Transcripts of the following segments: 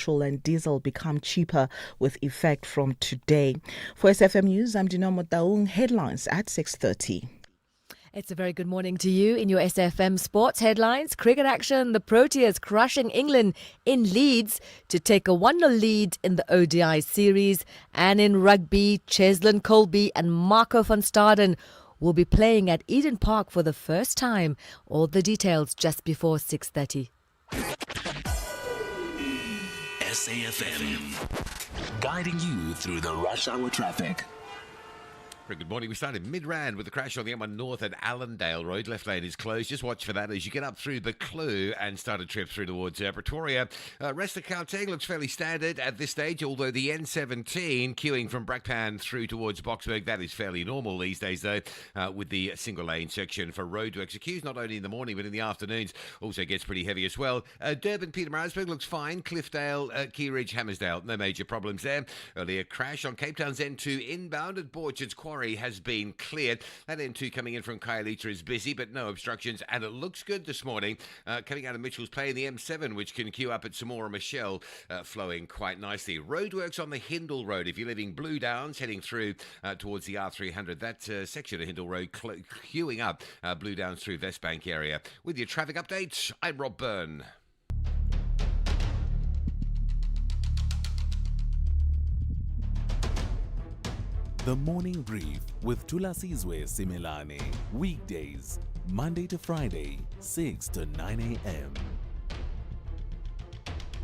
petrol and diesel become cheaper with effect from today. For SFM News, I'm Dinamo Taung. Headlines at 6:30. It's a very good morning to you. In your SFM sports headlines, cricket action, the Proteas crushing England in Leeds to take a 1-0 lead in the ODI series. And in rugby, Cheslin Colby and Marco van Staden will be playing at Eden Park for the first time. All the details just before 6:30. SAFM, guiding you through the rush hour traffic. Very good morning. We started mid-Rand with the crash on the M1 North at Allendale Road. Left lane is closed. Just watch for that as you get up through the Clue and start a trip through towards Pretoria. Rest of Gauteng looks fairly standard at this stage, although the N17 queuing from Brakpan through towards Boksburg, that is fairly normal these days, though, with the single-lane section for roadworks. Queues not only in the morning but in the afternoons also gets pretty heavy as well. Durban, Pietermaritzburg looks fine. Cliffdale, Key Ridge, Hammersdale, no major problems there. Earlier crash on Cape Town's N2 inbound at Borchards Quarry has been cleared. That N2 coming in from Khayelitsha is busy, but no obstructions, and it looks good this morning. Coming out of Mitchell's Play in the M7, which can queue up at Samora Michelle, flowing quite nicely. Roadworks on the Hindle Road. If you're living Blue Downs, heading through towards the R300, that section of Hindle Road queuing up Blue Downs through Westbank area. With your traffic updates, I'm Rob Byrne. The Morning Brief with Thulasizwe Simelane. Weekdays, Monday to Friday, 6 to 9 a.m.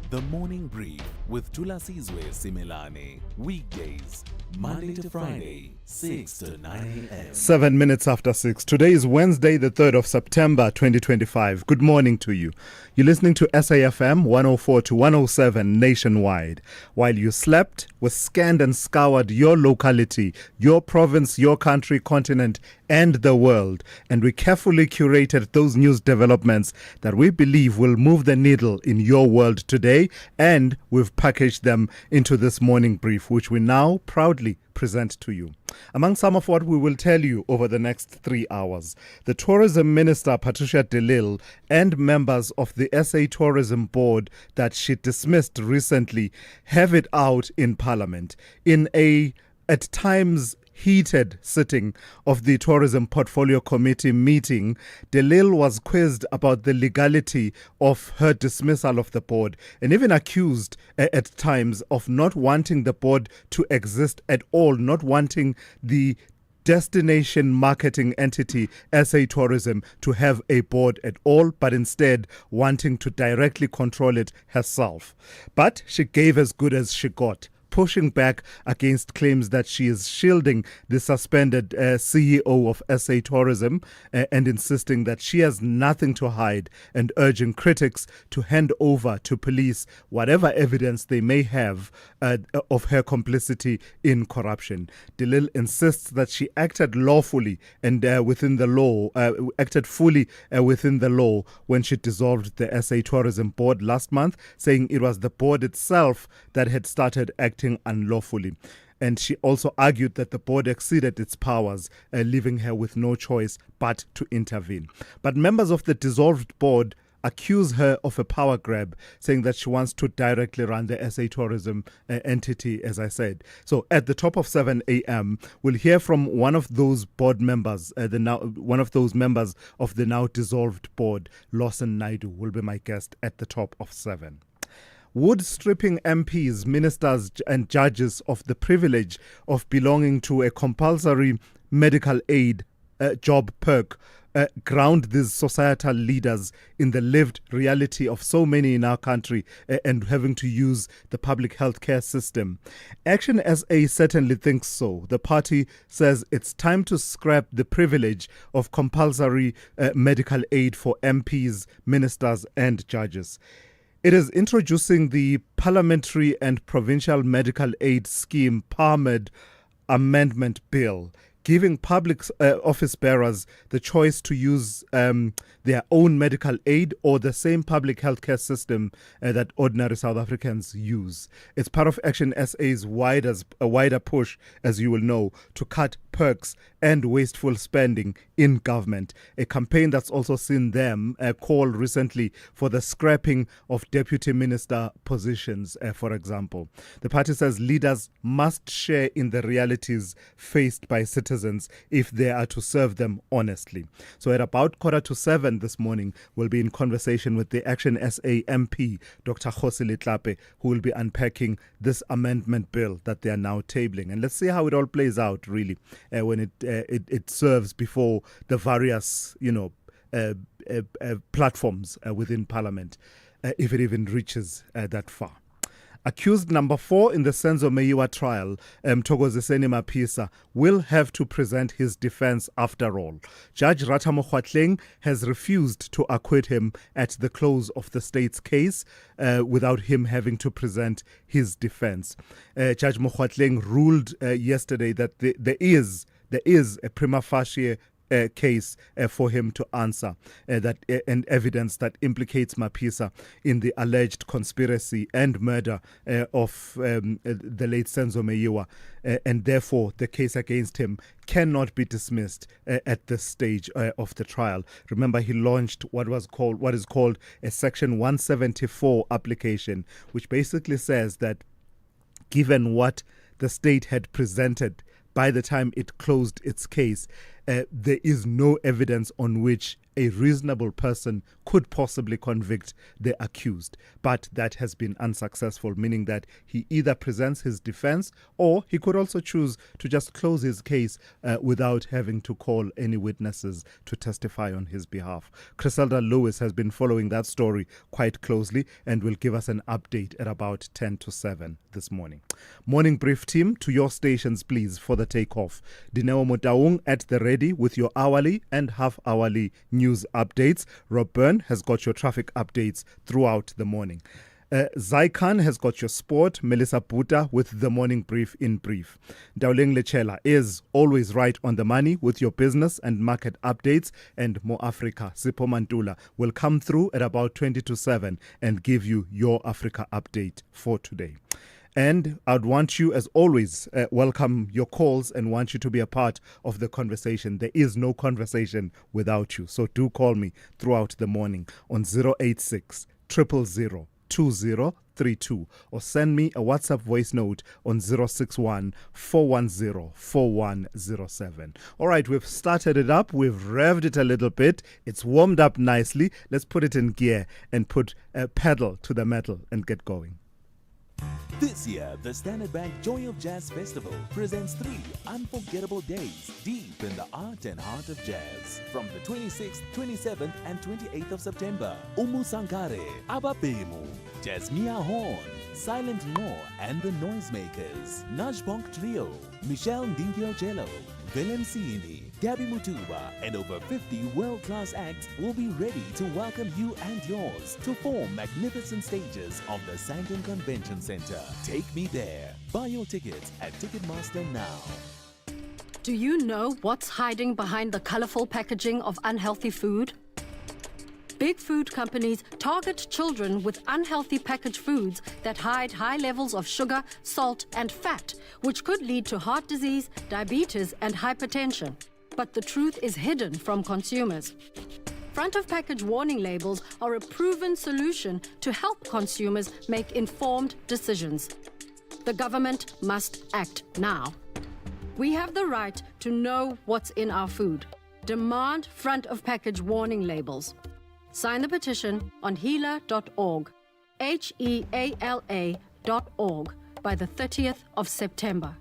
The Morning Brief with Thulasizwe Simelane. Weekdays, Monday to Friday, 6 to 9 a.m. 7 minutes after 6. Today is Wednesday, the 3rd of September, 2025. Good morning to you. You're listening to SAFM 104 to 107 nationwide. While you slept, we scanned and scoured your locality, your province, your country, continent, and the world. And we carefully curated those news developments that we believe will move the needle in your world today. And we've packaged them into this morning brief, which we now proudly present to you. Among some of what we will tell you over the next 3 hours, the Tourism Minister Patricia de Lille and members of the SA Tourism Board that she dismissed recently have it out in Parliament in a, at times, heated sitting of the Tourism Portfolio Committee meeting. De Lille was quizzed about the legality of her dismissal of the board and even accused at times of not wanting the board to exist at all, not wanting the destination marketing entity SA Tourism to have a board at all, but instead wanting to directly control it herself. But she gave as good as she got, pushing back against claims that she is shielding the suspended CEO of SA Tourism and insisting that she has nothing to hide and urging critics to hand over to police whatever evidence they may have of her complicity in corruption. De Lille insists that she acted lawfully and within the law, acted fully within the law when she dissolved the SA Tourism Board last month, saying it was the board itself that had started acting unlawfully. And she also argued that the board exceeded its powers, leaving her with no choice but to intervene. But members of the dissolved board accuse her of a power grab, saying that she wants to directly run the SA Tourism entity, as I said. So at the top of 7 a.m., we'll hear from one of those board members, one of those members of the now dissolved board. Lawson Naidu will be my guest at the top of 7. Wood stripping MPs, ministers and judges of the privilege of belonging to a compulsory medical aid job perk ground these societal leaders in the lived reality of so many in our country and having to use the public healthcare system. Action SA certainly thinks so. The party says it's time to scrap the privilege of compulsory medical aid for MPs, ministers and judges. It is introducing the Parliamentary and Provincial Medical Aid Scheme PARMED Amendment Bill, giving public office bearers the choice to use their own medical aid or the same public healthcare system that ordinary South Africans use. It's part of Action SA's wider push, as you will know, to cut perks and wasteful spending in government. A campaign that's also seen them call recently for the scrapping of deputy minister positions, for example. The party says leaders must share in the realities faced by citizens if they are to serve them honestly. So at about 6:45 this morning, we'll be in conversation with the Action SA MP, Dr. Kgosi Letlape, who will be unpacking this amendment bill that they are now tabling. And let's see how it all plays out, really, when it serves before the various, platforms within Parliament, if it even reaches that far. Accused number 4 in the Senzo Meyiwa trial, Thokoziseni Mapisa, will have to present his defense after all. Judge Ratha Mokgoatleng has refused to acquit him at the close of the state's case without him having to present his defense. Judge Mokgoatleng ruled yesterday that there is a prima facie case for him to answer and evidence that implicates Mapisa in the alleged conspiracy and murder of the late Senzo Meyiwa, and therefore the case against him cannot be dismissed at this stage of the trial. Remember, he launched what is called a Section 174 application, which basically says that given what the state had presented by the time it closed its case, there is no evidence on which a reasonable person could possibly convict the accused. But that has been unsuccessful, meaning that he either presents his defense or he could also choose to just close his case without having to call any witnesses to testify on his behalf. Criselda Lewis has been following that story quite closely and will give us an update at about 6:50 this morning. Morning Brief team, to your stations please for the takeoff. Dineo Motaung at the ready with your hourly and half-hourly news updates. Rob Byrne has got your traffic updates throughout the morning. Zaikan has got your sport. Melissa Buta with the morning brief in brief. Dauleng Lechela is always right on the money with your business and market updates. And More Africa, Sipho Mantula, will come through at about 7:20 and give you your Africa update for today. And I'd want you, as always, welcome your calls and want you to be a part of the conversation. There is no conversation without you. So do call me throughout the morning on 086 000 2032 or send me a WhatsApp voice note on 061 410 4107. All right, we've started it up. We've revved it a little bit. It's warmed up nicely. Let's put it in gear and put a pedal to the metal and get going. This year, the Standard Bank Joy of Jazz Festival presents 3 unforgettable days deep in the art and heart of jazz. From the 26th, 27th and 28th of September, Umu Sankare, Ababemu, Jasmia Horn, Silent Law and the Noisemakers, Najbonk Trio, Michelle Ndingio-Jello, Willem Sini, Gabby Mutuba, and over 50 world-class acts will be ready to welcome you and yours to 4 magnificent stages of the Sandton Convention Center. Take me there. Buy your tickets at Ticketmaster now. Do you know what's hiding behind the colorful packaging of unhealthy food? Big food companies target children with unhealthy packaged foods that hide high levels of sugar, salt, and fat, which could lead to heart disease, diabetes, and hypertension. But the truth is hidden from consumers. Front of package warning labels are a proven solution to help consumers make informed decisions. The government must act now. We have the right to know what's in our food. Demand front of package warning labels. Sign the petition on heala.org, HEALA.org, by the 30th of September.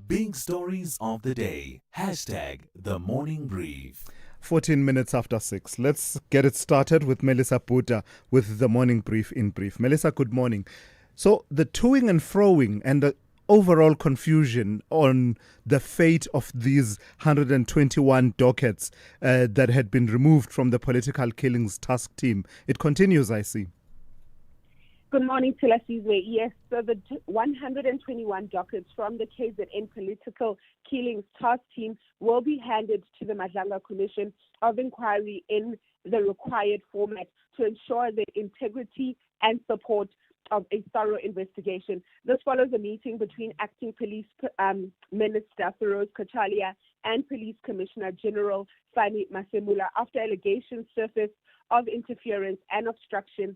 Big stories of the day. Hashtag the morning brief. 14 minutes after 6. Let's get it started with Melissa Buta with the morning brief in brief. Melissa, good morning. So the toing and froing and the overall confusion on the fate of these 121 dockets that had been removed from the political killings task team, it continues, I see. Good morning, Thulasizwe. Yes, so the 121 dockets from the KZN Political Killings Task Team will be handed to the Madlanga Commission of Inquiry in the required format to ensure the integrity and support of a thorough investigation. This follows a meeting between Acting Police Minister Feroz Kachalia and Police Commissioner General Fani Masemula after allegations surfaced of interference and obstruction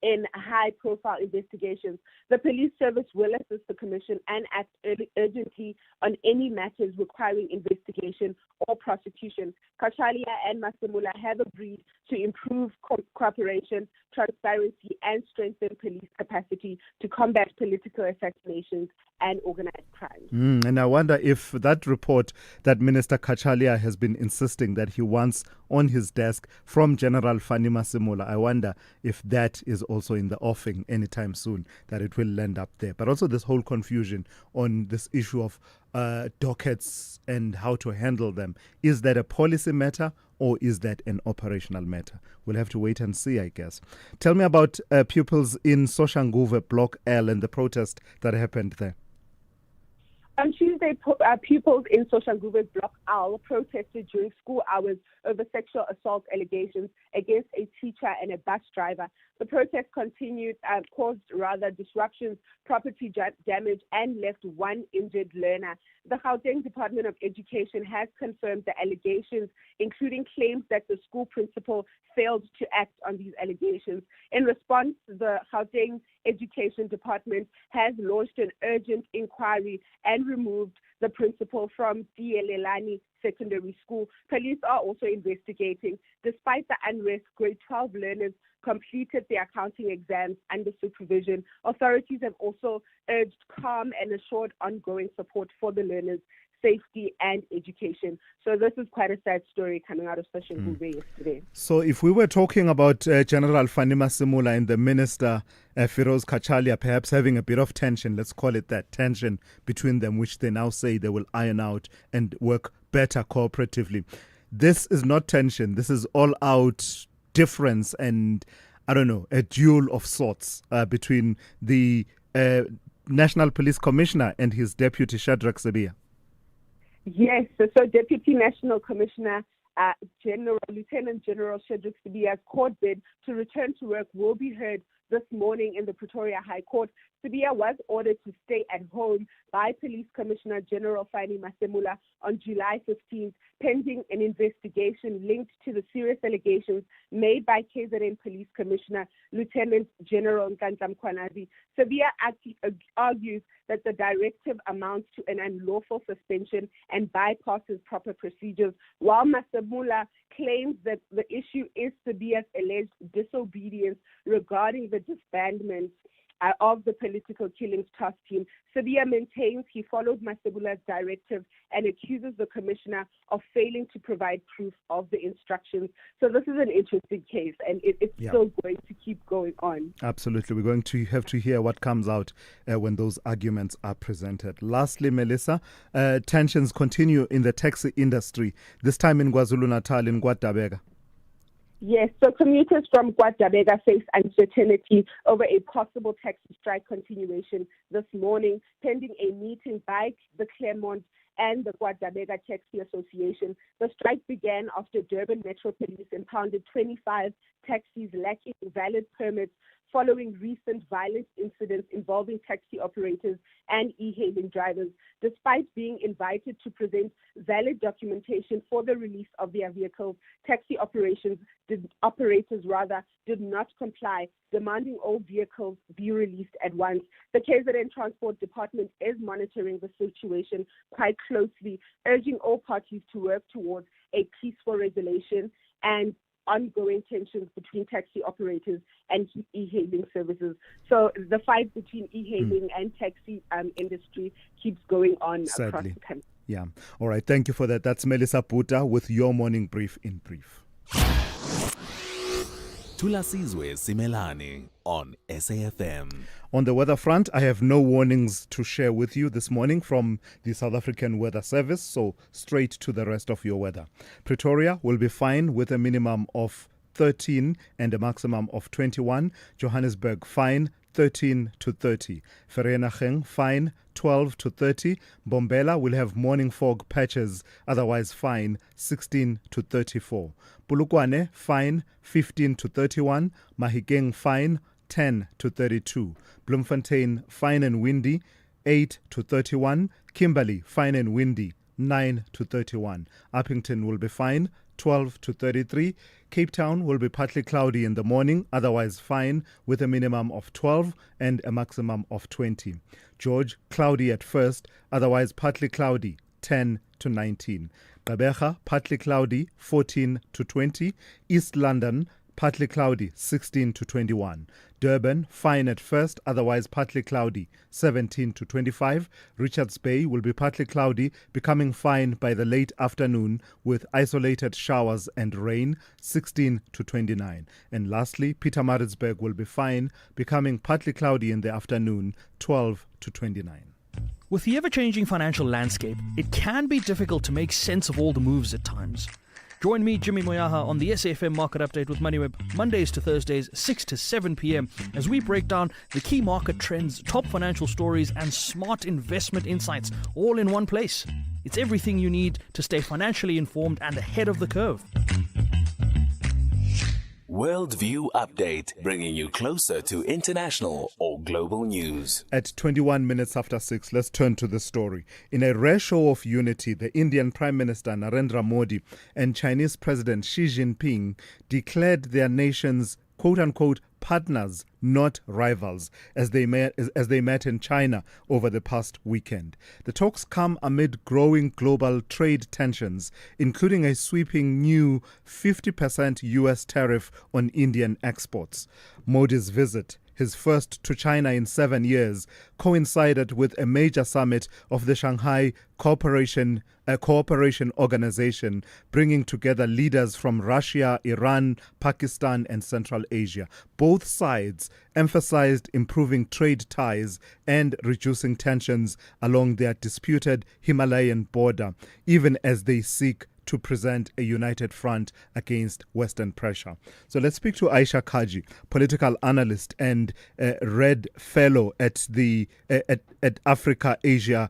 in high-profile investigations. The police service will assist the Commission and act urgently on any matters requiring investigation or prosecution. Kachalia and Masemula have agreed to improve cooperation, transparency, and strengthen police capacity to combat political assassinations and organized crime. And I wonder if that report that Minister Kachalia has been insisting that he wants on his desk from General Fani Masemula, I wonder if that is also in the offing anytime soon, that it will land up there. But also this whole confusion on this issue of dockets and how to handle them. Is that a policy matter or is that an operational matter? We'll have to wait and see, I guess. Tell me about pupils in Soshanguve Block L and the protest that happened there. On Tuesday, pupils in Soshanguve Block L protested during school hours over sexual assault allegations against a teacher and a bus driver. The protest continued, caused disruptions, property damage, and left one injured learner. The Gauteng Department of Education has confirmed the allegations, including claims that the school principal failed to act on these allegations. In response, the Gauteng Education Department has launched an urgent inquiry and removed the principal from Thulasizwe Secondary School. Police are also investigating. Despite the unrest, grade 12 learners completed their accounting exams under supervision. Authorities have also urged calm and assured ongoing support for the learners' safety and education. So this is quite a sad story coming out of Soshanguve yesterday. So if we were talking about General Fani Masemula and the Minister Feroz Kachalia perhaps having a bit of tension, let's call it that, tension between them, which they now say they will iron out and work better cooperatively. This is not tension. This is all out difference and, I don't know, a duel of sorts between the National Police Commissioner and his deputy, Shadrack Sibiya. Yes, so Deputy National Commissioner Lieutenant General Shadrack Sibiya's court bid to return to work will be heard this morning in the Pretoria High Court. Sibiya was ordered to stay at home by Police Commissioner General Fani Masemula on July 15th, pending an investigation linked to the serious allegations made by KZN Police Commissioner Lieutenant General Nkandla Mkhwanazi. Sibiya argues that the directive amounts to an unlawful suspension and bypasses proper procedures, while Masemula claims that the issue is Sibiya's alleged disobedience regarding the disbandment of the political killings task team. Sibiya maintains he followed Masemula's directive and accuses the commissioner of failing to provide proof of the instructions. So this is an interesting case, and it's still going to keep going on. Absolutely. We're going to have to hear what comes out when those arguments are presented. Lastly, Melissa, tensions continue in the taxi industry, this time in KwaZulu-Natal, in KwaDabega. Yes, so commuters from KwaDabega face uncertainty over a possible taxi strike continuation this morning, pending a meeting by the Claremont and the KwaDabega Taxi Association. The strike began after Durban Metro Police impounded 25 taxis lacking valid permits following recent violent incidents involving taxi operators and e-hailing drivers. Despite being invited to present valid documentation for the release of their vehicles, taxi operators did not comply, demanding all vehicles be released at once. The KZN Transport Department is monitoring the situation quite closely, urging all parties to work towards a peaceful resolution and ongoing tensions between taxi operators and e-hailing services. So the fight between e-hailing and taxi industry keeps going on across the country. Yeah. All right. Thank you for that. That's Melissa Puta with your morning brief in brief. Thulasizwe Simelane on SAFM. On the weather front, I have no warnings to share with you this morning from the South African Weather Service, so straight to the rest of your weather. Pretoria will be fine with a minimum of 13 and a maximum of 21. Johannesburg fine, 13 to 30. Vereeniging fine, 12 to 30. Bombela will have morning fog patches, otherwise fine, 16 to 34. Polokwane fine, 15 to 31. Mahikeng fine, 10 to 32. Bloemfontein, fine and windy, 8 to 31. Kimberley, fine and windy, 9 to 31. Uppington will be fine, 12 to 33. Cape Town will be partly cloudy in the morning, otherwise fine, with a minimum of 12 and a maximum of 20. George, cloudy at first, otherwise partly cloudy, 10 to 19. Gqeberha, partly cloudy, 14 to 20. East London, partly cloudy, 16 to 21. Durban, fine at first, otherwise partly cloudy, 17 to 25. Richards Bay will be partly cloudy, becoming fine by the late afternoon with isolated showers and rain, 16 to 29. And lastly, Pietermaritzburg will be fine, becoming partly cloudy in the afternoon, 12 to 29. With the ever-changing financial landscape, it can be difficult to make sense of all the moves at times. Join me, Jimmy Moyaha, on the SAFM Market Update with MoneyWeb, Mondays to Thursdays, 6 to 7 p.m, as we break down the key market trends, top financial stories, and smart investment insights, all in one place. It's everything you need to stay financially informed and ahead of the curve. Worldview Update, bringing you closer to international or global news. At 21 minutes after 6, let's turn to the story. In a rare show of unity, the Indian Prime Minister Narendra Modi and Chinese President Xi Jinping declared their nations quote-unquote partners, not rivals, as they met in China over the past weekend. The talks come amid growing global trade tensions, including a sweeping new 50% U.S. tariff on Indian exports. Modi's visit, his first to China in 7 years, coincided with a major summit of the Shanghai Cooperation Organization, bringing together leaders from Russia, Iran, Pakistan, and Central Asia. Both sides emphasized improving trade ties and reducing tensions along their disputed Himalayan border, even as they seek to present a united front against Western pressure. So let's speak to Aisha Kaji, political analyst and Red Fellow at the at Africa Asia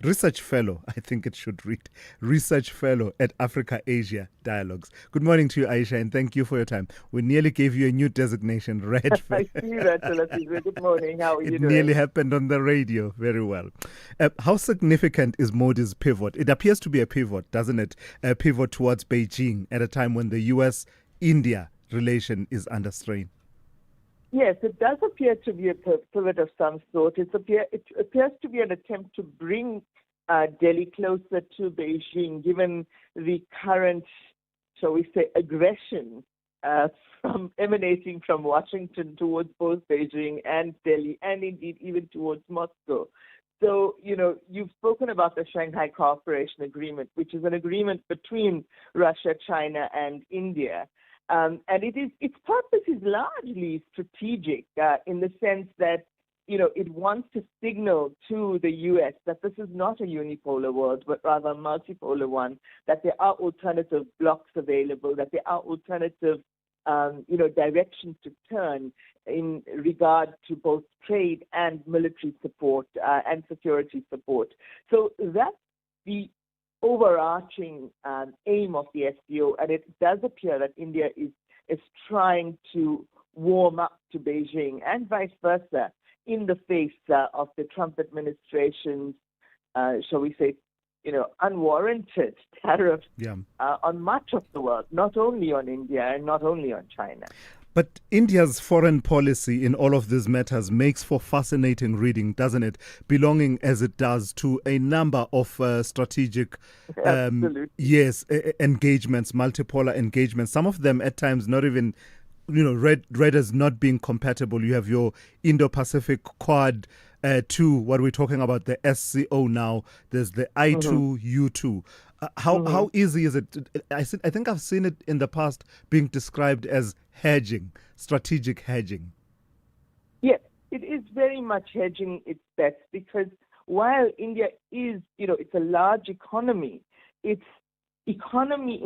Research Fellow. I think it should read Research Fellow at Africa Asia Dialogues. Good morning to you, Aisha, and thank you for your time. We nearly gave you a new designation, Red Fellow. I see that, Thulasizwe. Good morning. How are you doing? It nearly happened on the radio. Very well. How significant is Modi's pivot? It appears to be a pivot, doesn't it? A pivot towards Beijing at a time when the U.S.-India relation is under strain. Yes, it does appear to be a pivot of some sort. It appears to be an attempt to bring Delhi closer to Beijing, given the current, shall we say, aggression emanating from Washington towards both Beijing and Delhi, and indeed even towards Moscow. So, you've spoken about the Shanghai Cooperation Agreement, which is an agreement between Russia, China, and India. And its purpose is largely strategic in the sense that, it wants to signal to the U.S. that this is not a unipolar world, but rather a multipolar one, that there are alternative blocks available, that there are alternative, directions to turn in regard to both trade and military support and security support. So that's the overarching aim of the SCO, and it does appear that India is trying to warm up to Beijing and vice versa in the face of the Trump administration's, shall we say, unwarranted tariffs on much of the world, not only on India and not only on China. But India's foreign policy in all of these matters makes for fascinating reading, doesn't it? Belonging as it does to a number of strategic, engagements, multipolar engagements. Some of them at times not even, read as not being compatible. You have your Indo-Pacific Quad 2, what we're talking about, the SCO now. There's the I2, U2. How easy is it? I think I've seen it in the past being described as hedging, strategic hedging. Yes, it is very much hedging its bets, because while India is, it's a large economy, its economy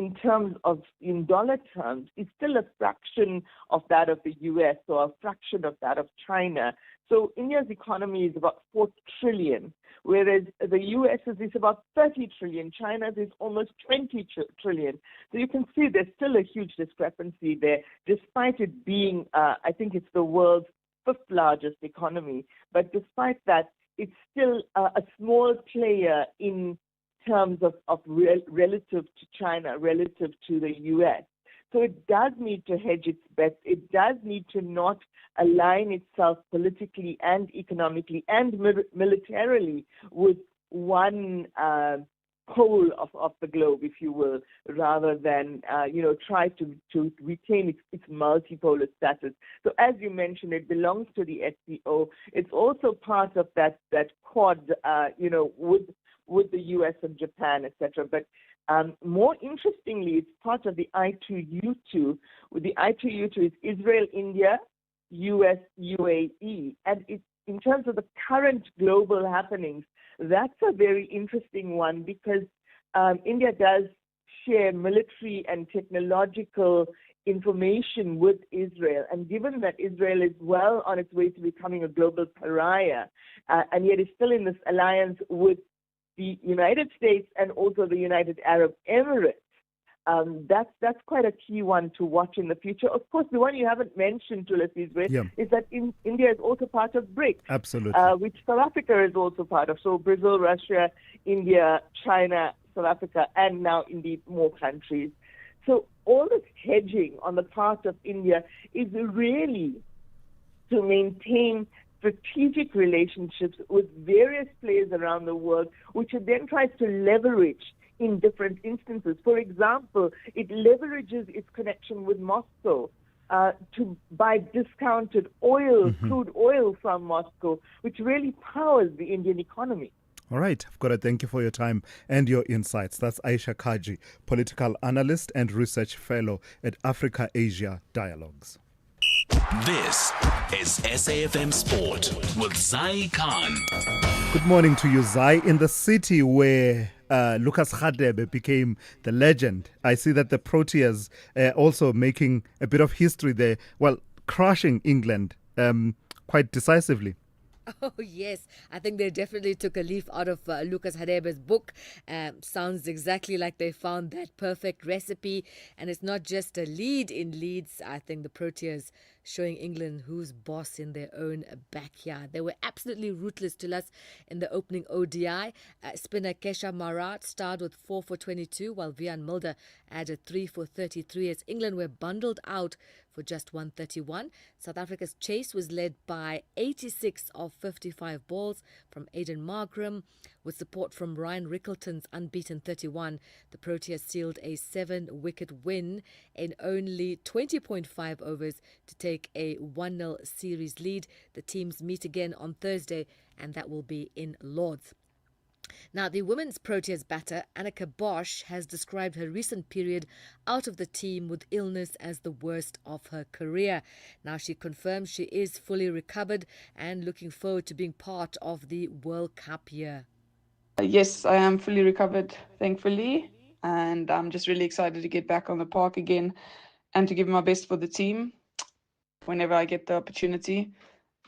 in dollar terms is still a fraction of that of the US or a fraction of that of China. So India's economy is about 4 trillion, whereas the US's is about 30 trillion, China's is almost 20 trillion. So you can see there's still a huge discrepancy there, despite it being, I think it's the world's fifth largest economy. But despite that, it's still a small player in terms of relative to China, relative to the US. So it does need to hedge its bets. It does need to not align itself politically and economically and militarily with one pole of the globe, if you will, rather than try to retain its multipolar status. So as you mentioned, it belongs to the SCO. It's also part of that quad, with the US and Japan, etc. But more interestingly, it's part of the I2U2. With the I2U2 is Israel, India, US, UAE. And in terms of the current global happenings, that's a very interesting one because India does share military and technological information with Israel. And given that Israel is well on its way to becoming a global pariah, and yet is still in this alliance with the United States and also the United Arab Emirates, that's quite a key one to watch in the future. Of course, the one you haven't mentioned, Thulasizwe, is that India is also part of BRICS. Absolutely. Which South Africa is also part of. So Brazil, Russia, India, China, South Africa, and now indeed more countries. So all this hedging on the part of India is really to maintain strategic relationships with various players around the world, which it then tries to leverage in different instances. For example, it leverages its connection with Moscow to buy discounted oil, crude oil from Moscow, which really powers the Indian economy. All right. I've got to thank you for your time and your insights. That's Aisha Kaji, political analyst and research fellow at Africa Asia Dialogues. This is SAFM Sport with Zai Khan. Good morning to you, Zai. In the city where Lucas Radebe became the legend, I see that the Proteas also making a bit of history there. Well, crushing England quite decisively. Oh, yes. I think they definitely took a leaf out of Lucas Hadebe's book. Sounds exactly like they found that perfect recipe. And it's not just a lead in Leeds. I think the Proteas showing England who's boss in their own backyard. They were absolutely ruthless to us in the opening ODI. Spinner Kesha Marat starred with 4 for 22, while Vian Mulder added 3 for 33 as England were bundled out for just 131. South Africa's chase was led by 86 of 55 balls from Aidan Markram. With support from Ryan Rickleton's unbeaten 31, the Proteas sealed a 7-wicket win in only 20.5 overs to take a 1-0 series lead. The teams meet again on Thursday, and that will be in Lord's. Now, the women's Proteas batter, Annika Bosch, has described her recent period out of the team with illness as the worst of her career. Now, she confirms she is fully recovered and looking forward to being part of the World Cup year. Yes, I am fully recovered, thankfully, and I'm just really excited to get back on the park again and to give my best for the team whenever I get the opportunity.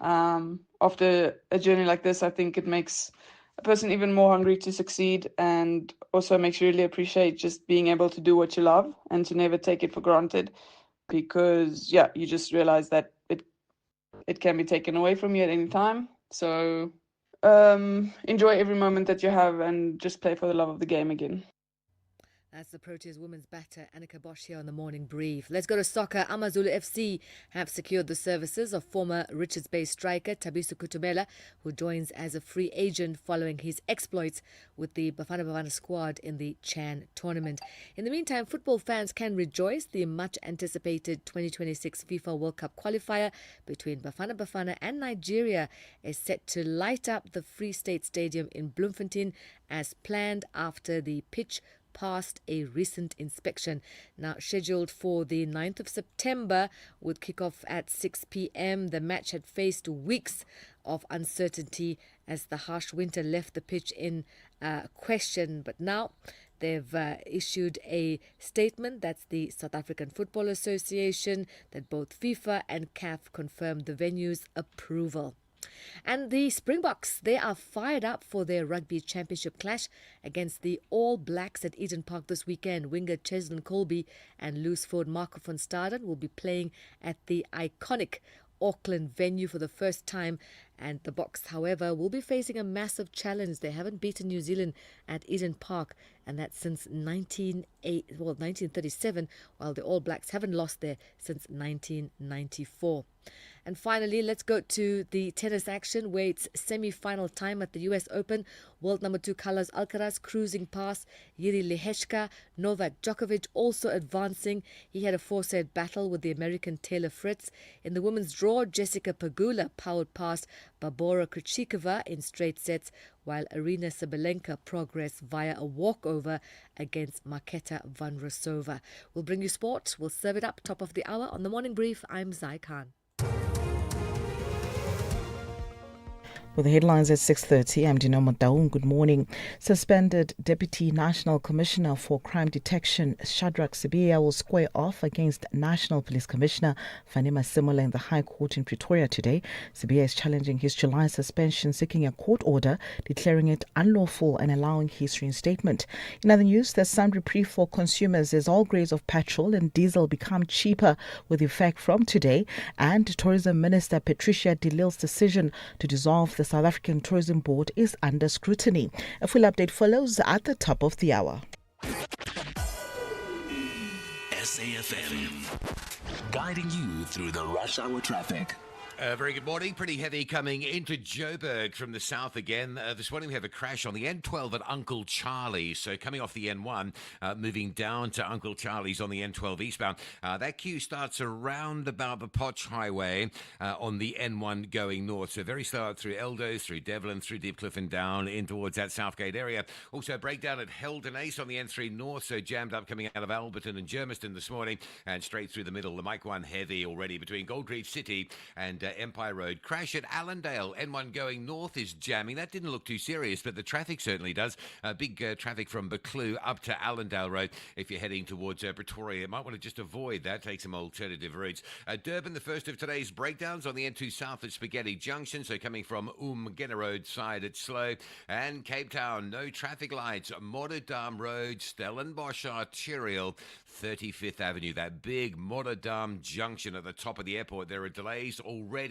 After a journey like this, I think it makes a person even more hungry to succeed, and also makes you really appreciate just being able to do what you love and to never take it for granted, because you just realize that it can be taken away from you at any time. So enjoy every moment that you have and just play for the love of the game again. That's the Proteas women's batter, Annika Bosch, here on the Morning Brief. Let's go to soccer. AmaZulu FC have secured the services of former Richards Bay striker Thabiso Kutumela, who joins as a free agent following his exploits with the Bafana Bafana squad in the Chan tournament. In the meantime, football fans can rejoice. The much-anticipated 2026 FIFA World Cup qualifier between Bafana Bafana and Nigeria is set to light up the Free State Stadium in Bloemfontein as planned after the pitch passed a recent inspection. Now scheduled for the 9th of September with kickoff at 6 p.m. The match had faced weeks of uncertainty as the harsh winter left the pitch in question, but now they've issued a statement. That's the South African Football Association, that both FIFA and CAF confirmed the venue's approval. And the Springboks, they are fired up for their rugby championship clash against the All Blacks at Eden Park this weekend. Winger Cheslin Colby and loose forward Marco van Staden will be playing at the iconic Auckland venue for the first time, and the Boks, however, will be facing a massive challenge. They haven't beaten New Zealand at Eden Park, and that's since 1937, while the All Blacks haven't lost there since 1994. And finally, let's go to the tennis action, where it's semi-final time at the US Open. World number 2 Carlos Alcaraz cruising past Yuri Lehechka. Novak Djokovic also advancing. He had a 4-set battle with the American Taylor Fritz. In the women's draw, Jessica Pegula powered past Barbora Krejcikova in straight sets, while Arina Sabalenka progressed via a walkover against Marketa Vondrousova. We'll bring you sport. We'll serve it up top of the hour. On the Morning Brief, I'm Zai Khan. With the headlines at 6:30, I'm Dino Motaung. Good morning. Suspended Deputy National Commissioner for Crime Detection Shadrack Sibiya will square off against National Police Commissioner Fanema Simola in the High Court in Pretoria today. Sibiya is challenging his July suspension, seeking a court order declaring it unlawful and allowing his reinstatement. In other news, there's some reprieve for consumers as all grades of petrol and diesel become cheaper with effect from today, and Tourism Minister Patricia de Lille's decision to dissolve the South African Tourism Board is under scrutiny. A full update follows at the top of the hour. SAFM, guiding you through the rush hour traffic. Very good morning. Pretty heavy coming into Joburg from the south again. This morning we have a crash on the N12 at Uncle Charlie's. So coming off the N1, moving down to Uncle Charlie's on the N12 eastbound. That queue starts around about the Potch Highway on the N1 going north. So very slow up through Eldos, through Devlin, through Deepcliff and down in towards that Southgate area. Also a breakdown at Heldon Ace on the N3 north. So jammed up coming out of Alberton and Germiston this morning and straight through the middle. The Mike 1 heavy already between Gold Reef City and Empire Road. Crash at Allendale. N1 going north is jamming. That didn't look too serious, but the traffic certainly does. Big traffic from Buccleuch up to Allendale Road. If you're heading towards Pretoria, you might want to just avoid that. Take some alternative routes. Durban, the first of today's breakdowns on the N2 south at Spaghetti Junction. So coming from Umgena Road side, it's slow. And Cape Town, no traffic lights. Modderdam Road, Stellenbosch Arterial, 35th Avenue. That big Modderdam junction at the top of the airport. There are delays already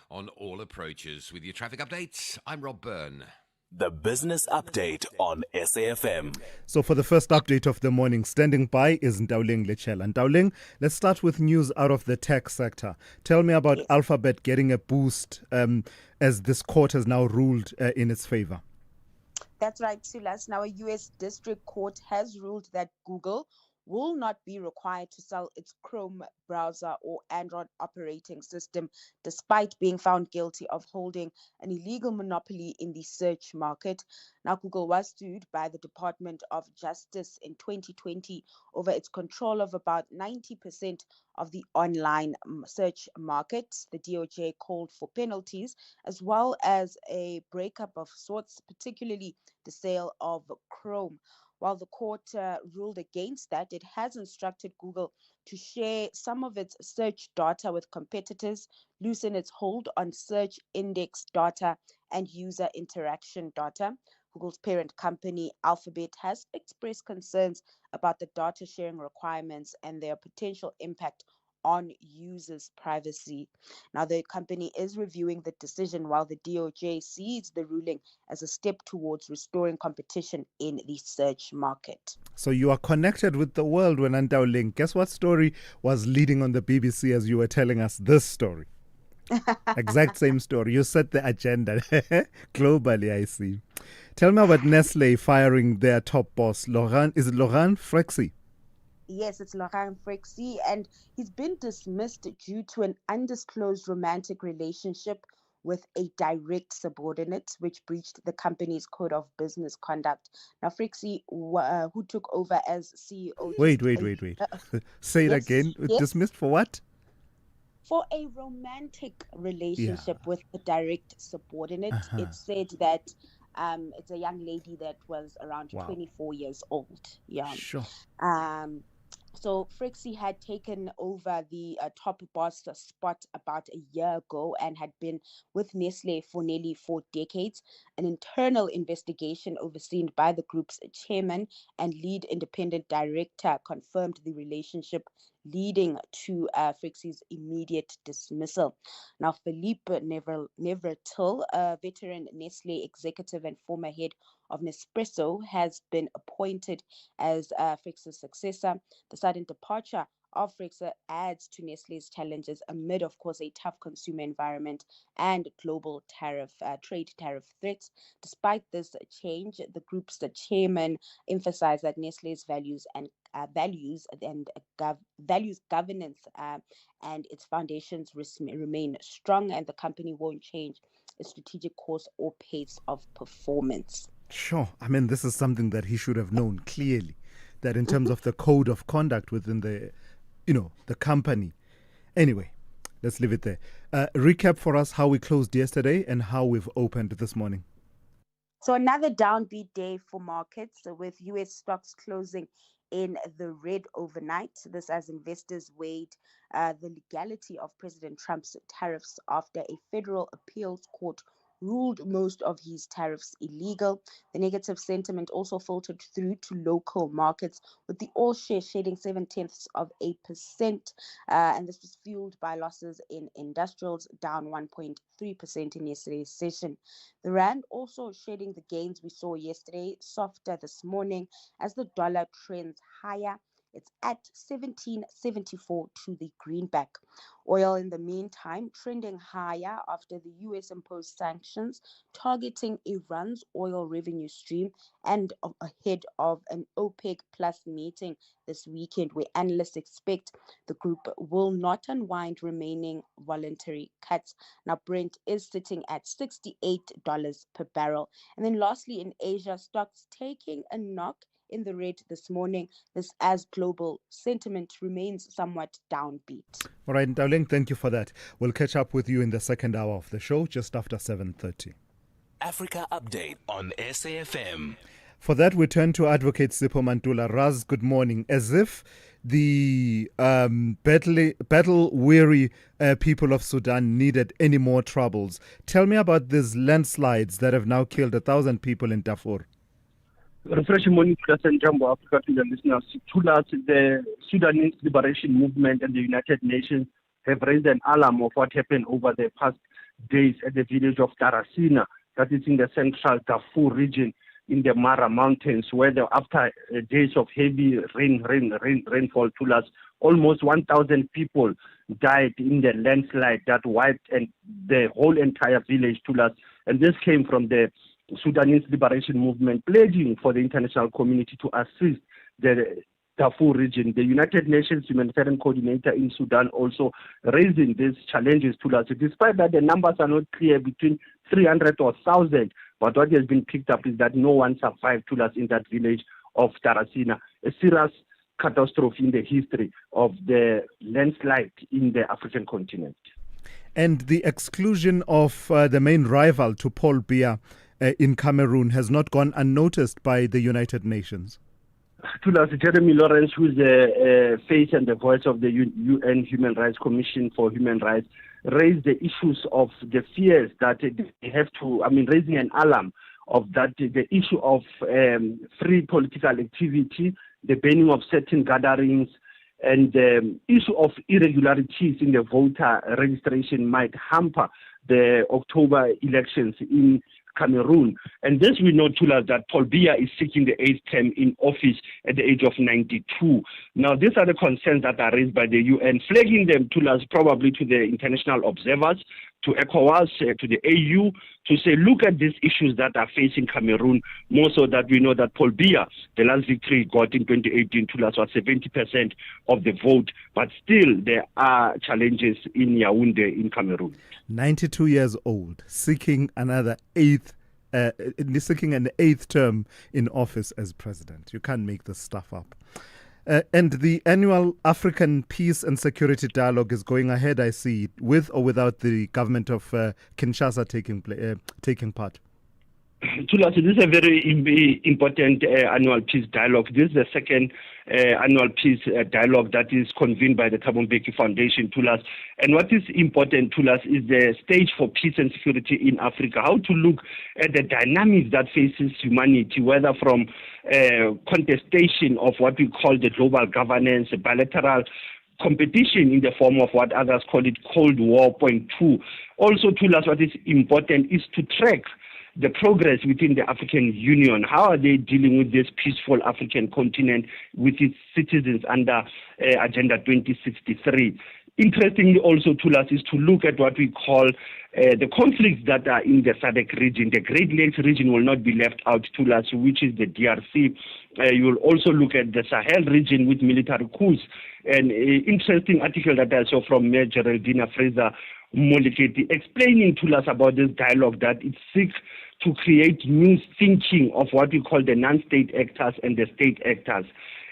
on all approaches. With your traffic updates, I'm Rob Byrne. The business update on SAFM. So for the first update of the morning, standing by is Ndauling Lechela. Ndauling, let's start with news out of the tech sector. Tell me about Alphabet getting a boost as this court has now ruled in its favor. That's right, Silas. Now a U.S. district court has ruled that Google will not be required to sell its Chrome browser or Android operating system, despite being found guilty of holding an illegal monopoly in the search market. Now, Google was sued by the Department of Justice in 2020 over its control of about 90% of the online search market. The DOJ called for penalties as well as a breakup of sorts, particularly the sale of Chrome. While the court ruled against that, it has instructed Google to share some of its search data with competitors, loosen its hold on search index data and user interaction data. Google's parent company, Alphabet, has expressed concerns about the data sharing requirements and their potential impact on users' privacy. Now, the company is reviewing the decision while the DOJ sees the ruling as a step towards restoring competition in the search market. So you are connected with the world when Ndauling. Guess what story was leading on the BBC as you were telling us this story? Exact same story. You set the agenda globally, I see. Tell me about Nestle firing their top boss, Laurent. Is it Laurent Frexy? Yes, it's Laurent Frexy, and he's been dismissed due to an undisclosed romantic relationship with a direct subordinate, which breached the company's code of business conduct. Now, Frexy, who took over as CEO... Wait. Say it again. Yes. Dismissed for what? For a romantic relationship with a direct subordinate. It said that it's a young lady that was around 24 years old. Yeah. Sure. So Frixie had taken over the top boss spot about a year ago and had been with Nestle for nearly 4 decades. An internal investigation overseen by the group's chairman and lead independent director confirmed the relationship, leading to Frixie's immediate dismissal. Now, Philippe Nevratil, a veteran Nestle executive and former head of Nespresso, has been appointed as Frixie's successor. The sudden departure of Frixie adds to Nestle's challenges amid, of course, a tough consumer environment and global trade tariff threats. Despite this change, the group's chairman emphasized that Nestle's values governance and its foundations remain strong, and the company won't change its strategic course or pace of performance. Sure. I mean, this is something that he should have known clearly, that in terms of the code of conduct within the, the company. Anyway, let's leave it there. Recap for us how we closed yesterday and how we've opened this morning. So another downbeat day for markets, with U.S. stocks closing in the red overnight. This as investors weighed the legality of President Trump's tariffs after a federal appeals court ruled most of his tariffs illegal. The negative sentiment also filtered through to local markets, with the all share shedding 0.7%, and this was fueled by losses in industrials, down 1.3% in yesterday's session. The rand also shedding the gains we saw yesterday, softer this morning as the dollar trends higher. It's at 17.74 to the greenback. Oil, in the meantime, trending higher after the U.S. imposed sanctions targeting Iran's oil revenue stream and ahead of an OPEC Plus meeting this weekend, where analysts expect the group will not unwind remaining voluntary cuts. Now, Brent is sitting at $68 per barrel. And then lastly, in Asia, stocks taking a knock in the red this morning, this as global sentiment remains somewhat downbeat. All right, Darling, thank you for that. We'll catch up with you in the second hour of the show, just after 7:30. Africa Update on SAFM. For that, we turn to Advocate Sipho Mantula. Raz, good morning. As if the battle-weary people of Sudan needed any more troubles. Tell me about these landslides that have now killed 1,000 people in Darfur. Refreshing morning, President Jambo, Africa to the listeners. Thulas, the Sudanese Liberation Movement and the United Nations have raised an alarm of what happened over the past days at the village of Tarasina, that is in the central Darfur region in the Mara Mountains, where after days of heavy rainfall, Thulas, almost 1,000 people died in the landslide that wiped and the whole entire village, Thulas. And this came from the Sudanese Liberation Movement, pledging for the international community to assist the Darfur region. The United Nations Humanitarian Coordinator in Sudan also raising these challenges to us. Despite that, the numbers are not clear, between 300 or 1,000, but what has been picked up is that no one survived to us in that village of Tarasina. A serious catastrophe in the history of the landslide in the African continent. And the exclusion of the main rival to Paul Biya in Cameroon has not gone unnoticed by the United Nations. Jeremy Lawrence, who is the face and the voice of the UN Human Rights Commission for Human Rights, raised the issues of the fears that they have to, raising an alarm of that the issue of free political activity, the banning of certain gatherings, and the issue of irregularities in the voter registration might hamper the October elections in Cameroon. And this we know, Tula, that Paul Biya is seeking the 8th term in office at the age of 92. Now, these are the concerns that are raised by the UN, flagging them, Tula, probably to the international observers, to ECOWAS, to the AU, to say, look at these issues that are facing Cameroon, more so that we know that Paul Biya, the last victory got in 2018, Tula, was 70% of the vote, but still there are challenges in Yaoundé in Cameroon. 92 years old, seeking an 8th term in office as president. You can't make this stuff up. And the annual African Peace and Security Dialogue is going ahead, I see, with or without the government of Kinshasa taking part. Thulas, this is a very important annual peace dialogue. This is the second annual peace dialogue that is convened by the Thabo Mbeki Foundation, Thulas. And what is important, Thulas, is the stage for peace and security in Africa. How to look at the dynamics that faces humanity, whether from contestation of what we call the global governance, bilateral competition in the form of what others call it Cold War .2. Also, Thulas, what is important is to track the progress within the African Union. How are they dealing with this peaceful African continent with its citizens under Agenda 2063? Interestingly also, Thulas, is to look at what we call the conflicts that are in the SADC region. The Great Lakes region will not be left out, Thulas, which is the DRC. You will also look at the Sahel region with military coups. An interesting article that I saw from Mayor Geraldina Fraser Moleketi explaining to us about this dialogue that it seeks to create new thinking of what we call the non-state actors and the state actors.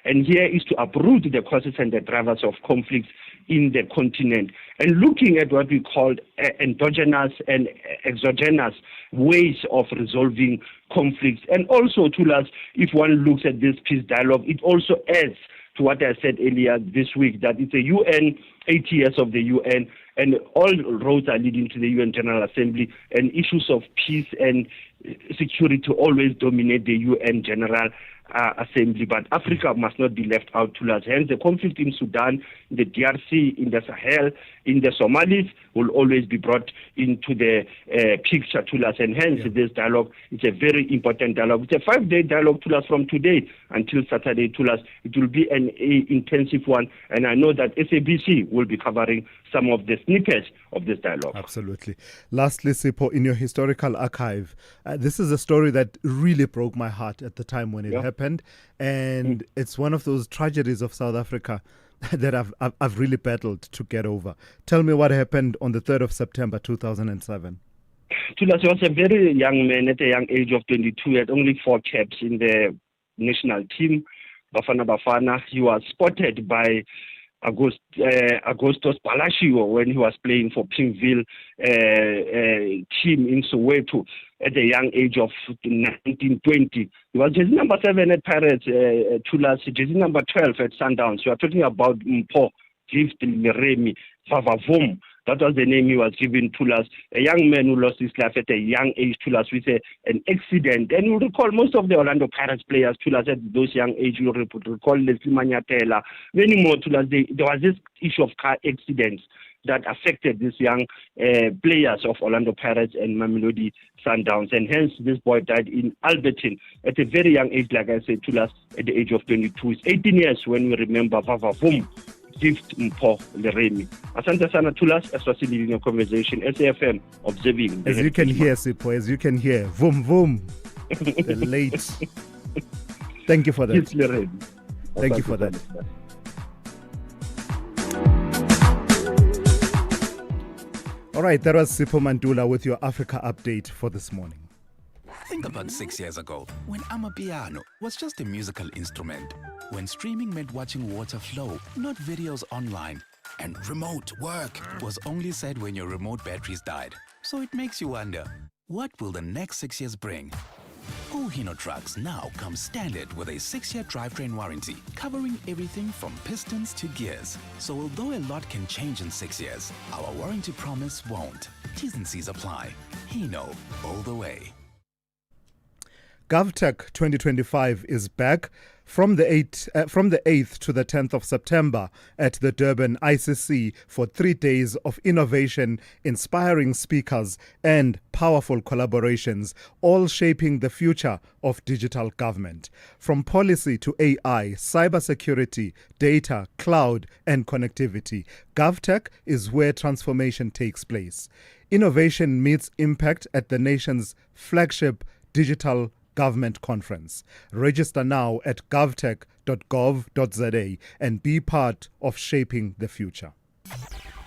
And here is to uproot the causes and the drivers of conflicts in the continent and looking at what we call endogenous and exogenous ways of resolving conflicts. And also, Thulas, if one looks at this peace dialogue, it also adds to what I said earlier this week, that it's a UN, 8 years of the UN, and all roads are leading to the UN General Assembly, and issues of peace and security always dominate the UN General Assembly. But Africa must not be left out, to us. Hence, the conflict in Sudan, in the DRC, in the Sahel, in the Somalis will always be brought into the picture, to us. And hence, this dialogue is a very important dialogue. It's a 5-day dialogue, to us, from today until Saturday, to us. It will be an intensive one, and I know that SABC will be covering some of the snippets of this dialogue. Absolutely. Lastly, Sipho, in your historical archive, this is a story that really broke my heart at the time when it happened, and it's one of those tragedies of South Africa that I've really battled to get over. Tell me what happened on the 3rd of September 2007. Thulas was a very young man at a young age of 22. He had only 4 caps in the national team, Bafana Bafana. He was spotted by Agostos Palacio when he was playing for Pinkville team in Soweto at the young age of 1920. He was jersey number 7 at Pirates, Thulas, jersey number 12 at Sundowns. We are talking about Mpho, Gift, Leremi, Vavavum. That was the name he was given, Thulas. A young man who lost his life at a young age, Thulas, with an accident. And you recall most of the Orlando Pirates players, Thulas, at those young age. You recall Leslie Manyatela, many more, Thulas. There was this issue of car accidents that affected these young players of Orlando Pirates and Mamelodi Sundowns. And hence, this boy died in Alberton at a very young age, like I said, Thulas, at the age of 22. It's 18 years when we remember Vavavum, Gift, Mpho, Leremi. Asante sana, Thulas, as was leading your conversation, SAFM, observing. As you can hear, Sipho, as you can hear, Vum Vum, the late. Thank you for that. Thank you for that. All right, that was Sipho Mandula with your Africa update for this morning. Think about 6 years ago, when Amapiano was just a musical instrument, when streaming meant watching water flow, not videos online, and remote work was only said when your remote batteries died. So it makes you wonder, what will the next 6 years bring? Hino trucks now come standard with a 6-year drivetrain warranty, covering everything from pistons to gears. So although a lot can change in 6 years, our warranty promise won't. T's and C's apply. Hino, all the way. GovTech 2025 is back from the 8th to the 10th of September at the Durban ICC for 3 days of innovation, inspiring speakers and powerful collaborations, all shaping the future of digital government. From policy to AI, cybersecurity, data, cloud and connectivity, GovTech is where transformation takes place. Innovation meets impact at the nation's flagship digital government conference. Register now at govtech.gov.za and be part of shaping the future.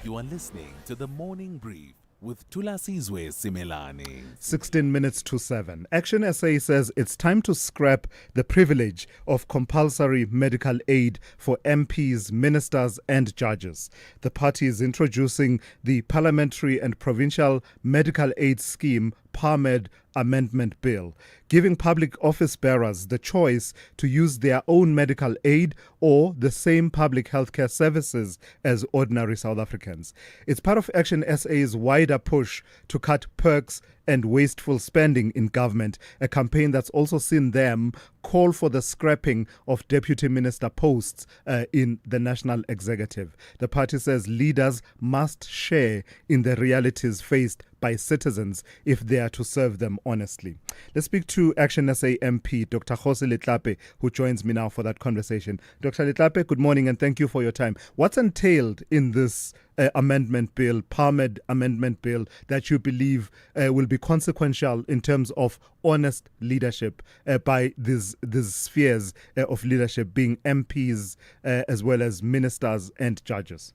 You are listening to the Morning Brief with Thulasizwe Simelane. 16 minutes to 7. Action SA says it's time to scrap the privilege of compulsory medical aid for MPs, ministers and judges. The party is introducing the Parliamentary and Provincial Medical Aid Scheme, PARMED, amendment bill, giving public office bearers the choice to use their own medical aid or the same public healthcare services as ordinary South Africans. It's part of Action SA's wider push to cut perks and wasteful spending in government, a campaign that's also seen them call for the scrapping of deputy minister posts in the national executive. The party says leaders must share in the realities faced by citizens if they are to serve them honestly. Let's speak to Action SA MP, Dr. Jose Letlape, who joins me now for that conversation. Dr. Letlape, good morning and thank you for your time. What's entailed in this amendment bill, PARMED amendment bill, that you believe will be consequential in terms of honest leadership by these spheres of leadership, being MPs as well as ministers and judges?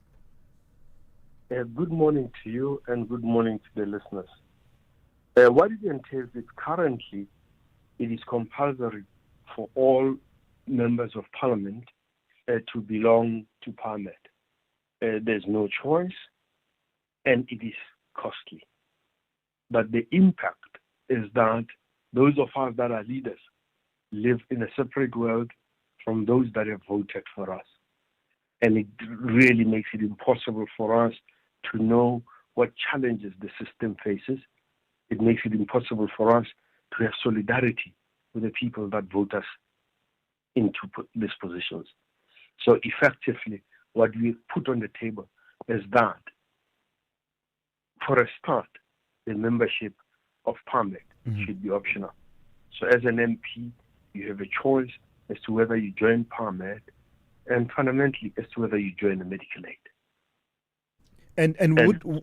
Good morning to you and good morning to the listeners. What it entails is currently it is compulsory for all members of parliament to belong to PARMED. There's no choice and it is costly. But the impact is that those of us that are leaders live in a separate world from those that have voted for us. And it really makes it impossible for us to know what challenges the system faces. It makes it impossible for us to have solidarity with the people that vote us into these positions. So effectively, what we put on the table is that, for a start, the membership of PARMED should be optional. So as an MP, you have a choice as to whether you join PARMED and fundamentally as to whether you join a medical aid. And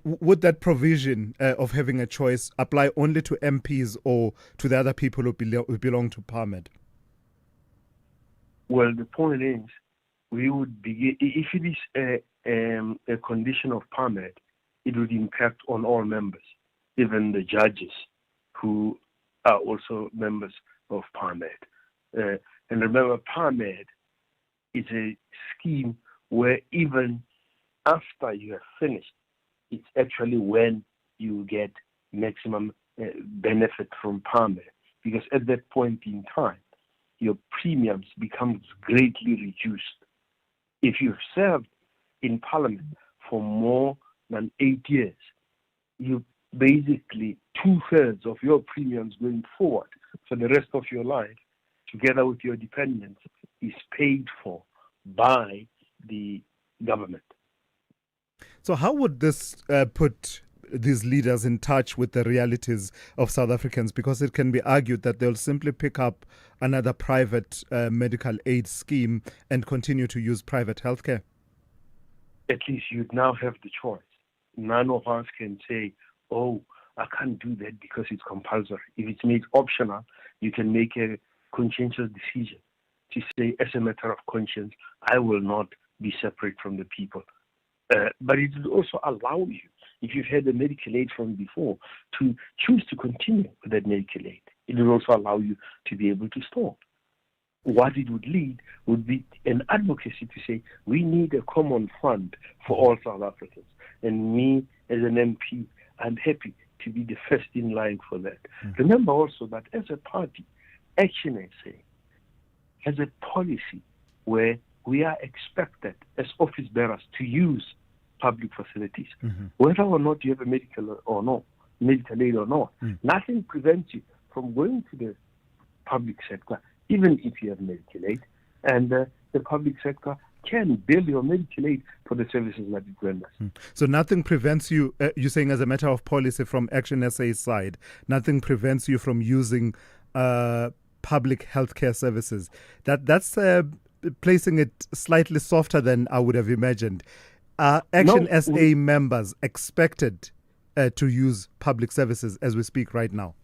would that provision of having a choice apply only to MPs or to the other people who belong to PARMED? Well, the point is, we would begin, if it is a condition of PARMED, it would impact on all members, even the judges who are also members of PARMED. And remember, PARMED is a scheme where even after you have finished, it's actually when you get maximum benefit from PARMED. Because at that point in time, your premiums becomes greatly reduced. If you've served in Parliament for more than 8 years, you basically 2/3 of your premiums going forward for the rest of your life, together with your dependents, is paid for by the government. So how would this put these leaders in touch with the realities of South Africans? Because it can be argued that they'll simply pick up another private medical aid scheme and continue to use private healthcare. At least you'd now have the choice. None of us can say, oh, I can't do that because it's compulsory. If it's made optional, you can make a conscientious decision to say, as a matter of conscience, I will not be separate from the people. But it will also allow you, if you've had a medical aid from before, to choose to continue with that medical aid. It will also allow you to be able to stop. What it would lead would be an advocacy to say, we need a common fund for all South Africans. And me, as an MP, I'm happy to be the first in line for that. Remember also that as a party, Action SA has a policy where we are expected as office bearers to use public facilities, whether or not you have a medical aid or not. Nothing prevents you from going to the public sector, even if you have medical aid, and the public sector can bill your medical aid for the services that it renders. So nothing prevents you, you're saying as a matter of policy from Action SA's side, nothing prevents you from using public healthcare services. That's placing it slightly softer than I would have imagined. Are Action SA members expected to use public services as we speak right now?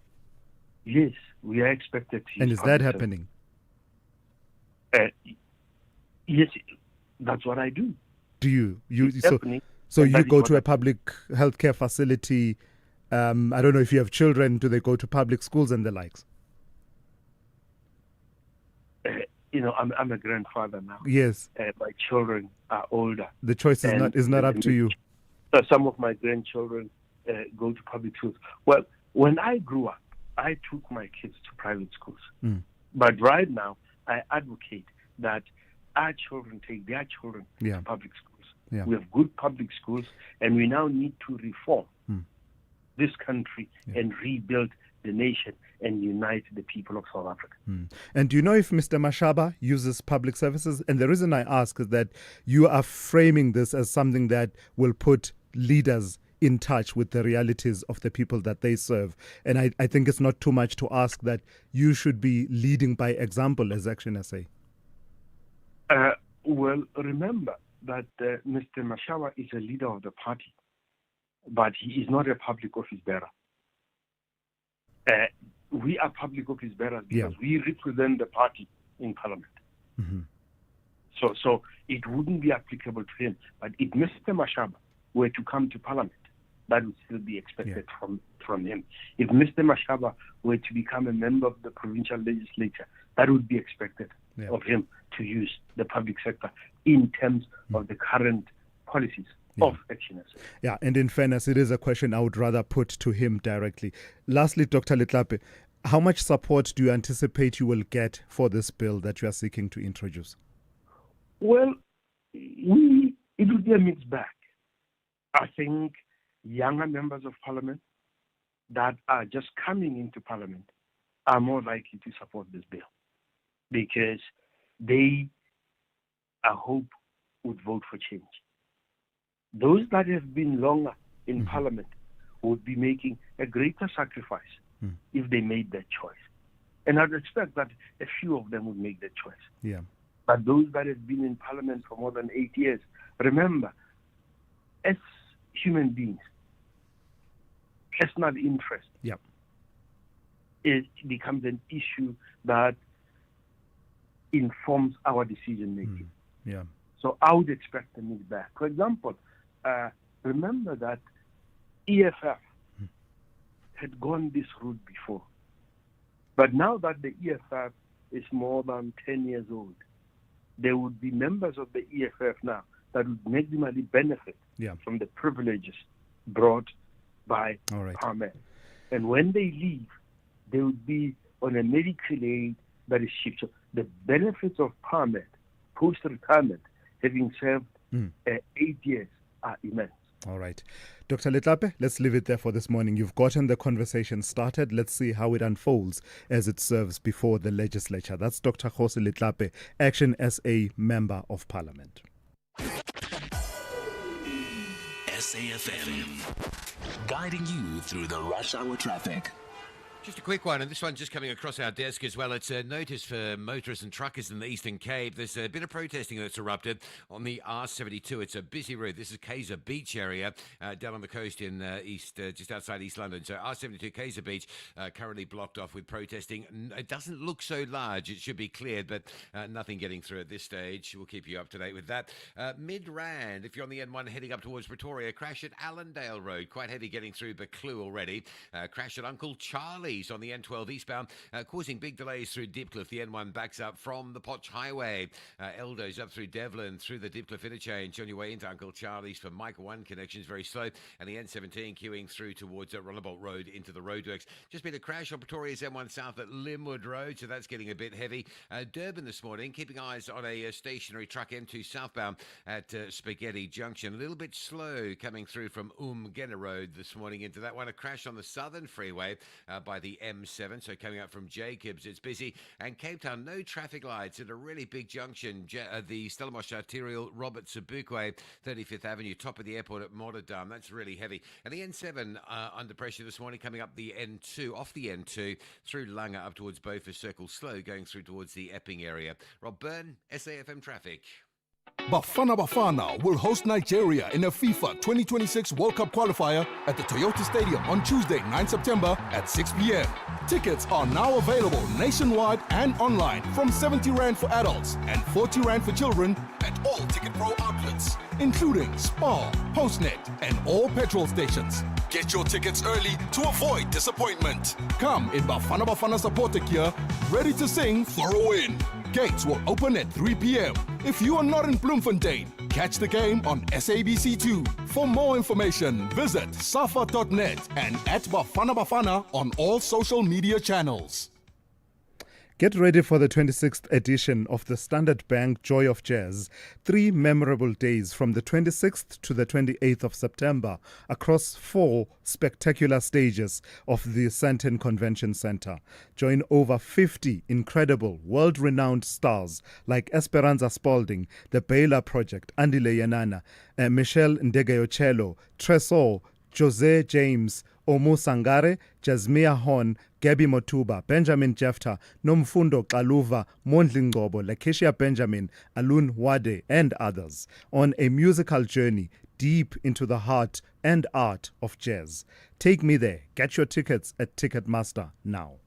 Yes, we are expected to use. And is that happening? Yes, that's what I do. Do you? So you go to a public healthcare facility. I don't know if you have children. Do they go to public schools and the likes? I'm a grandfather now. Yes. My children are older. The choice is not up to you. So some of my grandchildren go to public schools. Well, when I grew up, I took my kids to private schools. But right now, I advocate that our children take their children to public schools. We have good public schools, and we now need to reform this country and rebuild the nation and unite the people of South Africa. And do you know if Mr. Mashaba uses public services? And the reason I ask is that you are framing this as something that will put leaders in touch with the realities of the people that they serve. And I think it's not too much to ask that you should be leading by example as Action SA. Well, remember that Mr. Mashaba is a leader of the party, but he is not a public office bearer. We are public office bearers because we represent the party in Parliament. So it wouldn't be applicable to him. But if Mr. Mashaba were to come to Parliament, that would still be expected from him. If Mr. Mashaba were to become a member of the provincial legislature, that would be expected of him to use the public sector in terms of the current policies of Action SA. Yeah, and in fairness, it is a question I would rather put to him directly. Lastly, Dr. Letlape, how much support do you anticipate you will get for this bill that you are seeking to introduce? Well, it will be a mixed bag. I think younger members of Parliament that are just coming into Parliament are more likely to support this bill because they, I hope, would vote for change. Those that have been longer in Parliament would be making a greater sacrifice if they made that choice. And I'd expect that a few of them would make that choice. Yeah. But those that have been in Parliament for more than 8 years, remember, as human beings, personal interest it becomes an issue that informs our decision making. So I would expect a mixed bag. For example, remember that EFF had gone this route before. But now that the EFF is more than 10 years old, there would be members of the EFF now that would maximally benefit from the privileges brought by PARMED. And when they leave, they would be on a medical aid that is cheap. So the benefits of PARMED post-retirement, having served 8 years, are immense. All right. Dr. Letlape, let's leave it there for this morning. You've gotten the conversation started. Let's see how it unfolds as it serves before the legislature. That's Dr. Jose Letlape, Action SA Member of Parliament. SAFM, guiding you through the rush hour traffic. Just a quick one, and this one just coming across our desk as well. It's a notice for motorists and truckers in the Eastern Cape. There's a bit of protesting that's erupted on the R72. It's a busy route. This is Kaiser Beach area down on the coast in just outside East London. So R72 Kaiser Beach currently blocked off with protesting. It doesn't look so large. It should be cleared, but nothing getting through at this stage. We'll keep you up to date with that. Midrand, if you're on the N1 heading up towards Pretoria, crash at Allendale Road. Quite heavy getting through Buccleuch already. Crash at Uncle Charlie on the N12 eastbound, causing big delays through Dipcliffe. The N1 backs up from the Potch Highway. Eldo's up through Devlin, through the Dipcliffe interchange. On your way into Uncle Charlie's for Micah 1 connections, very slow. And the N17 queuing through towards Rollerbolt Road into the roadworks. Just been a crash on Pretoria's M1 South at Linwood Road, so that's getting a bit heavy. Durban this morning, keeping eyes on a stationary truck M2 southbound at Spaghetti Junction. A little bit slow coming through from Umgena Road this morning into that one. A crash on the Southern Freeway by the M7, so coming up from Jacobs, it's busy. And Cape Town, no traffic lights at a really big junction, the Stellenbosch Arterial, Robert Sobukwe, 35th Avenue, top of the airport at Motterdam. That's really heavy. And the N7 under pressure this morning, coming up the N2, off the N2, through Langa up towards Beaufort Circle, slow going through towards the Epping area. Rob Byrne, SAFM Traffic. Bafana will host Nigeria in a FIFA 2026 World Cup qualifier at the Toyota Stadium on Tuesday, 9 September at 6 p.m. Tickets are now available nationwide and online from 70 Rand for adults and 40 Rand for children at all Ticket Pro outlets, including Spar, Postnet, and all petrol stations. Get your tickets early to avoid disappointment. Come in Bafana supporter gear, ready to sing for a win. Gates will open at 3 p.m. If you are not in Bloemfontein, catch the game on SABC2 For more information, visit safa.net and at Bafana Bafana on all social media channels. Get ready for the 26th edition of the Standard Bank Joy of Jazz. 3 memorable days from the 26th to the 28th of September across 4 spectacular stages of the Sandton Convention Center. Join over 50 incredible, world-renowned stars like Esperanza Spalding, The Baylor Project, Andile Yanana, Michelle Ndegeocello, Tresor, Jose James, Omu Sangare, Jasmia Horn, Gabby Motuba, Benjamin Jefta, Nomfundo Kaluva, Mondli Ngobo, Lakesia Benjamin, Alun Wade, and others on a musical journey deep into the heart and art of jazz. Take me there. Get your tickets at Ticketmaster now.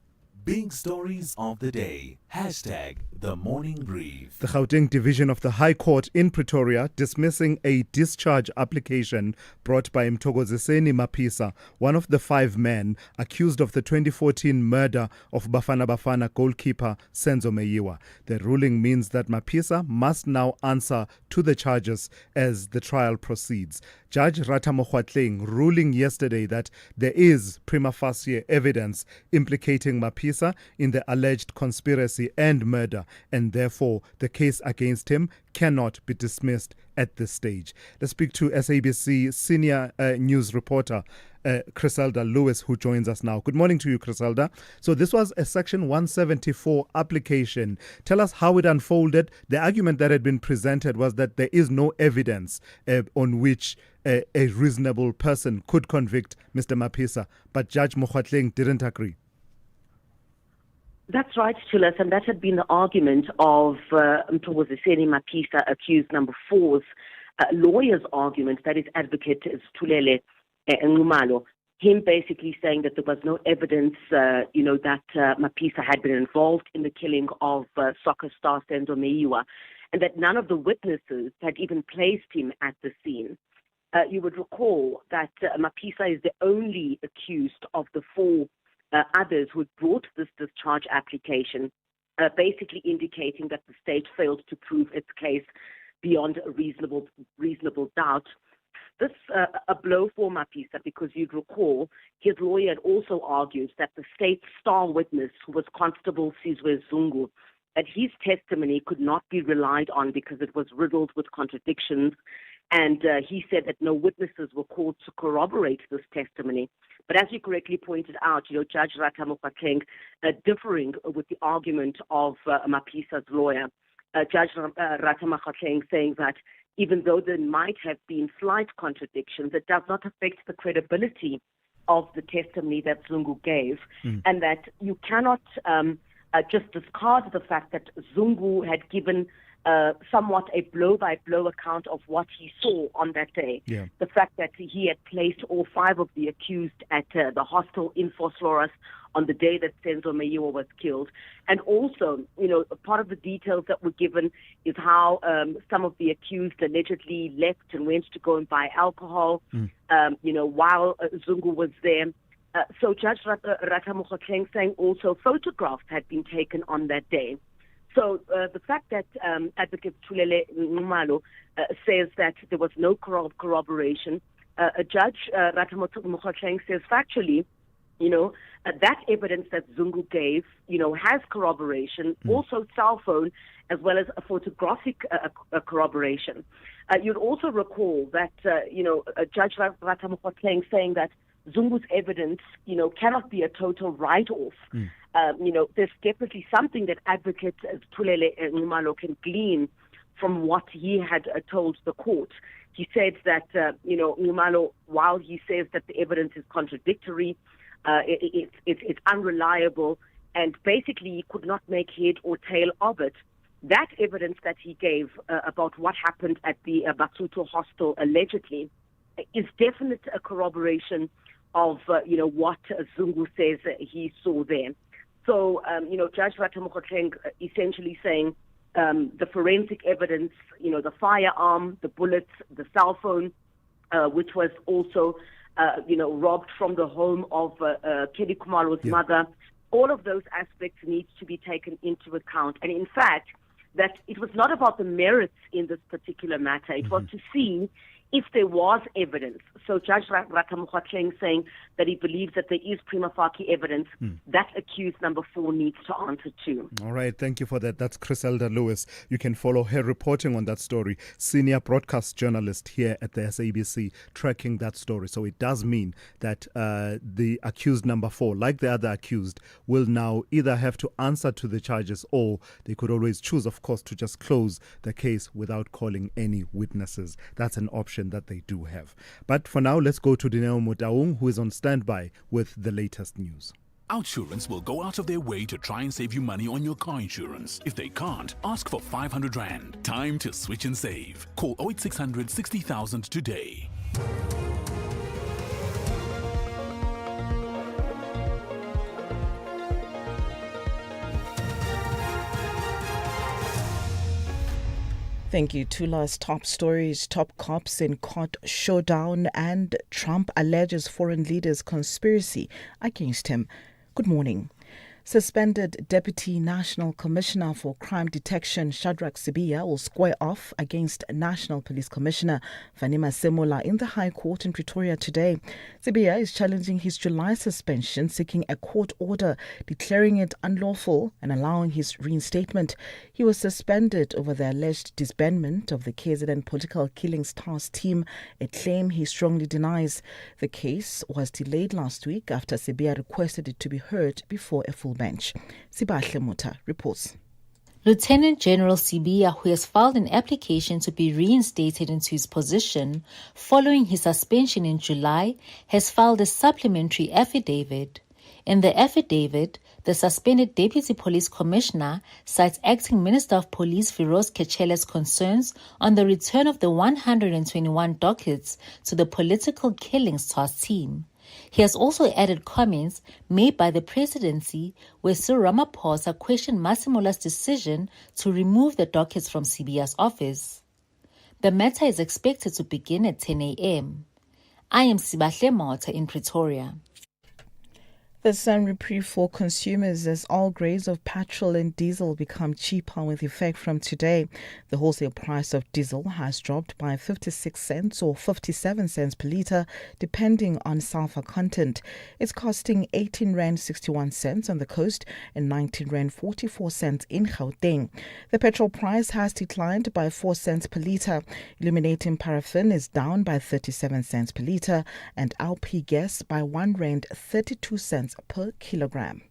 Big stories of the day. #The Morning Brief. The Gauteng Division of the High Court in Pretoria dismissing a discharge application brought by Mthokoziseni Mapisa, one of the 5 men accused of the 2014 murder of Bafana Bafana goalkeeper Senzo Meyiwa. The ruling means that Mapisa must now answer to the charges as the trial proceeds. Judge Rata Mokgwatleng ruling yesterday that there is prima facie evidence implicating Mapisa in the alleged conspiracy and murder, and therefore the case against him cannot be dismissed at this stage. Let's speak to SABC senior news reporter Criselda Lewis, who joins us now. Good morning to you, Criselda. So this was a Section 174 application. Tell us how it unfolded. The argument that had been presented was that there is no evidence on which a reasonable person could convict Mr. Mapisa, but Judge Mokgwatleng didn't agree. That's right, Thulas, and that had been the argument of Mthokoziseni Mapisa, accused number 4's lawyer's argument, that is advocate Thulele Ngumalo, him basically saying that there was no evidence, that Mapisa had been involved in the killing of soccer star Senzo Meyiwa, and that none of the witnesses had even placed him at the scene. You would recall that Mapisa is the only accused of the 4 others who had brought this discharge application, basically indicating that the state failed to prove its case beyond a reasonable doubt. This a blow for Mapisa, because you'd recall his lawyer had also argued that the state's star witness, who was Constable Sizwe Zungu, that his testimony could not be relied on because it was riddled with contradictions, and he said that no witnesses were called to corroborate this testimony. But as you correctly pointed out, Judge Rata Mokgwatleng differing with the argument of Mapisa's lawyer, Judge Rata Mokgwatleng saying that even though there might have been slight contradictions, it does not affect the credibility of the testimony that Zungu gave, and that you cannot just discard the fact that Zungu had given somewhat a blow-by-blow account of what he saw on that day. Yeah. The fact that he had placed all 5 of the accused at the hostel in Vosloorus on the day that Senzo Meyiwa was killed. And also, part of the details that were given is how some of the accused allegedly left and went to go and buy alcohol, while Zungu was there. So Judge Rata Mokgwatleng saying also photographs had been taken on that day. So the fact that Advocate Thulele Ngumalo says that there was no corroboration, Judge Rata Mokgwatleng says factually, that evidence that Zungu gave, has corroboration, also cell phone, as well as a photographic corroboration. You'd also recall that, Judge Rata Mokgwatleng saying that Zungu's evidence, cannot be a total write-off. There's definitely something that Advocate Thulele Ngumalo can glean from what he had told the court. He said that, Ngumalo, while he says that the evidence is contradictory, it's unreliable, and basically he could not make head or tail of it. That evidence that he gave about what happened at the Basuto hostel allegedly is definite corroboration of, what Zungu says he saw there. So, Judge Rata Mokgwatleng essentially saying the forensic evidence, the firearm, the bullets, the cell phone, which was also, robbed from the home of Kelly Kumalo's mother, all of those aspects need to be taken into account. And in fact, that it was not about the merits in this particular matter. It was to see if there was evidence. So Judge Rakamukhatleng saying that he believes that there is prima facie evidence, that accused number 4 needs to answer to. All right, thank you for that. That's Criselda Lewis. You can follow her reporting on that story. Senior broadcast journalist here at the SABC tracking that story. So it does mean that the accused number 4, like the other accused, will now either have to answer to the charges, or they could always choose, of course, to just close the case without calling any witnesses. That's an option that they do have. But for now, let's go to Dineo Motaung, who is on standby with the latest news. Outsurance will go out of their way to try and save you money on your car insurance. If they can't, ask for 500 Rand. Time to switch and save. Call 08600 60,000 today. Thank you. Tula's top stories: top cops in court showdown, and Trump alleges foreign leaders' conspiracy against him. Good morning. Suspended Deputy National Commissioner for Crime Detection Shadrack Sibiya will square off against National Police Commissioner Fanima Semola in the High Court in Pretoria today. Sibiya is challenging his July suspension, seeking a court order declaring it unlawful and allowing his reinstatement. He was suspended over the alleged disbandment of the KZN Political Killings Task Team, a claim he strongly denies. The case was delayed last week after Sibiya requested it to be heard before a full bench. Sibahle Muta reports. Lieutenant General Sibiya, who has filed an application to be reinstated into his position following his suspension in July, has filed a supplementary affidavit. In the affidavit, the suspended Deputy Police Commissioner cites Acting Minister of Police Firoz Kechele's concerns on the return of the 121 dockets to the Political Killings Task Team. He has also added comments made by the presidency where Cyril Ramaphosa questioned Masimola's decision to remove the dockets from Sibiya's office. The matter is expected to begin at 10 a.m. I am Sibahle Mota in Pretoria. There's some reprieve for consumers as all grades of petrol and diesel become cheaper with effect from today. The wholesale price of diesel has dropped by 56 cents or 57 cents per litre, depending on sulfur content. It's costing 18 Rand 61 cents on the coast and 19 Rand 44 cents in Gauteng. The petrol price has declined by 4 cents per litre. Illuminating paraffin is down by 37 cents per litre and LP gas by 1 Rand 32 cents per kilogram.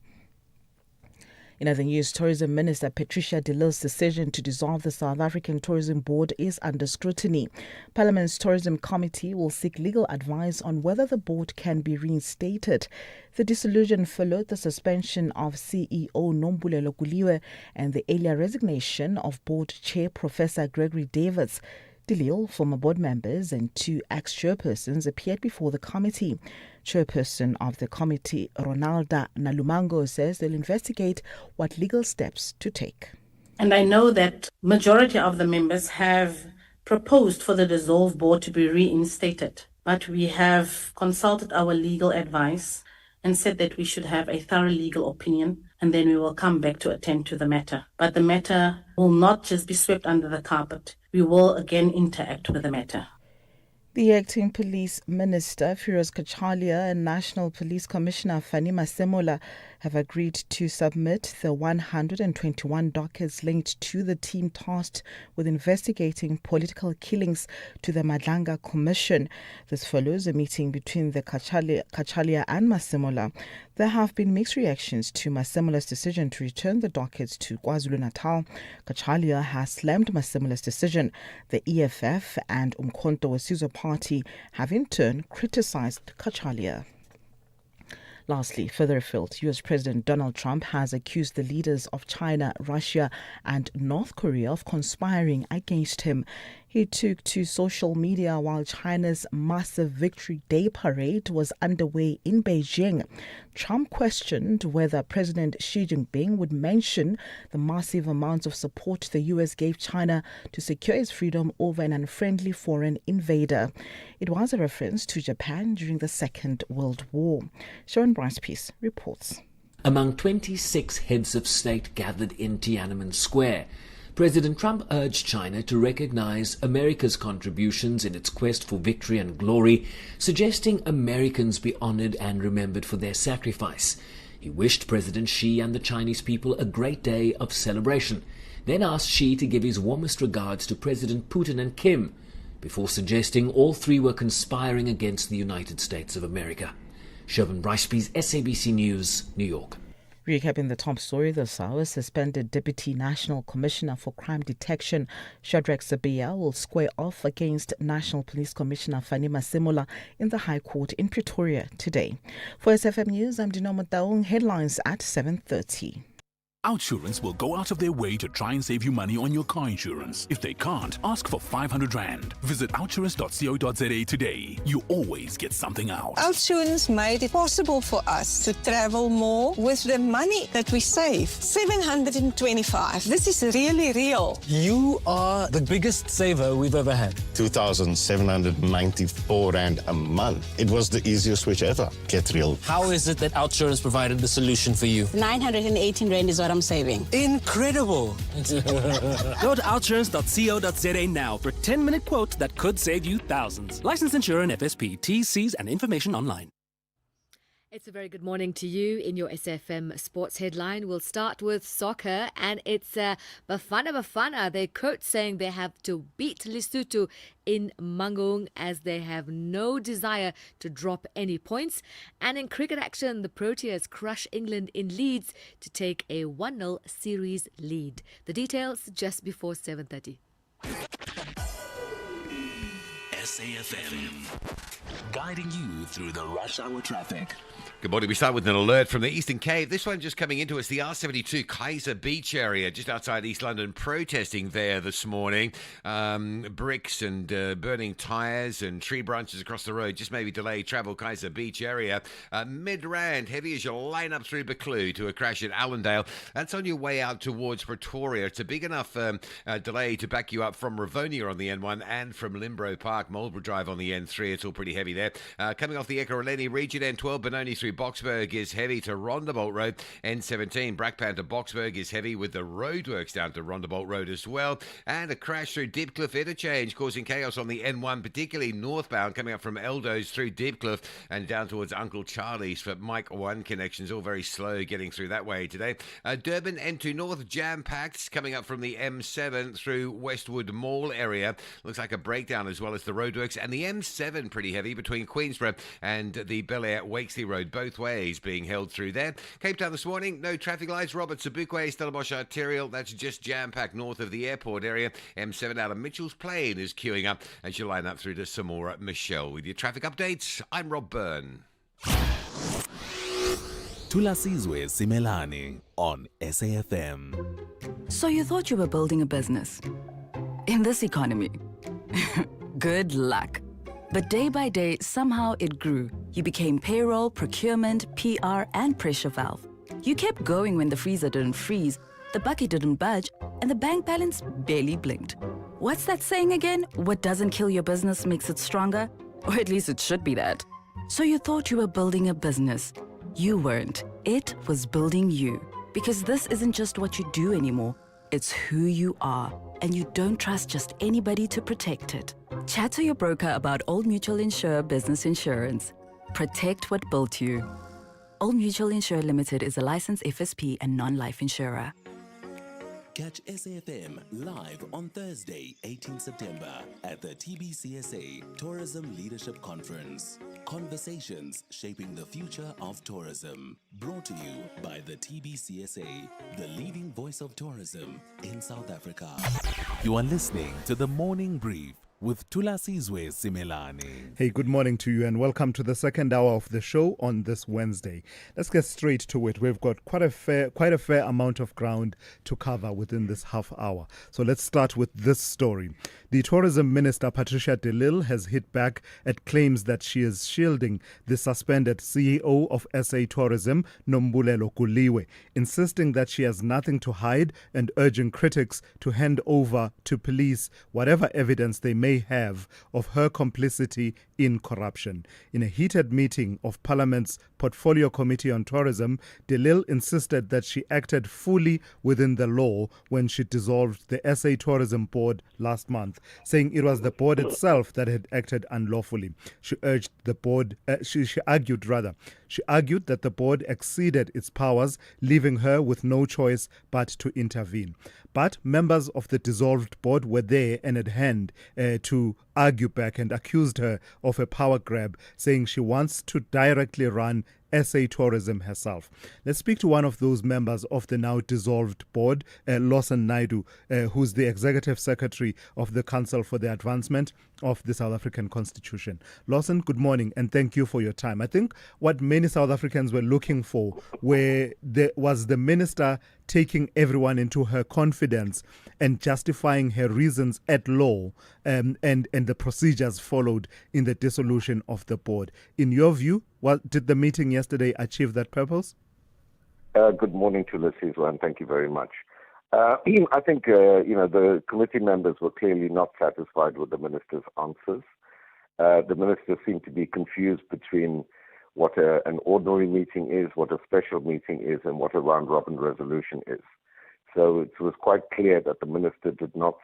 In other news, Tourism Minister Patricia de Lille's decision to dissolve the South African Tourism Board is under scrutiny. Parliament's Tourism Committee will seek legal advice on whether the board can be reinstated. The dissolution followed the suspension of CEO Nombulelo Guliwe and the earlier resignation of board chair Professor Gregory Davids. De Lille, former board members and 2 ex-chairpersons appeared before the committee. Chairperson of the committee, Ronalda Nalumango, says they'll investigate what legal steps to take. And I know that majority of the members have proposed for the dissolved board to be reinstated, but we have consulted our legal advice and said that we should have a thorough legal opinion, and then we will come back to attend to the matter. But the matter will not just be swept under the carpet. We will again interact with the matter. The acting police minister, Firoz Kachalia, and National Police Commissioner Fanima Semola have agreed to submit the 121 dockets linked to the team tasked with investigating political killings to the Madlanga Commission. This follows a meeting between the Kachalia and Masemola. There have been mixed reactions to Masemola's decision to return the dockets to KwaZulu-Natal. Kachalia has slammed Masemola's decision. The EFF and Umkhonto Wesizwe Party have in turn criticized Kachalia. Lastly, further afield, U.S. President Donald Trump has accused the leaders of China, Russia and North Korea of conspiring against him. He took to social media while China's massive Victory Day parade was underway in Beijing. Trump questioned whether President Xi Jinping would mention the massive amounts of support the U.S. gave China to secure its freedom over an unfriendly foreign invader. It was a reference to Japan during the Second World War. Sharon Bryce-Peace reports. Among 26 heads of state gathered in Tiananmen Square, President Trump urged China to recognize America's contributions in its quest for victory and glory, suggesting Americans be honored and remembered for their sacrifice. He wished President Xi and the Chinese people a great day of celebration, then asked Xi to give his warmest regards to President Putin and Kim, before suggesting all three were conspiring against the United States of America. Shervin Ricebees, SABC News, New York. Recapping the top story this hour, suspended Deputy National Commissioner for Crime Detection Shadrack Sibiya will square off against National Police Commissioner Fani Masemola in the High Court in Pretoria today. For SFM News, I'm Dinoma Daung. Headlines at 7:30. Outsurance will go out of their way to try and save you money on your car insurance. If they can't, ask for 500 Rand. Visit outsurance.co.za today. You always get something out. Outsurance made it possible for us to travel more with the money that we save. 725. This is really real. You are the biggest saver we've ever had. 2,794 Rand a month. It was the easiest switch ever. Get real. How is it that Outsurance provided the solution for you? 918 Rand is what I'm saving. Incredible. Go to outsurance.co.za now for a 10-minute quote that could save you thousands. Licensed insurer and FSP. T's, C's and information online. It's a very good morning to you in your SFM sports headline. We'll start with soccer, and it's Bafana. Their coach saying they have to beat Lesotho in Mangaung as they have no desire to drop any points. And in cricket action, the Proteas crush England in Leeds to take a 1-0 series lead. The details just before 7:30. SAFM, guiding you through the rush hour traffic. Good morning. We start with an alert from the Eastern Cape. This one just coming into us, the R72 Kaiser Beach area, just outside East London, protesting there this morning. Bricks and burning tyres and tree branches across the road just maybe delay travel Kaiser Beach area. Mid-Rand, heavy as you line up through Buccleuch to a crash at Allendale. That's on your way out towards Pretoria. It's a big enough delay to back you up from Rivonia on the N1 and from Limbro Park, Marlborough Drive on the N3. It's all pretty heavy there. Coming off the Ekurhuleni region, N12, Benoni through Boksburg is heavy to Rondebolt Road. N17, Brakpan to Boksburg is heavy with the roadworks down to Rondebolt Road as well. And a crash through Diepkloof interchange causing chaos on the N1, particularly northbound coming up from Eldos through Diepkloof and down towards Uncle Charlie's for Mike 1 connections. All very slow getting through that way today. Durban N2 North jam-packed coming up from the M7 through Westwood Mall area. Looks like a breakdown as well as the roadworks. And the M7 pretty heavy between Queensborough and the Bel Air Wakesley Road. Both ways being held through there. Cape Town this morning, no traffic lights. Robert Sobukwe, Stellenbosch Arterial, that's just jam-packed north of the airport area. M7 out of Mitchell's Plain is queuing up as you line up through to Samora Michelle. With your traffic updates, I'm Rob Byrne. Thulasizwe Simelane on SAFM. So you thought you were building a business? In this economy? Good luck. But day by day, somehow it grew. You became payroll, procurement, PR, and pressure valve. You kept going when the freezer didn't freeze, the bucket didn't budge, and the bank balance barely blinked. What's that saying again? What doesn't kill your business makes it stronger? Or at least it should be that. So you thought you were building a business. You weren't. It was building you. Because this isn't just what you do anymore. It's who you are. And you don't trust just anybody to protect it. Chat to your broker about Old Mutual Insure Business Insurance. Protect what built you. Old Mutual Insure Limited is a licensed FSP and non-life insurer. Catch SAFM live on Thursday, 18 September at the TBCSA Tourism Leadership Conference. Conversations shaping the future of tourism. Brought to you by the TBCSA, the leading voice of tourism in South Africa. You are listening to The Morning Brief with Thulasizwe Simelane. Hey, good morning to you and welcome to the second hour of the show on this Wednesday. Let's get straight to it. We've got quite a fair amount of ground to cover within this half hour. So let's start with this story. The Tourism Minister Patricia de Lille has hit back at claims that she is shielding the suspended CEO of SA Tourism, Nombulelo Kuliwe, insisting that she has nothing to hide and urging critics to hand over to police whatever evidence they may have of her complicity in corruption. In a heated meeting of Parliament's Portfolio Committee on Tourism, de Lille insisted that she acted fully within the law when she dissolved the SA Tourism Board last month, saying it was the board itself that had acted unlawfully. She urged the board, she argued that the board exceeded its powers, leaving her with no choice but to intervene. But members of the dissolved board were there and at hand to argue back and accused her of a power grab, saying she wants to directly run SA Tourism herself. Let's speak to one of those members of the now dissolved board, Lawson Naidu, who's the Executive Secretary of the Council for the Advancement of the South African Constitution. Lawson, good morning and thank you for your time. I think what many South Africans were looking for was the minister taking everyone into her confidence and justifying her reasons at law and the procedures followed in the dissolution of the board. In your view, did the meeting yesterday achieve that purpose? Good morning to Thulasizwe, and thank you very much. I think, the committee members were clearly not satisfied with the minister's answers. The minister seemed to be confused between what an ordinary meeting is, what a special meeting is, and what a round-robin resolution is. So it was quite clear that the minister did not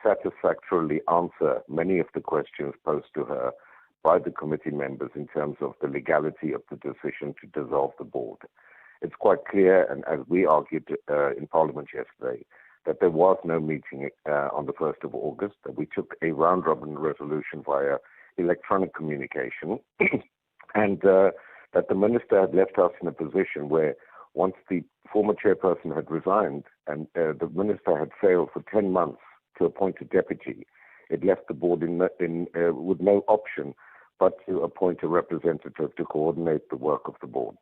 satisfactorily answer many of the questions posed to her by the committee members in terms of the legality of the decision to dissolve the board. It's quite clear, and as we argued in Parliament yesterday, that there was no meeting on the 1st of August, that we took a round-robin resolution via electronic communication, and that the minister had left us in a position where once the former chairperson had resigned and the minister had failed for 10 months to appoint a deputy, it left the board with no option but to appoint a representative to coordinate the work of the board.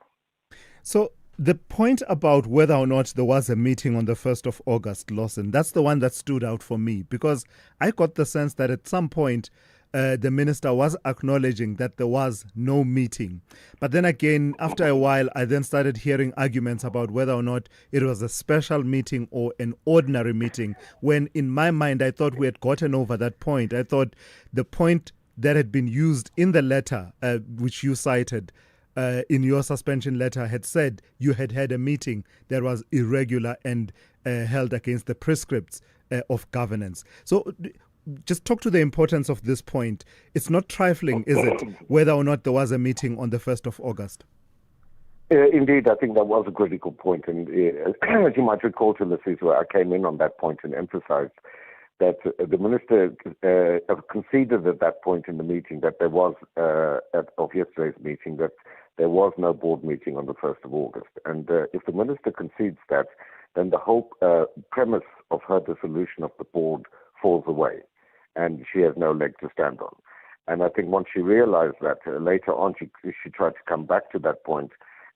So the point about whether or not there was a meeting on the 1st of August, Lawson, that's the one that stood out for me, because I got the sense that at some point the minister was acknowledging that there was no meeting. But then again, after a while, I then started hearing arguments about whether or not it was a special meeting or an ordinary meeting, when in my mind, I thought we had gotten over that point. I thought the point that had been used in the letter, which you cited, in your suspension letter, had said you had had a meeting that was irregular and held against the prescripts of governance. So just talk to the importance of this point. It's not trifling, is it, whether or not there was a meeting on the 1st of August? Indeed, I think that was a critical point. And as you might recall, Thulasizwe, I came in on that point and emphasized that the minister conceded at that point in the meeting that there was, of yesterday's meeting, that there was no board meeting on the 1st of August. And if the minister concedes that, then the whole premise of her dissolution of the board falls away, and she has no leg to stand on. And I think once she realized that, later on she tried to come back to that point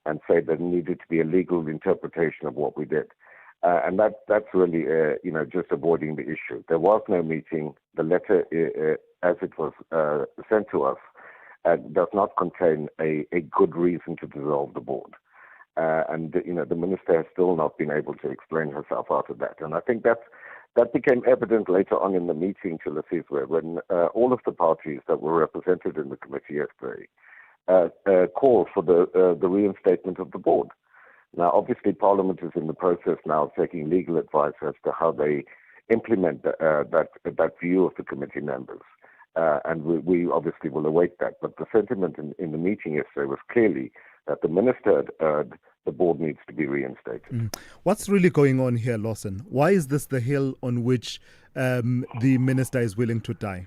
and say there needed to be a legal interpretation of what we did. And that's really, just avoiding the issue. There was no meeting. The letter, as it was sent to us, does not contain a good reason to dissolve the board. The minister has still not been able to explain herself out of that. And I think that became evident later on in the meeting, Thulasizwe, when all of the parties that were represented in the committee yesterday called for the reinstatement of the board. Now, obviously, Parliament is in the process now of taking legal advice as to how they implement that view of the committee members. And we obviously will await that. But the sentiment in the meeting yesterday was clearly that the minister had urged the board needs to be reinstated. What's really going on here, Lawson? Why is this the hill on which the minister is willing to die?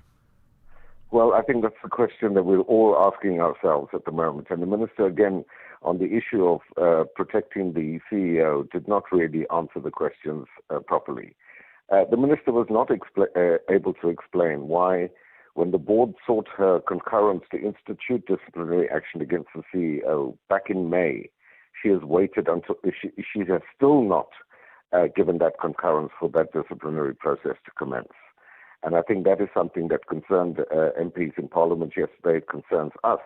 Well, I think that's the question that we're all asking ourselves at the moment. And the minister, again, on the issue of protecting the CEO, did not really answer the questions properly. The minister was not able to explain why, when the board sought her concurrence to institute disciplinary action against the CEO back in May, she has waited until she has still not given that concurrence for that disciplinary process to commence. And I think that is something that concerned MPs in Parliament yesterday. It concerns us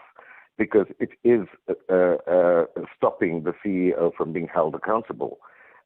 because it is stopping the CEO from being held accountable.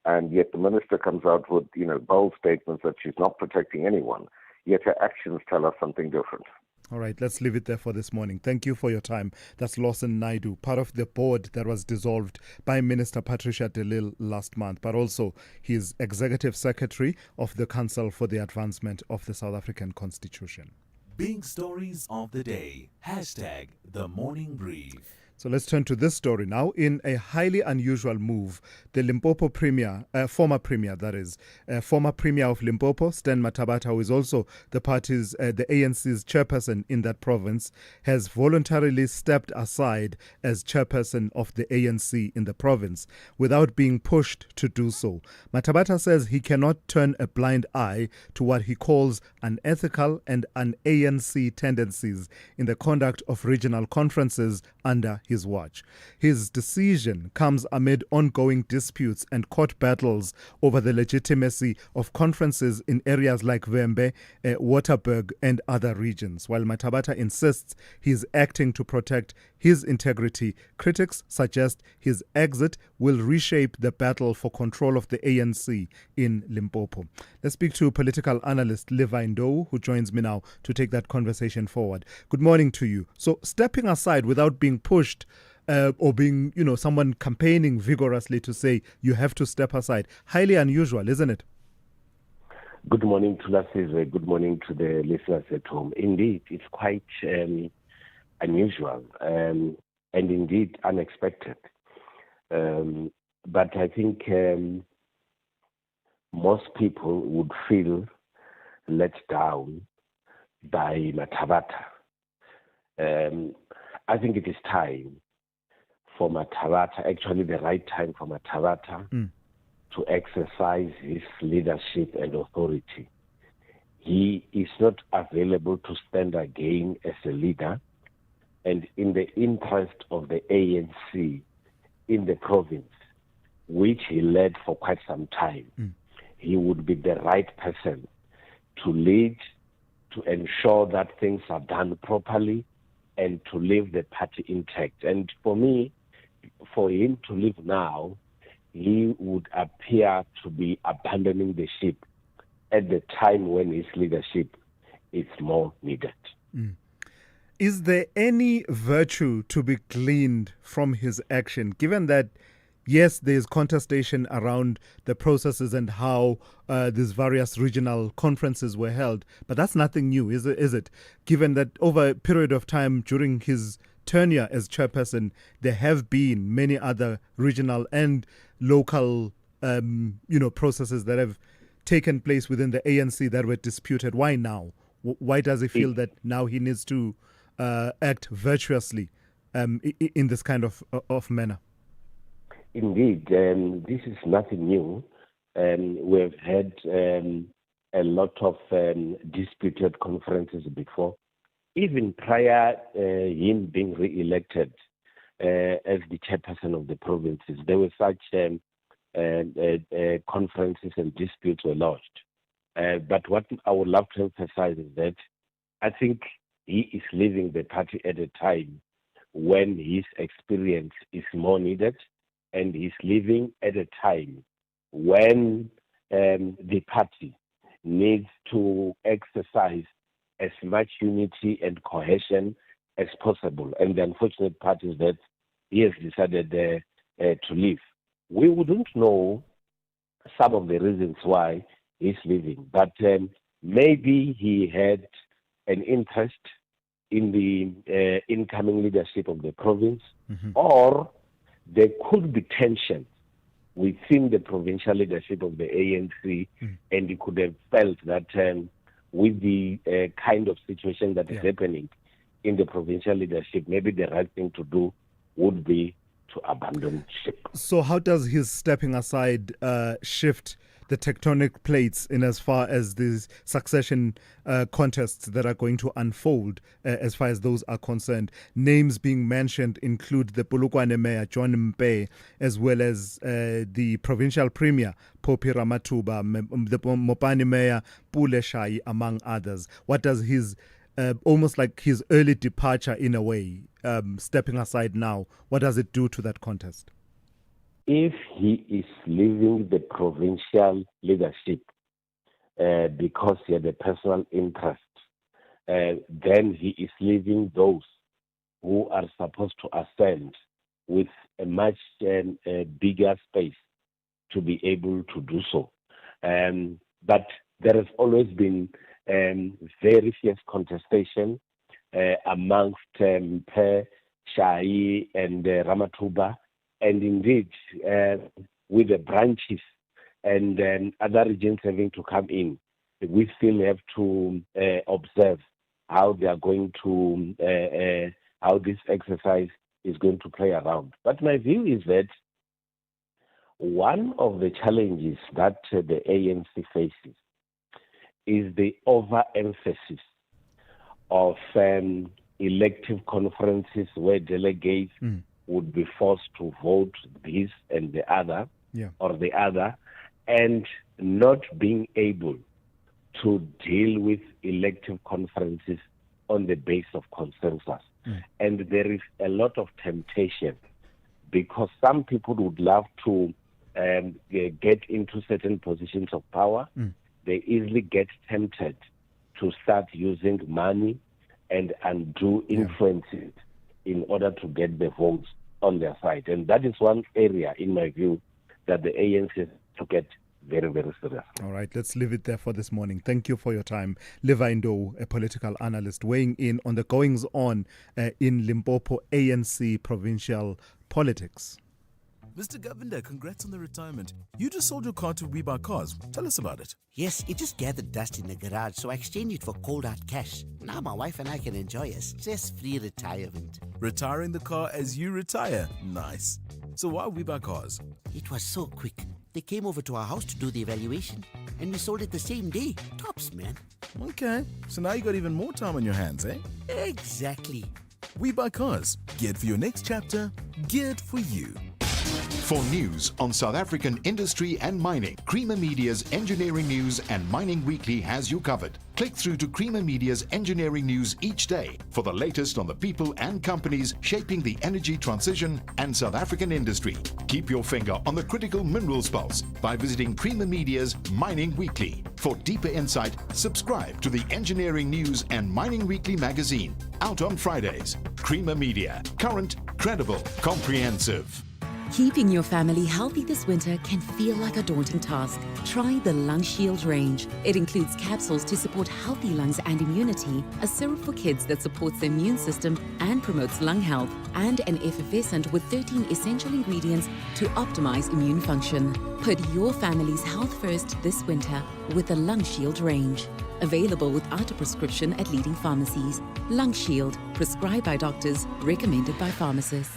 And yet the minister comes out with, bold statements that she's not protecting anyone. Yet her actions tell us something different. All right, let's leave it there for this morning. Thank you for your time. That's Lawson Naidu, part of the board that was dissolved by Minister Patricia de Lille last month, but also he's Executive Secretary of the Council for the Advancement of the South African Constitution. Big stories of the day. Hashtag the morning brief. So let's turn to this story now. In a highly unusual move, the Limpopo Premier, former Premier of Limpopo, Stan Mathabatha, who is also the ANC's chairperson in that province, has voluntarily stepped aside as chairperson of the ANC in the province without being pushed to do so. Mathabatha says he cannot turn a blind eye to what he calls unethical and un-ANC tendencies in the conduct of regional conferences under his watch. His decision comes amid ongoing disputes and court battles over the legitimacy of conferences in areas like Vhembe, Waterberg and other regions. While Mathabatha insists he is acting to protect his integrity, critics suggest his exit will reshape the battle for control of the ANC in Limpopo. Let's speak to political analyst Levi Ndou, who joins me now to take that conversation forward. Good morning to you. So stepping aside without being pushed or being, someone campaigning vigorously to say you have to step aside, highly unusual, isn't it? Good morning to Thulasizwe. Good morning to the listeners at home. Indeed, it's quite unusual and indeed unexpected. But I think most people would feel let down by Mathabatha. I think it is time for Mathabatha, actually the right time for Mathabatha to exercise his leadership and authority. He is not available to stand again as a leader, and in the interest of the ANC in the province, which he led for quite some time, he would be the right person to lead, to ensure that things are done properly, and to leave the party intact. And for me, for him to leave now, he would appear to be abandoning the ship at the time when his leadership is more needed. Is there any virtue to be gleaned from his action, given that, yes, there is contestation around the processes and how these various regional conferences were held, but that's nothing new, is it? Given that over a period of time during his tenure as chairperson, there have been many other regional and local, processes that have taken place within the ANC that were disputed. Why now? Why does he feel that now he needs to act virtuously in this kind of manner? Indeed, this is nothing new. We've had a lot of disputed conferences before. Even prior him being re-elected as the chairperson of the provinces, there were such conferences and disputes were lodged. But what I would love to emphasize is that I think he is leaving the party at a time when his experience is more needed, and he's leaving at a time when the party needs to exercise as much unity and cohesion as possible. And the unfortunate part is that he has decided to leave. We wouldn't know some of the reasons why he's leaving, but maybe he had an interest in the incoming leadership of the province, or there could be tension within the provincial leadership of the ANC, and he could have felt that with the kind of situation that is happening in the provincial leadership, maybe the right thing to do would be to abandon ship. So how does his stepping aside shift the tectonic plates in as far as these succession contests that are going to unfold as far as those are concerned? Names being mentioned include the Polokwane Mayor, John Mpe, as well as the Provincial Premier, Popi Ramathuba, the Mopani Mayor, Pule Shai, among others. What does his, almost like his early departure in a way, stepping aside now, what does it do to that contest? If he is leaving the provincial leadership because he had a personal interest then he is leaving those who are supposed to ascend with a much bigger space to be able to do so. But there has always been very fierce contestation amongst Per, Shai, and Ramathuba, and indeed with the branches and other regions having to come in. We still have to observe how they are going to, how this exercise is going to play around. But my view is that one of the challenges that the ANC faces is the overemphasis of elective conferences where delegates would be forced to vote this and the other or the other, and not being able to deal with elective conferences on the basis of consensus. And there is a lot of temptation because some people would love to get into certain positions of power. They easily get tempted to start using money and undue influences in order to get the votes on their side. And that is one area, in my view, that the ANC has to get very, very serious. All right, let's leave it there for this morning. Thank you for your time. Levi Ndou, a political analyst, weighing in on the goings-on in Limpopo ANC provincial politics. Mr. Govender, congrats on the retirement. You just sold your car to We Buy Cars. Tell us about it. Yes, it just gathered dust in the garage, so I exchanged it for cold hard cash. Now my wife and I can enjoy a stress-free retirement. Retiring the car as you retire. Nice. So why We Buy Cars? It was so quick. They came over to our house to do the evaluation, and we sold it the same day. Tops, man. Okay, so now you got even more time on your hands, eh? Exactly. We Buy Cars. Geared for your next chapter. Geared for you. For news on South African industry and mining, Creamer Media's Engineering News and Mining Weekly has you covered. Click through to Creamer Media's Engineering News each day for the latest on the people and companies shaping the energy transition and South African industry. Keep your finger on the critical minerals pulse by visiting Creamer Media's Mining Weekly. For deeper insight, subscribe to the Engineering News and Mining Weekly magazine, out on Fridays. Creamer Media, current, credible, comprehensive. Keeping your family healthy this winter can feel like a daunting task. Try the Lung Shield range. It includes capsules to support healthy lungs and immunity, a syrup for kids that supports the immune system and promotes lung health, and an effervescent with 13 essential ingredients to optimize immune function. Put your family's health first this winter with the Lung Shield range. Available without a prescription at leading pharmacies. Lung Shield, prescribed by doctors, recommended by pharmacists.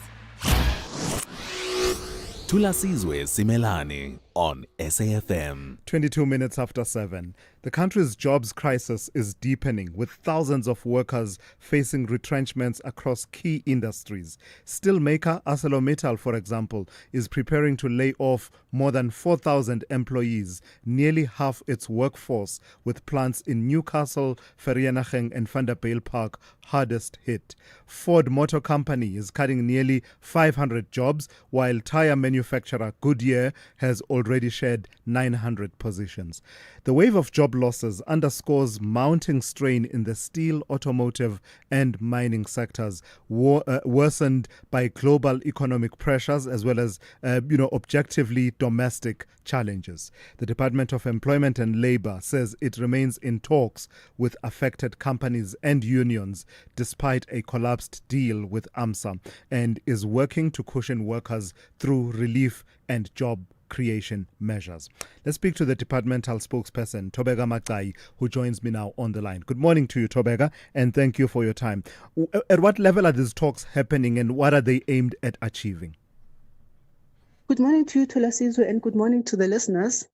Thulasizwe Simelane on SAFM. 22 minutes after 7. The country's jobs crisis is deepening, with thousands of workers facing retrenchments across key industries. Steelmaker ArcelorMittal, for example, is preparing to lay off more than 4,000 employees, nearly half its workforce, with plants in Newcastle, Vereeniging and Vanderbijlpark hardest hit. Ford Motor Company is cutting nearly 500 jobs, while tire manufacturer Goodyear has already shed 900 positions. The wave of job losses underscores mounting strain in the steel, automotive and mining sectors, worsened by global economic pressures as well as objectively domestic challenges. The Department of Employment and Labour says it remains in talks with affected companies and unions despite a collapsed deal with AMSA, and is working to cushion workers through relief and job creation measures. Let's speak to the departmental spokesperson, Thobeka Makai, who joins me now on the line. Good morning to you, Thobeka, and thank you for your time. At what level are these talks happening and what are they aimed at achieving? Good morning to you, Thulasizwe, and good morning to the listeners.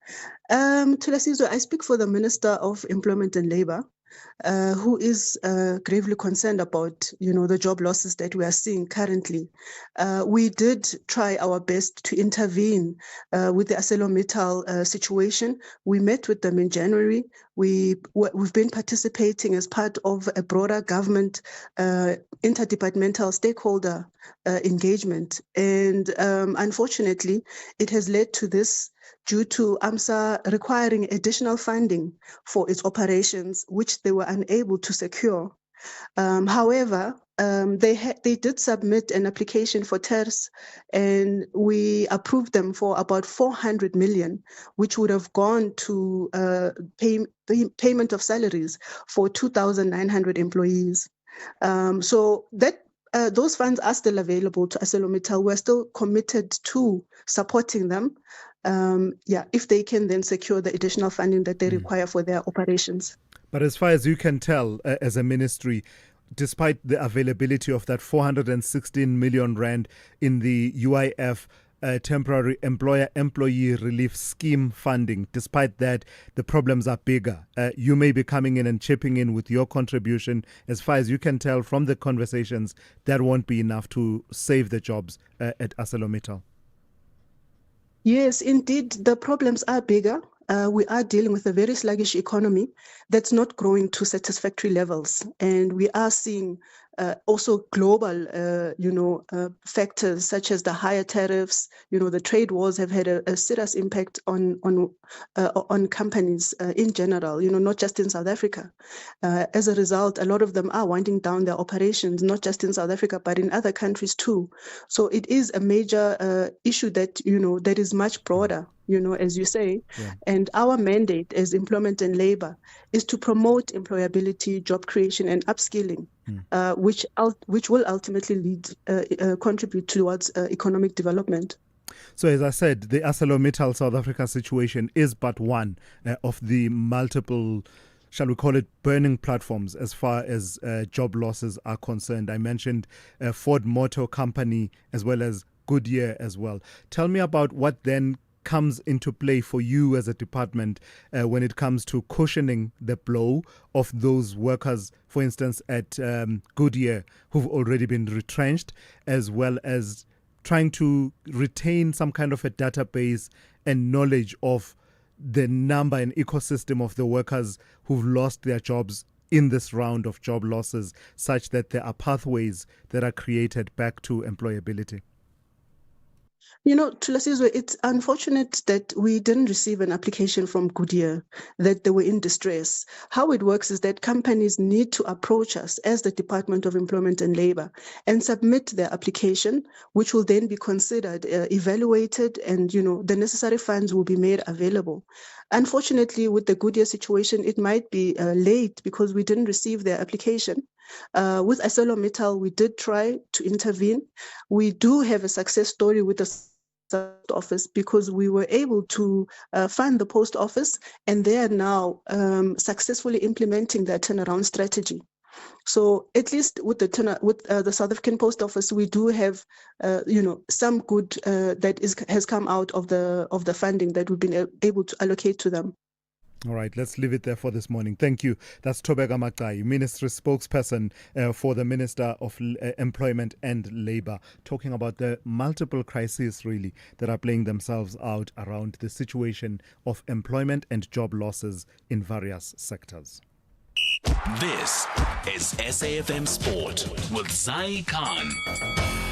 Thulasizwe, I speak for the Minister of Employment and Labour, who is gravely concerned about, the job losses that we are seeing currently. We did try our best to intervene with the ArcelorMittal situation. We met with them in January. We've been participating as part of a broader government interdepartmental stakeholder engagement. And unfortunately, it has led to this due to AMSA requiring additional funding for its operations, which they were unable to secure. However, they did submit an application for TERS, and we approved them for about 400 million, which would have gone to payment of salaries for 2,900 employees. So that those funds are still available to ArcelorMittal. We're still committed to supporting them. If they can then secure the additional funding that they require for their operations. But as far as you can tell, as a ministry, despite the availability of that 416 million rand in the UIF temporary employer-employee relief scheme funding, despite that, the problems are bigger. You may be coming in and chipping in with your contribution. As far as you can tell from the conversations, that won't be enough to save the jobs at ArcelorMittal. Yes, indeed, the problems are bigger. We are dealing with a very sluggish economy that's not growing to satisfactory levels. And we are seeing also global, factors such as the higher tariffs. The trade wars have had a serious impact on companies in general, not just in South Africa. As a result, a lot of them are winding down their operations, not just in South Africa, but in other countries too. So it is a major issue that, that is much broader, as you say. Yeah. And our mandate as employment and labor is to promote employability, job creation, and upskilling, which will ultimately contribute towards economic development. So, as I said, the ArcelorMittal South Africa situation is but one of the multiple, shall we call it, burning platforms as far as job losses are concerned. I mentioned Ford Motor Company as well as Goodyear as well. Tell me about what then comes into play for you as a department when it comes to cushioning the blow of those workers, for instance, at Goodyear, who've already been retrenched, as well as trying to retain some kind of a database and knowledge of the number and ecosystem of the workers who've lost their jobs in this round of job losses, such that there are pathways that are created back to employability. Thulasizwe, it's unfortunate that we didn't receive an application from Goodyear, that they were in distress. How it works is that companies need to approach us as the Department of Employment and Labor and submit their application, which will then be considered, evaluated, and, the necessary funds will be made available. Unfortunately, with the Goodyear situation, it might be late because we didn't receive their application. With ArcelorMittal, we did try to intervene. We do have a success story with the post office because we were able to fund the post office, and they are now successfully implementing their turnaround strategy. So at least with the South African Post Office, we do have, some good that has come out of the funding that we've been able to allocate to them. All right, let's leave it there for this morning. Thank you. That's Thobeka Makai, Ministry spokesperson for the Minister of Employment and Labour, talking about the multiple crises, really, that are playing themselves out around the situation of employment and job losses in various sectors. This is SAFM Sport with Zai Khan.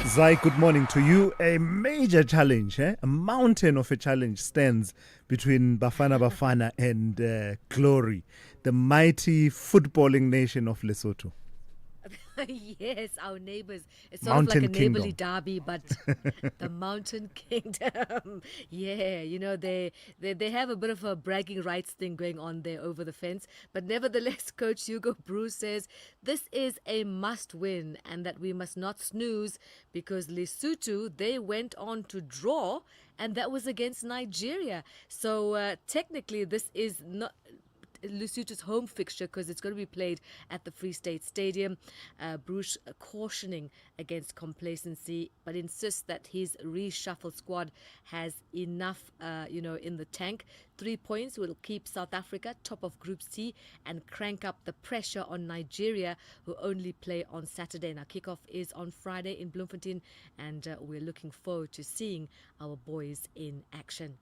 Zai, good morning to you. A major challenge, a mountain of a challenge stands between Bafana and Glory, the mighty footballing nation of Lesotho. Yes, our neighbors. It's sort of like a Kingdom. neighborly derby, but the Mountain Kingdom. Yeah, they have a bit of a bragging rights thing going on there over the fence. But nevertheless, Coach Hugo Bruce says this is a must win and that we must not snooze because Lesotho, they went on to draw, and that was against Nigeria. So technically, this is not Lesotho's home fixture because it's going to be played at the Free State Stadium. Bruce cautioning against complacency, but insists that his reshuffled squad has enough, in the tank. 3 points will keep South Africa top of Group C and crank up the pressure on Nigeria, who only play on Saturday. Now, kickoff is on Friday in Bloemfontein, and we're looking forward to seeing our boys in action.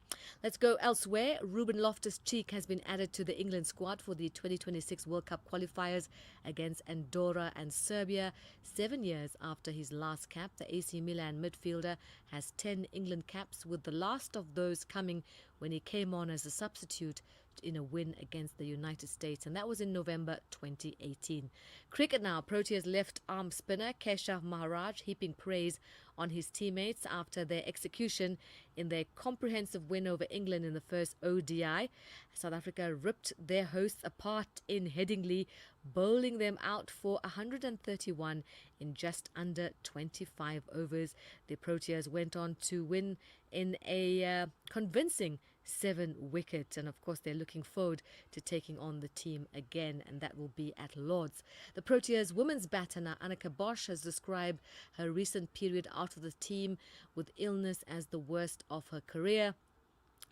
Let's go elsewhere. Ruben Loftus-Cheek has been added to the England squad for the 2026 World Cup qualifiers against Andorra and Serbia. 7 years after his last cap, the AC Milan midfielder has 10 England caps, with the last of those coming when he came on as a substitute in a win against the United States, and that was in November 2018. Cricket now. Proteas left arm spinner Keshav Maharaj heaping praise on his teammates after their execution in their comprehensive win over England in the first ODI. South Africa ripped their hosts apart in Headingley, bowling them out for 131 in just under 25 overs. The Proteas went on to win in a convincing 7 wickets, and of course they're looking forward to taking on the team again, and that will be at Lord's. The Proteas women's batter Annika Bosch has described her recent period out of the team with illness as the worst of her career,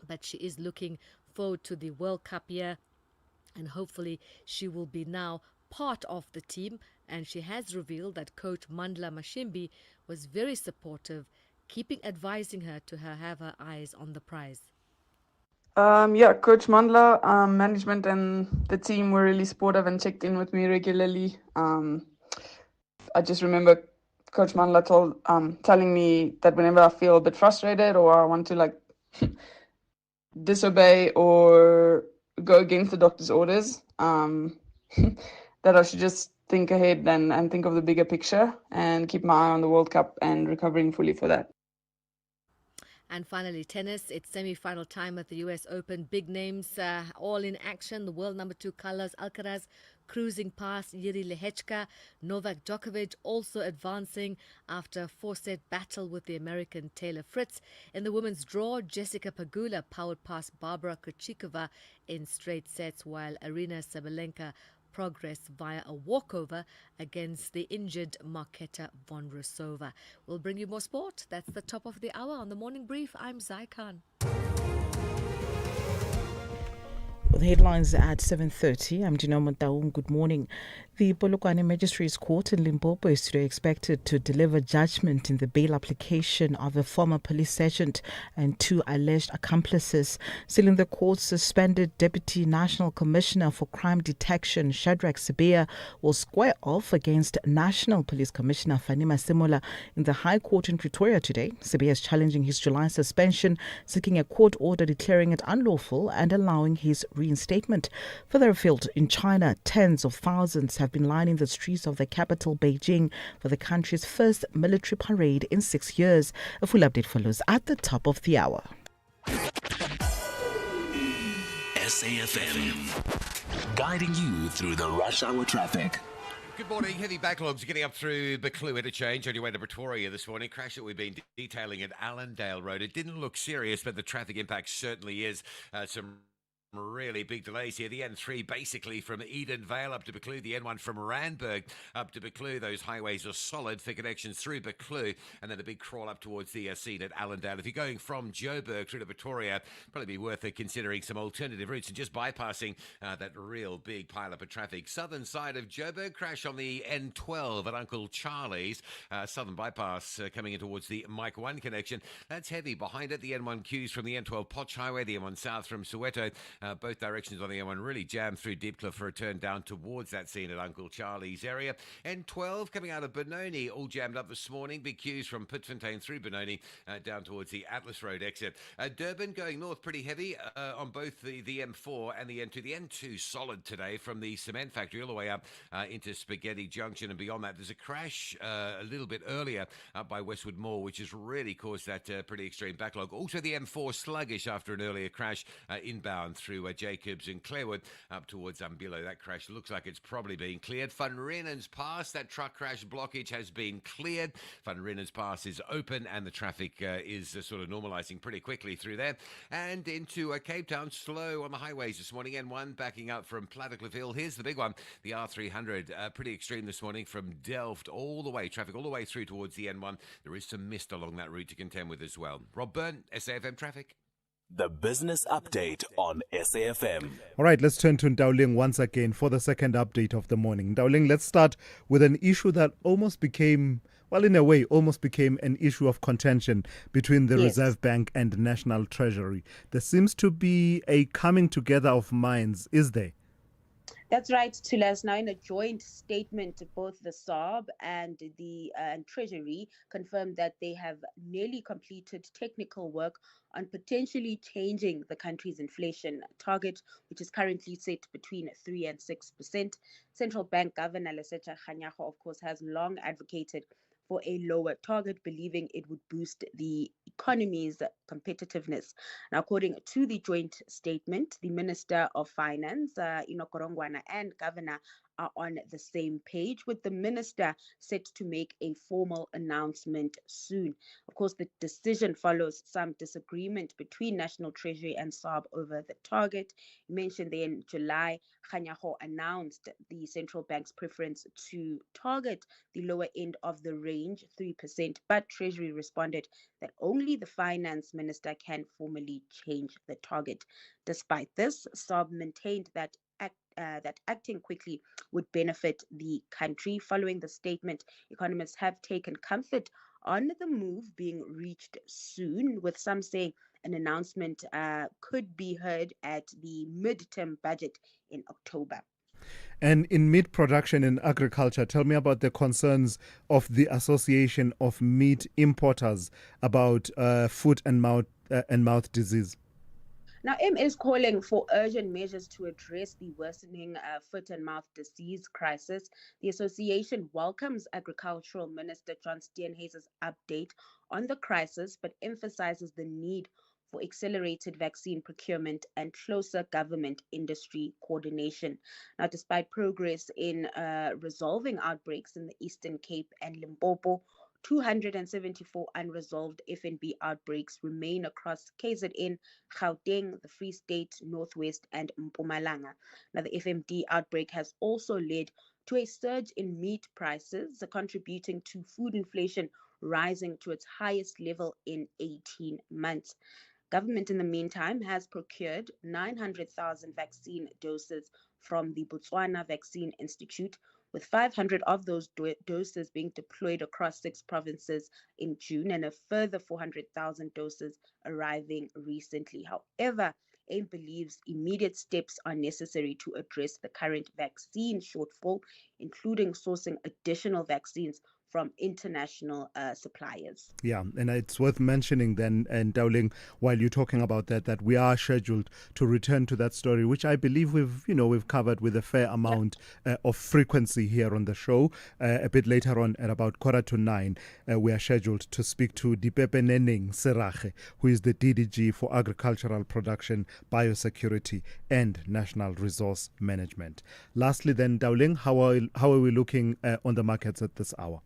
but she is looking forward to the World Cup year, and hopefully she will be now part of the team. And she has revealed that coach Mandla Mashimbi was very supportive, advising her to have her eyes on the prize. Coach Mandla, management and the team were really supportive and checked in with me regularly. I just remember Coach Mandla telling me that whenever I feel a bit frustrated or I want to disobey or go against the doctor's orders, that I should just think ahead and think of the bigger picture and keep my eye on the World Cup and recovering fully for that. And finally, tennis. It's semi-final time at the US Open. Big names all in action. The world number 2 Carlos Alcaraz cruising past Yuri Lehechka. Novak Djokovic also advancing after a 4-set battle with the American Taylor Fritz. In the women's draw, Jessica Pegula powered past Barbara Krejcikova in straight sets, while Arina Sabalenka progressed via a walkover against the injured Marketa Vondrousova. We'll bring you more sport. That's the top of the hour on the Morning Brief. I'm Zai Khan. With headlines at 7:30, I'm Dinoma Daum. Good morning. The Polokwane Magistrates Court in Limpopo is today expected to deliver judgment in the bail application of a former police sergeant and 2 alleged accomplices. Still in the court, suspended Deputy National Commissioner for Crime Detection Shadrack Sibiya will square off against National Police Commissioner Fanima Simola in the High Court in Pretoria today. Sibiya is challenging his July suspension, seeking a court order declaring it unlawful and allowing his reinstatement. Further afield, in China, tens of thousands have been lining the streets of the capital, Beijing, for the country's first military parade in 6 years. A full update follows at the top of the hour. SAFM, guiding you through the rush hour traffic. Good morning. Heavy backlogs getting up through Buccleuch interchange on your way to Pretoria this morning. Crash that we've been detailing at Allendale Road. It didn't look serious, but the traffic impact certainly is. Some really big delays here. The N3 basically from Edenvale up to Buccleuch, the N1 from Randburg up to Buccleuch. Those highways are solid for connections through Buccleuch, and then a big crawl up towards the scene at Allendale. If you're going from Joburg through to Pretoria, probably be worth considering some alternative routes and just bypassing that real big pile-up of traffic. Southern side of Joburg, crash on the N12 at Uncle Charlie's. Southern bypass coming in towards the Mike 1 connection. That's heavy. Behind it, the N1 queues from the N12 Potch Highway, the N1 South from Soweto. Both directions on the M1 really jammed through Deepcliff for a turn down towards that scene at Uncle Charlie's area. N12 coming out of Benoni, all jammed up this morning. Big queues from Pitfontein through Benoni down towards the Atlas Road exit. Durban going north pretty heavy on both the M4 and the N2. The N2 solid today from the cement factory all the way up into Spaghetti Junction, and beyond that there's a crash a little bit earlier up by Westwood Mall, which has really caused that pretty extreme backlog. Also the M4 sluggish after an earlier crash inbound through Jacobs and Clarewood up towards Umbilo. That crash looks like it's probably been cleared. Van Rynen's Pass, that truck crash blockage has been cleared. Van Rynen's Pass is open and the traffic is sort of normalising pretty quickly through there. And into Cape Town, slow on the highways this morning. N1 backing up from Plattercliff Hill. Here's the big one, the R300. Pretty extreme this morning from Delft all the way, traffic all the way through towards the N1. There is some mist along that route to contend with as well. Rob Byrne, SAFM Traffic. The business update on SAFM. All right, let's turn to Ndauling once again for the second update of the morning. Ndauling, let's start with an issue that almost became, well, in a way, almost became an issue of contention between the Reserve Bank and the National Treasury. There seems to be a coming together of minds, is there? That's right, Tulas. Now, in a joint statement, both the SARB and the Treasury confirmed that they have nearly completed technical work on potentially changing the country's inflation target, which is currently set between 3 and 6%. Central Bank Governor Lesetja Kganyago, of course, has long advocated for a lower target, believing it would boost the economy's competitiveness. Now, according to the joint statement, the Minister of Finance, Inokorongwana, and Governor are on the same page, with the Minister set to make a formal announcement soon. Of course, the decision follows some disagreement between National Treasury and SARB over the target. You mentioned that in July, Kganyago announced the central bank's preference to target the lower end of the range, 3%, but Treasury responded that only the finance minister can formally change the target. Despite this, SARB maintained that acting quickly would benefit the country. Following the statement, economists have taken comfort on the move being reached soon, with some saying an announcement could be heard at the midterm budget in October. And in meat production and agriculture, tell me about the concerns of the Association of Meat Importers about foot and mouth disease. Now, M is calling for urgent measures to address the worsening foot and mouth disease crisis. The association welcomes Agricultural Minister John Steenhuisen's update on the crisis, but emphasizes the need for accelerated vaccine procurement and closer government-industry coordination. Now, despite progress in resolving outbreaks in the Eastern Cape and Limpopo, 274 unresolved FNB outbreaks remain across KZN, Gauteng, the Free State, Northwest, and Mpumalanga. Now, the FMD outbreak has also led to a surge in meat prices, contributing to food inflation rising to its highest level in 18 months. Government, in the meantime, has procured 900,000 vaccine doses from the Botswana Vaccine Institute, with 500 of those doses being deployed across 6 provinces in June and a further 400,000 doses arriving recently. However, AIM believes immediate steps are necessary to address the current vaccine shortfall, including sourcing additional vaccines from international suppliers. Yeah, and it's worth mentioning then, and Dowling, while you're talking about that we are scheduled to return to that story, which I believe we've covered with a fair amount of frequency here on the show. A bit later on at about 9:15, we are scheduled to speak to Dipepe Neneng Serage, who is the DDG for Agricultural Production, Biosecurity and National Resource Management. Lastly then, Dowling, how are we looking on the markets at this hour?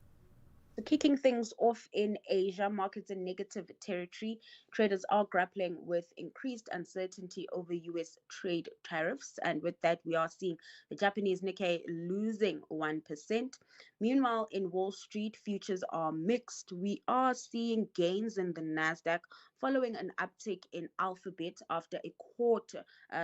So kicking things off in Asia, markets in negative territory. Traders are grappling with increased uncertainty over U.S. trade tariffs. And with that, we are seeing the Japanese Nikkei losing 1%. Meanwhile, in Wall Street, futures are mixed. We are seeing gains in the Nasdaq following an uptick in Alphabet after a court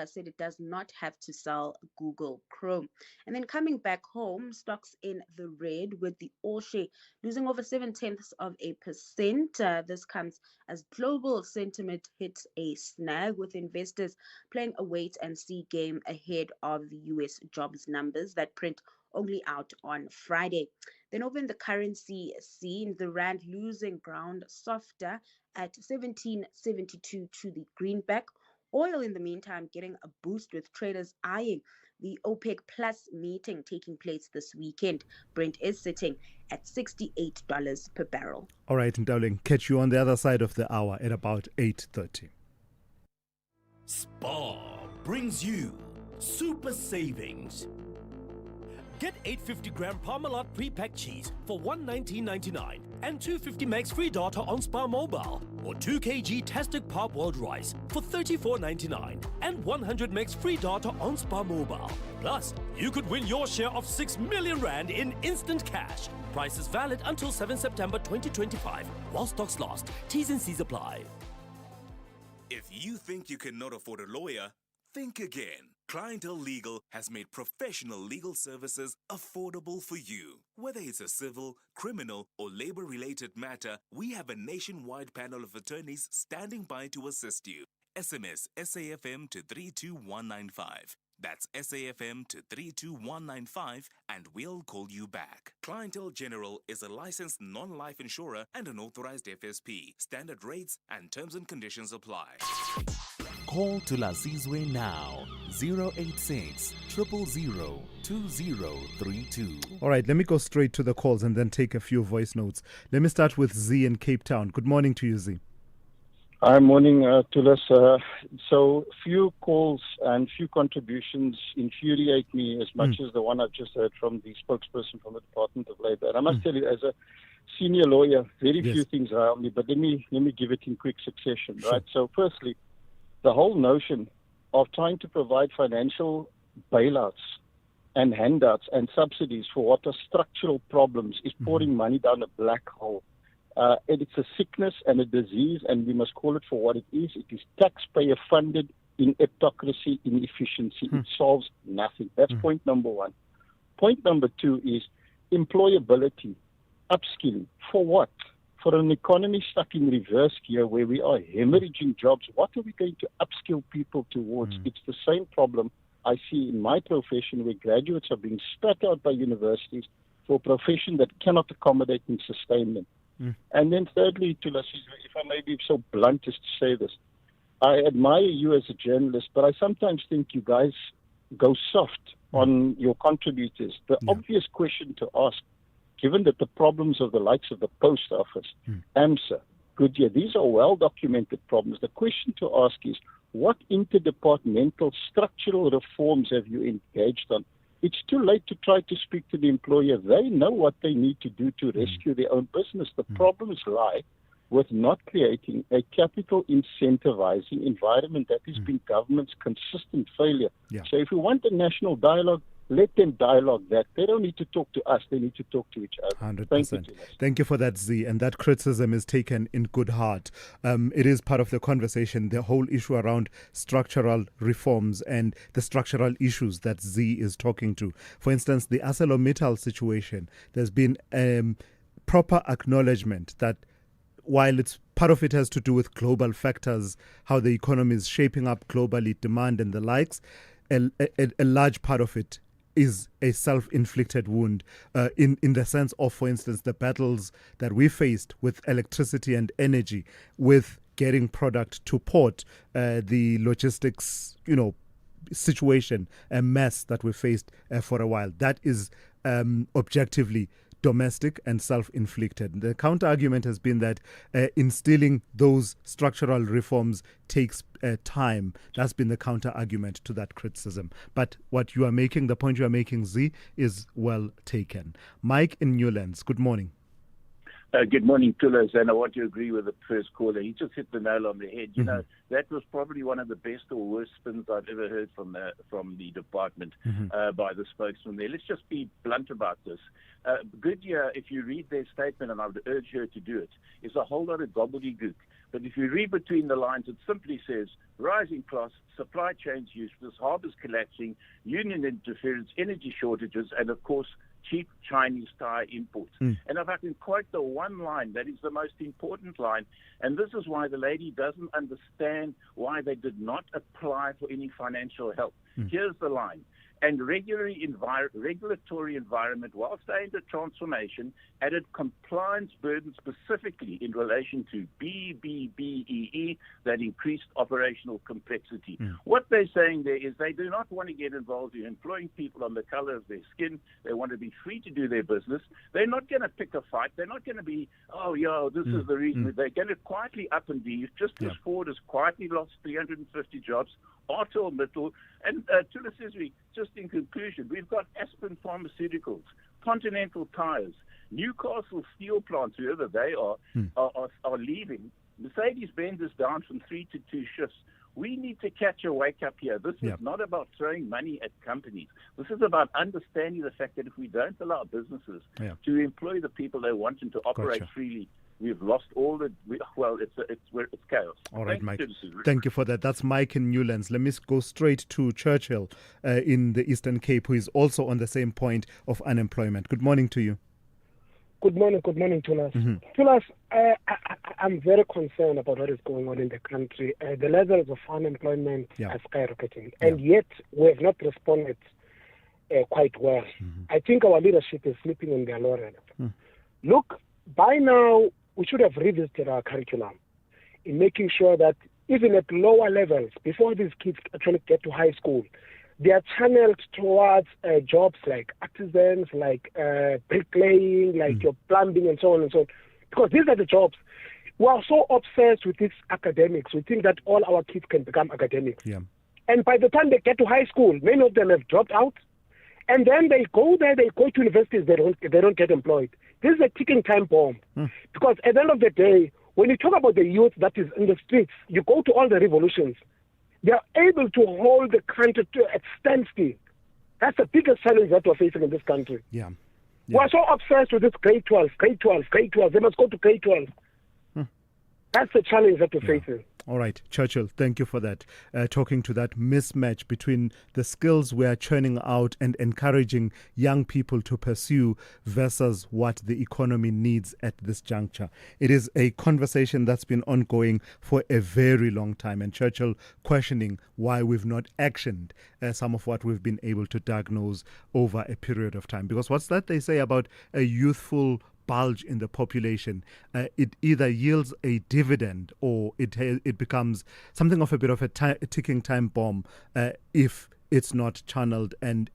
said it does not have to sell Google Chrome. And then coming back home, stocks in the red, with the All-Share losing over 0.7%. This comes as global sentiment hits a snag, with investors playing a wait-and-see game ahead of the U.S. jobs numbers that print only out on Friday. Then over in the currency scene, the rand losing ground softer at 17.72 to the greenback. Oil, in the meantime, getting a boost, with traders eyeing the OPEC Plus meeting taking place this weekend. Brent is sitting at $68 per barrel. All right, Dowling, catch you on the other side of the hour at about 8:30. Spar brings you super savings. Get 850-gram Parmalat pre-packed cheese for $119.99 and 250 megs free data on Spar Mobile, or 2 kg Tastic Parboiled rice for $34.99 and 100 megs free data on Spar Mobile. Plus, you could win your share of 6 million rand in instant cash. Price is valid until 7 September 2025 while stocks last. T's and C's apply. If you think you cannot afford a lawyer, think again. Clientele Legal has made professional legal services affordable for you. Whether it's a civil, criminal, or labor-related matter, we have a nationwide panel of attorneys standing by to assist you. SMS SAFM to 32195. That's SAFM to 32195 and we'll call you back. Clientele General is a licensed non-life insurer and an authorized FSP. Standard rates and terms and conditions apply. Call Thulasizwe now, 086 000 2032. All right, let me go straight to the calls and then take a few voice notes. Let me start with Z in Cape Town. Good morning to you, Z. Hi, morning, Thulas. So few calls and few contributions infuriate me as much as the one I've just heard from the spokesperson from the Department of Labour. And I must tell you, as a senior lawyer, very few things rile me, but let me give it in quick succession, right? So firstly, the whole notion of trying to provide financial bailouts and handouts and subsidies for what are structural problems is pouring money down a black hole. It's a sickness and a disease, and we must call it for what it is. It is taxpayer-funded ineptocracy, inefficiency. It solves nothing. That's point number one. Point number two is employability, upskilling. For what? For an economy stuck in reverse gear where we are hemorrhaging jobs, what are we going to upskill people towards? It's the same problem I see in my profession where graduates are being spat out by universities for a profession that cannot accommodate and sustain them. And then thirdly, Thulasizwe, if I may be so blunt as to say this, I admire you as a journalist, but I sometimes think you guys go soft on your contributors. The obvious question to ask, given that the problems of the likes of the Post Office, AMSA, Goodyear, these are well-documented problems. The question to ask is, what interdepartmental structural reforms have you engaged on? It's too late to try to speak to the employer. They know what they need to do to rescue their own business. The problems lie with not creating a capital incentivizing environment. That has been government's consistent failure. So if we want a national dialogue, let them dialogue that. They don't need to talk to us. They need to talk to each other. 100%. Thank you for that, Z. And that criticism is taken in good heart. It is part of the conversation, the whole issue around structural reforms and the structural issues that Z is talking to. For instance, the ArcelorMittal situation, there's been proper acknowledgement that while it's part of it has to do with global factors, how the economy is shaping up globally, demand and the likes, a large part of it is a self-inflicted wound in the sense of, for instance, the battles that we faced with electricity and energy, with getting product to port, the logistics, situation, a mess that we faced for a while. That is objectively domestic and self-inflicted. The counter-argument has been that instilling those structural reforms takes time. That's been the counter-argument to that criticism. But what you are making, the point you are making, Z, is well taken. Mike in Newlands, good morning. Good morning, Thulas, and I want to agree with the first caller. He just hit the nail on the head. You know, that was probably one of the best or worst spins I've ever heard from the department by the spokesman there. Let's just be blunt about this. Goodyear, if you read their statement, and I would urge her to do it, is a whole lot of gobbledygook. But if you read between the lines, it simply says rising costs, supply chains useless, harbours collapsing, union interference, energy shortages, and of course, cheap Chinese tyre imports. And if I can quote the one line, that is the most important line, and this is why the lady doesn't understand why they did not apply for any financial help. Here's the line. And regulatory environment, whilst aimed at transformation, added compliance burdens specifically in relation to BBBEE that increased operational complexity. What they're saying there is they do not want to get involved in employing people on the color of their skin. They want to be free to do their business. They're not going to pick a fight. They're not going to be, this is the reason. They're going to quietly up and leave, just as Ford has quietly lost 350 jobs, ArcelorMittal, and Thulasizwe, just in conclusion, we've got Aspen Pharmaceuticals, Continental Tires, Newcastle Steel Plants, whoever they are leaving. Mercedes-Benz is down from 3 to 2 shifts. We need to catch a wake-up here. This is not about throwing money at companies. This is about understanding the fact that if we don't allow businesses to employ the people they want and to operate freely, we've lost all the, it's chaos. All right, Mike. Thank you for that. That's Mike in Newlands. Let me go straight to Churchill in the Eastern Cape, who is also on the same point of unemployment. Good morning to you. Good morning, Thulas. Thulas, I'm very concerned about what is going on in the country. The levels of unemployment are skyrocketing, and yet we have not responded quite well. I think our leadership is sleeping on their laurels. Look, by now, we should have revisited our curriculum in making sure that even at lower levels, before these kids actually get to high school, they are channeled towards jobs like artisans, like bricklaying, like your plumbing, and so on and so on. Because these are the jobs. We are so obsessed with these academics. We think that all our kids can become academics. And by the time they get to high school, many of them have dropped out. And then they go there, they go to universities, they don't get employed. This is a ticking time bomb. Because at the end of the day, when you talk about the youth that is in the streets, you go to all the revolutions, they are able to hold the country at standstill. That's the biggest challenge that we're facing in this country. We're so obsessed with this grade 12. They must go to grade 12. That's the challenge that we're facing. All right, Churchill, thank you for that. Talking to that mismatch between the skills we are churning out and encouraging young people to pursue versus what the economy needs at this juncture. It is a conversation that's been ongoing for a very long time, and Churchill questioning why we've not actioned some of what we've been able to diagnose over a period of time. Because what's that they say about a youthful bulge in the population? It either yields a dividend or it becomes something of a bit of a ticking time bomb if it's not channeled and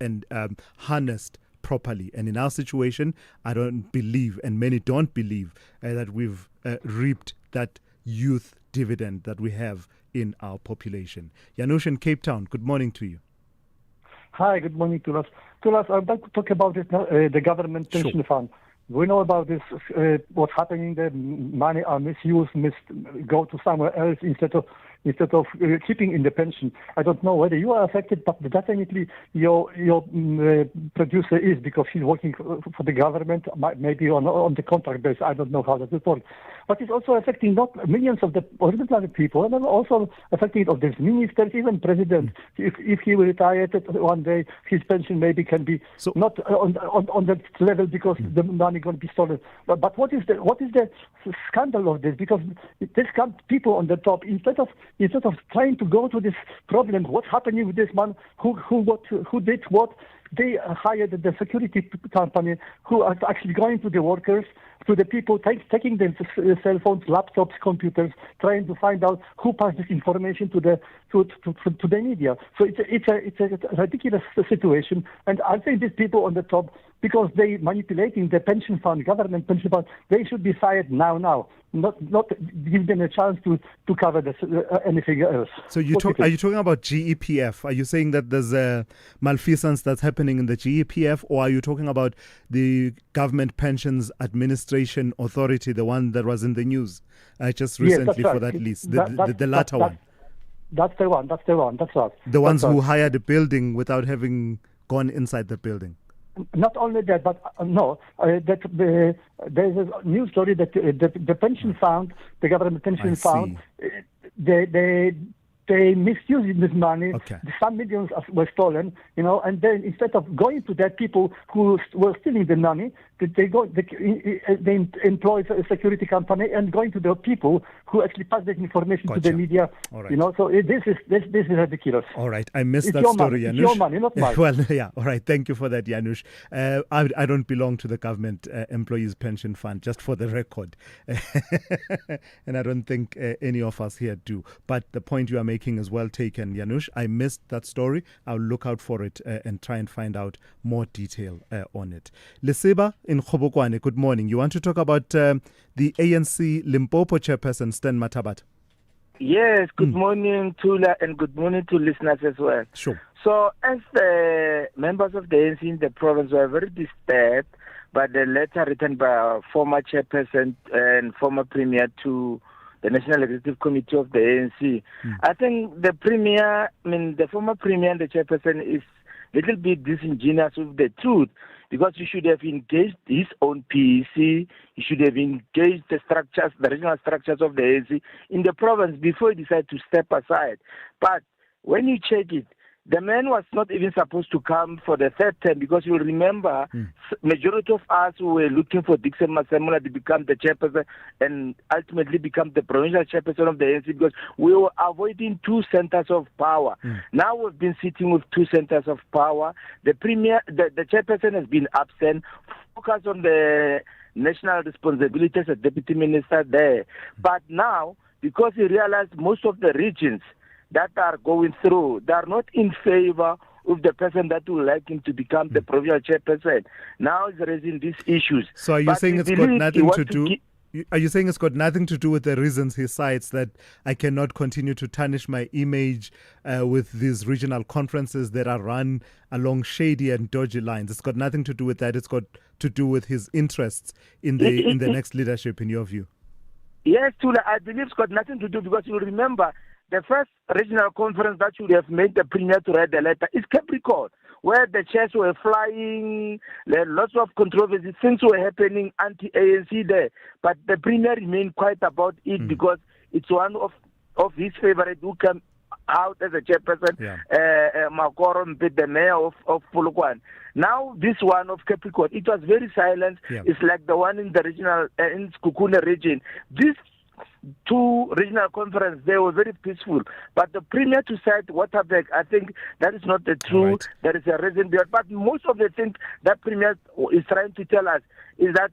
harnessed properly. And in our situation, I don't believe, and many don't believe, that we've reaped that youth dividend that we have in our population. Janusz in Cape Town, good morning to you. Hi, good morning, Thulas. Thulas, I'd like to talk about it, the government pension fund. We know about this, what's happening there. Money are misused, go to somewhere else instead of keeping in the pension. I don't know whether you are affected, but definitely your producer is, because he's working for the government, maybe on the contract basis. I don't know how that will work. But it's also affecting not millions of the ordinary people, and also affecting of the ministers, even president. If he will retire one day, his pension maybe can be not on that level because the money going to be stolen. But what is the scandal of this? Because this people on the top, instead of trying to go to this problem, what's happening with this man, who did what, they hired the security company who are actually going to the workers, to the people, taking their cell phones, laptops, computers, trying to find out who passed this information to the media. So it's a ridiculous situation, and I think these people on the top, because they manipulating the pension fund, government pension fund, they should be fired now. Not give them a chance to cover this, anything else. So are you talking about GEPF? Are you saying that there's a malfeasance that's happening in the GEPF, or are you talking about the Government Pensions Administration Authority, the one that was in the news just recently for that list, the latter one? That's the one. That's right. The ones who hired a building without having gone inside the building. Not only that, but there's a news story that the pension fund, the government pension fund, they misused this money. Some millions were stolen, and then instead of going to that people who were stealing the money, they employ a security company and going to the people who actually pass that information to the media. Right. So this is ridiculous. All right, I missed that story, Janusz. It's your money, not mine. Well, yeah, all right. Thank you for that, Janusz. I don't belong to the government employees pension fund, just for the record, and I don't think any of us here do. But the point you are making is well taken, Janusz. I missed that story. I'll look out for it and try and find out more detail on it. Lesiba in Khobokwane, good morning. You want to talk about the ANC Limpopo chairperson, Stan Mathabatha? Yes, good morning, Tula, and good morning to listeners as well. Sure. So, as the members of the ANC in the province were very disturbed by the letter written by our former chairperson and former premier to the National Executive Committee of the ANC, I think the former premier and the chairperson is a little bit disingenuous with the truth, because he should have engaged his own PEC, he should have engaged the regional structures of the ANC in the province before he decided to step aside. But when you check it, The man was not even supposed to come for the third term because you'll remember majority of us who were looking for Dixon Masemola to become the chairperson and ultimately become the provincial chairperson of the ANC because we were avoiding two centers of power. Now we've been sitting with two centers of power. The chairperson has been absent, focused on the national responsibilities as a deputy minister there. But now, because he realized most of the regions that are going through, they are not in favor of the person that would like him to become the provincial chairperson. Now he's raising these issues. So are you saying it's got nothing to do? Are you saying it's got nothing to do with the reasons he cites that I cannot continue to tarnish my image with these regional conferences that are run along shady and dodgy lines? It's got nothing to do with that. It's got to do with his interests in the next leadership, in your view. Yes, Tula, I believe it's got nothing to do because you remember the first regional conference that should have made the premier to write the letter is Capricorn, where the chairs were flying, lots of controversies, things were happening anti-ANC there. But the premier remained quiet about it because it's one of his favorites who came out as a chairperson, Makoro Mpete, the mayor of Polokwane. Now this one of Capricorn, it was very silent. It's like the one in the regional, in Skukune region. This two regional conference, they were very peaceful. But the premier to cite what happened, I think that is not the truth. Right. There is a reason behind. But most of the things that premier is trying to tell us is that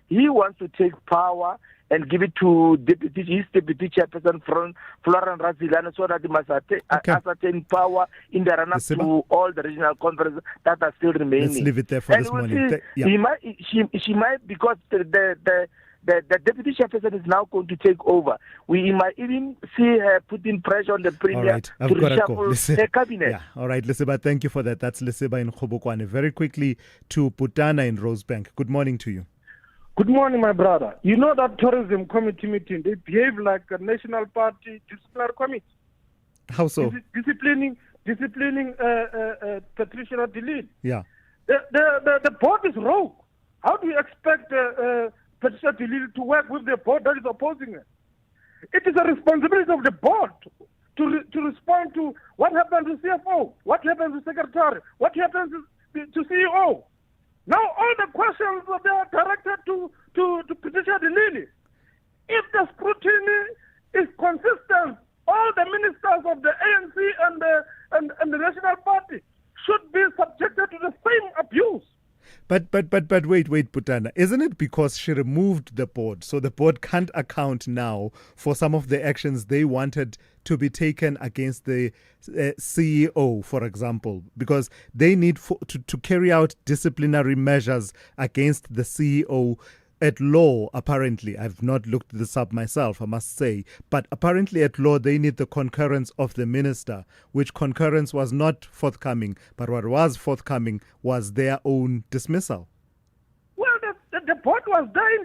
he wants to take power and give it to his deputy chairperson from Florence Razilana so that he must ascertain power in the run-up to all the regional conferences that are still remaining. Let's leave it there for this morning. She might, because the deputy chairperson is now going to take over. We might even see her putting pressure on the premier to reshuffle her cabinet. Yeah. All right, Lisiba, thank you for that. That's Lisiba in Khobokwane. Very quickly to Putana in Rosebank. Good morning to you. Good morning, my brother. You know that tourism committee meeting, they behave like a national party disciplinary committee. How so? Disciplining Patricia Delille. Yeah. The board is rogue. How do you expect Patricia Delille to work with the board that is opposing her? It is a responsibility of the board to respond to what happens to CFO, what happens to secretary, what happens to CEO. Now all the questions they are directed to Patricia Delille. If the scrutiny is consistent, all the ministers of the ANC and the National Party should be subjected to the same abuse. But wait, Putana. Isn't it because she removed the board, so the board can't account now for some of the actions they wanted to be taken against the CEO, for example, because they need to carry out disciplinary measures against the CEO at law, apparently. I've not looked this up myself, I must say, but apparently at law they need the concurrence of the minister, which concurrence was not forthcoming, but what was forthcoming was their own dismissal. Well, the board was there in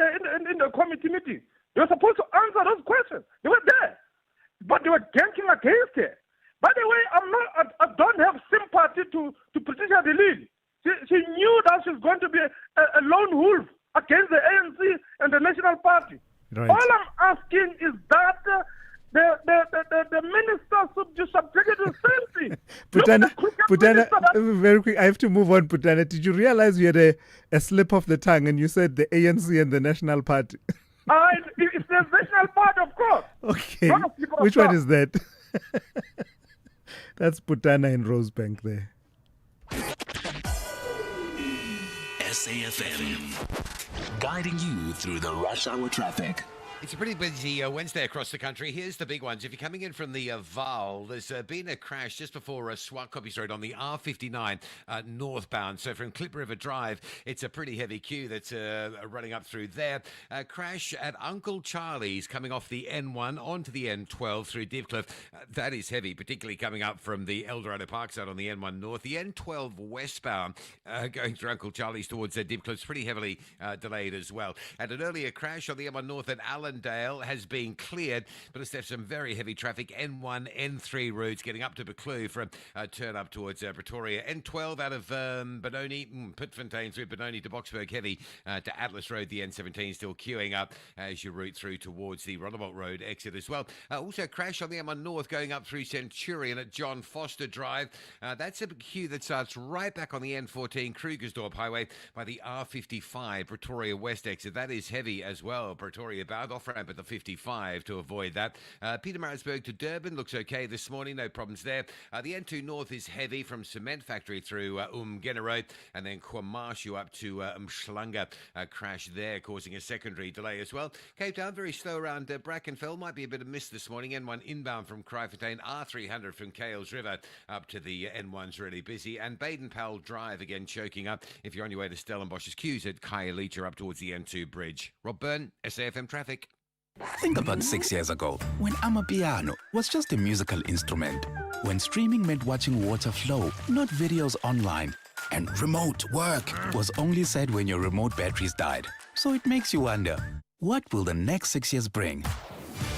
the committee meeting. They were supposed to answer those questions. They were there, but they were dancing against it. By the way, I don't have sympathy to Patricia Delille. She knew that she's going to be a lone wolf against the ANC and the National Party. Right. All I'm asking is that the ministers should be subjected to the same thing. Putana, very quick, I have to move on, Putana. Did you realize you had a slip of the tongue and you said the ANC and the National Party? It's the National Party, of course. Okay. Which one is that? That's Putana in Rosebank there. SAFM, guiding you through the rush hour traffic. It's a pretty busy Wednesday across the country. Here's the big ones. If you're coming in from the Vaal, there's been a crash just before Swakoppies Road on the R59 northbound. So from Klip River Drive, it's a pretty heavy queue that's running up through there. Crash at Uncle Charlie's coming off the N1 onto the N12 through Divcliffe. That is heavy, particularly coming up from the Eldorado Parkside on the N1 north. The N12 westbound going through Uncle Charlie's towards Divcliffe's pretty heavily delayed as well. And an earlier crash on the M1 north at Allen Allendale has been cleared, but it's left some very heavy traffic. N1, N3 routes getting up to Buccleuch from turn up towards Pretoria. N12 out of Benoni, Pitfontein through Benoni to Boksburg heavy to Atlas Road. The N17 still queuing up as you route through towards the Rondebolt Road exit as well. Also crash on the M1 North going up through Centurion at John Foster Drive. That's a queue that starts right back on the N14 Krugersdorp Highway by the R55 Pretoria West exit. That is heavy as well. Pretoria bound off ramp at the 55 to avoid that. Pietermaritzburg to Durban looks okay this morning, no problems there. The N2 North is heavy from Cement Factory through Umgena Road, and then Kwamashu up to Umhlanga. Crash there causing a secondary delay as well. Cape Town very slow around Brackenfell. Might be a bit of mist this morning. N1 inbound from Kraaifontein, R300 from Kales River up to the N1's really busy, and Baden-Powell Drive again choking up if you're on your way to Stellenbosch's queues at Khayelitsha up towards the N2 bridge. Rob Byrne, SAFM Traffic. Think about 6 years ago, when Amapiano was just a musical instrument, when streaming meant watching water flow, not videos online, and remote work was only said when your remote batteries died. So it makes you wonder, what will the next 6 years bring?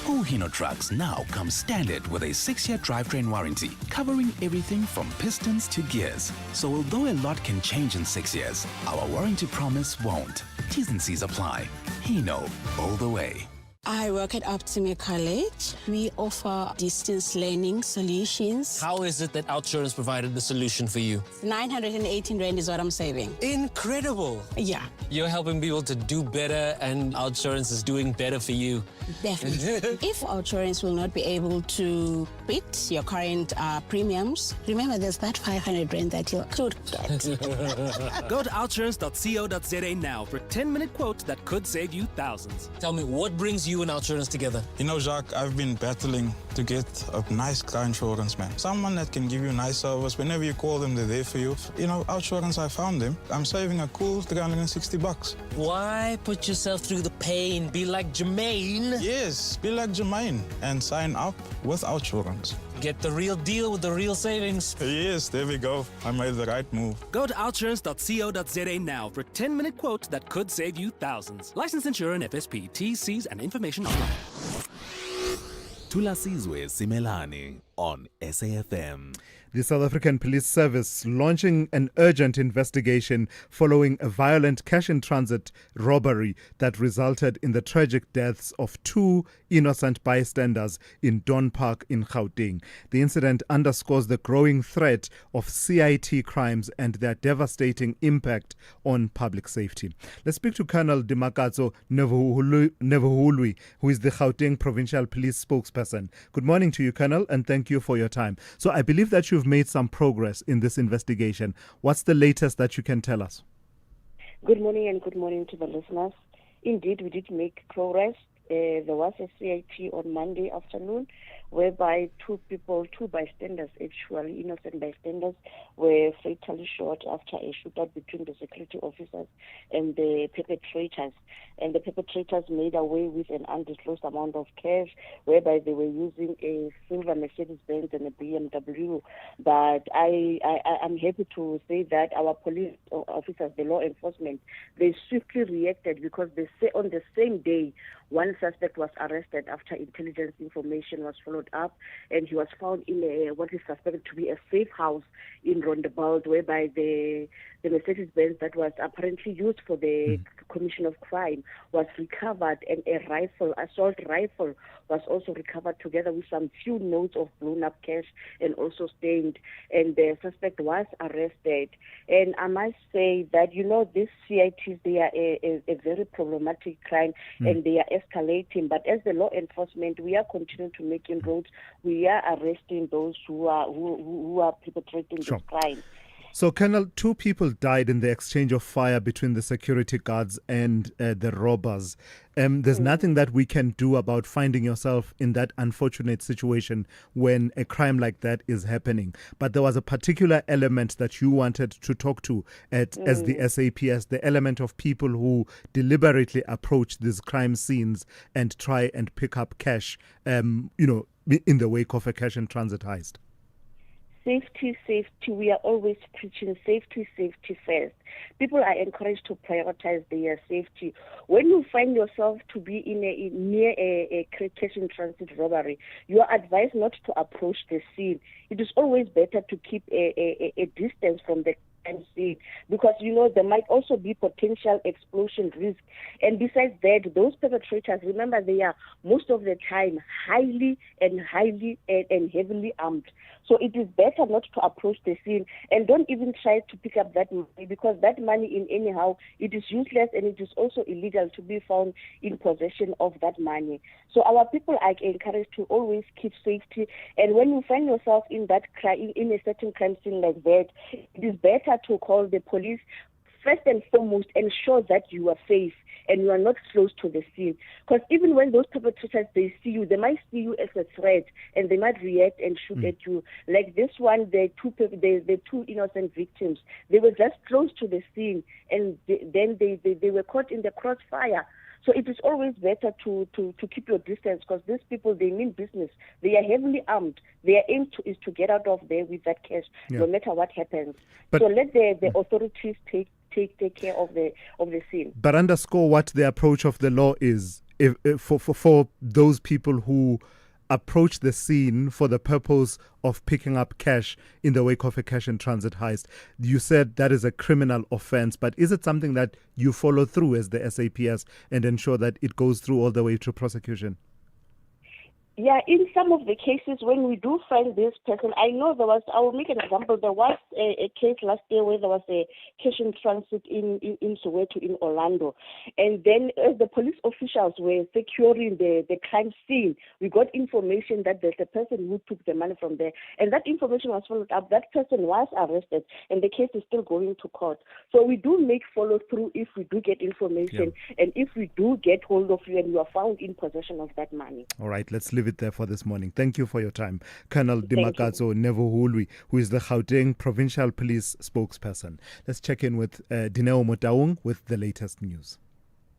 Hino trucks now come standard with a 6-year drivetrain warranty, covering everything from pistons to gears. So although a lot can change in 6 years, our warranty promise won't. T's and C's apply. Hino, all the way. I work at Optime College. We offer distance learning solutions. How is it that OUTsurance provided the solution for you? 918 Rand is what I'm saving. Incredible. Yeah. You're helping people to do better, and OUTsurance is doing better for you. Definitely. If OUTsurance will not be able to beat your current premiums, remember there's that 500 Rand that you could get. Go to outsurance.co.za now for a 10-minute quote that could save you thousands. Tell me, what brings you and OUTsurance together? You know, Jacques, I've been battling to get a nice car insurance, man. Someone that can give you nice service. Whenever you call them, they're there for you. You know, OUTsurance, I found them. I'm saving a cool $360. Why put yourself through the pain? Be like Jermaine. Yes, be like Jermaine and sign up with OUTsurance. Get the real deal with the real savings. Yes, there we go. I made the right move. Go to outsurance.co.za now for a 10-minute quote that could save you thousands. Licensed insurer and FSP. T's, C's and information online. Thulasizwe Simelane on SAFM. The South African Police Service launching an urgent investigation following a violent cash-in-transit robbery that resulted in the tragic deaths of 2 innocent bystanders in Don Park in Gauteng. The incident underscores the growing threat of CIT crimes and their devastating impact on public safety. Let's speak to Colonel Dimakatso Nevuhului, who is the Gauteng Provincial Police spokesperson. Good morning to you, Colonel, and thank you for your time. So I believe that you've made some progress in this investigation. What's the latest that you can tell us? Good morning and good morning to the listeners. Indeed, we did make progress. There was a CIT on Monday afternoon whereby 2 bystanders, actually innocent bystanders, were fatally shot after a shootout between the security officers and the perpetrators. And the perpetrators made away with an undisclosed amount of cash, whereby they were using a silver Mercedes-Benz and a BMW. But I'm happy to say that our police officers, the law enforcement, they swiftly reacted because they say on the same day, one suspect was arrested after intelligence information was followed up, and he was found in what is suspected to be a safe house in Rondebolt, whereby the Mercedes-Benz that was apparently used for the commission of crime was recovered, and a assault rifle was also recovered together with some few notes of blown up cash and also stained, and the suspect was arrested. And I must say that, you know, these CITs, they are a very problematic crime and they are escalating, but as the law enforcement, we are continuing to make inroads. We are arresting those who are perpetrating this crime. So, Colonel, 2 people died in the exchange of fire between the security guards and the robbers. There's nothing that we can do about finding yourself in that unfortunate situation when a crime like that is happening. But there was a particular element that you wanted to talk to as the SAPS, the element of people who deliberately approach these crime scenes and try and pick up cash, in the wake of a cash in transit heist. safety. We are always preaching safety first. People are encouraged to prioritize their safety. When you find yourself to be near a cash in transit robbery, you are advised not to approach the scene. It is always better to keep a distance from the crime scene, because there might also be potential explosion risk. And besides that, those perpetrators, remember, they are most of the time highly and heavily armed. So it is better not to approach the scene, and don't even try to pick up that money, because that money in anyhow, it is useless, and it is also illegal to be found in possession of that money. So our people are encouraged to always keep safety, and when you find yourself in a certain crime scene like that, it is better to call the police. First and foremost, ensure that you are safe and you are not close to the scene. Because even when those perpetrators, they see you, they might see you as a threat, and they might react and shoot at you. Like this one, the two innocent victims, they were just close to the scene, and then they were caught in the crossfire. So it is always better to keep your distance, because these people, they mean business. They are heavily armed. Their aim is to get out of there with that cash, no matter what happens. So let the authorities take care of the scene. But underscore what the approach of the law is for those people who approach the scene for the purpose of picking up cash in the wake of a cash in transit heist. You said that is a criminal offense, but is it something that you follow through as the SAPS and ensure that it goes through all the way to prosecution? Yeah, in some of the cases, when we do find this person, I will make an example. There was a case last year where there was a cash in transit in Soweto, in Orlando. And then as the police officials were securing the crime scene, we got information that there's a person who took the money from there. And that information was followed up. That person was arrested, and the case is still going to court. So we do make follow through if we do get information, and if we do get hold of you and you are found in possession of that money. All right, let's leave it there for this morning. Thank you for your time. Colonel Dimakatso Nevohulwi, who is the Gauteng Provincial Police spokesperson. Let's check in with Dineo Motaung with the latest news.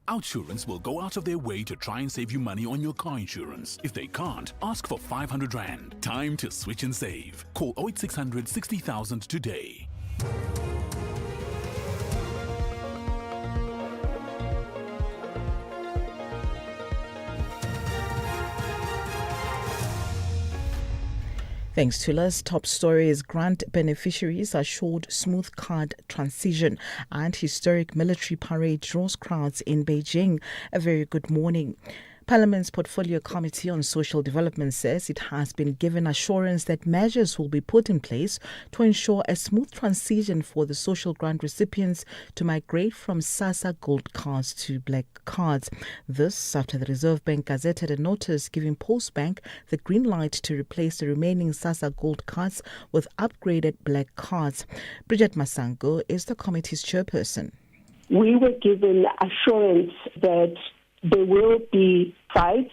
Outsurance will go out of their way to try and save you money on your car insurance. If they can't, ask for 500 Rand. Time to switch and save. Call 08600 60,000 today. Thanks, Tulas. Top stories: grant beneficiaries assured smooth card transition, and historic military parade draws crowds in Beijing. A very good morning. Parliament's Portfolio Committee on Social Development says it has been given assurance that measures will be put in place to ensure a smooth transition for the social grant recipients to migrate from SASSA gold cards to black cards. This after the Reserve Bank gazetted a notice giving Postbank the green light to replace the remaining SASSA gold cards with upgraded black cards. Bridget Masango is the committee's chairperson. We were given assurance that there will be sites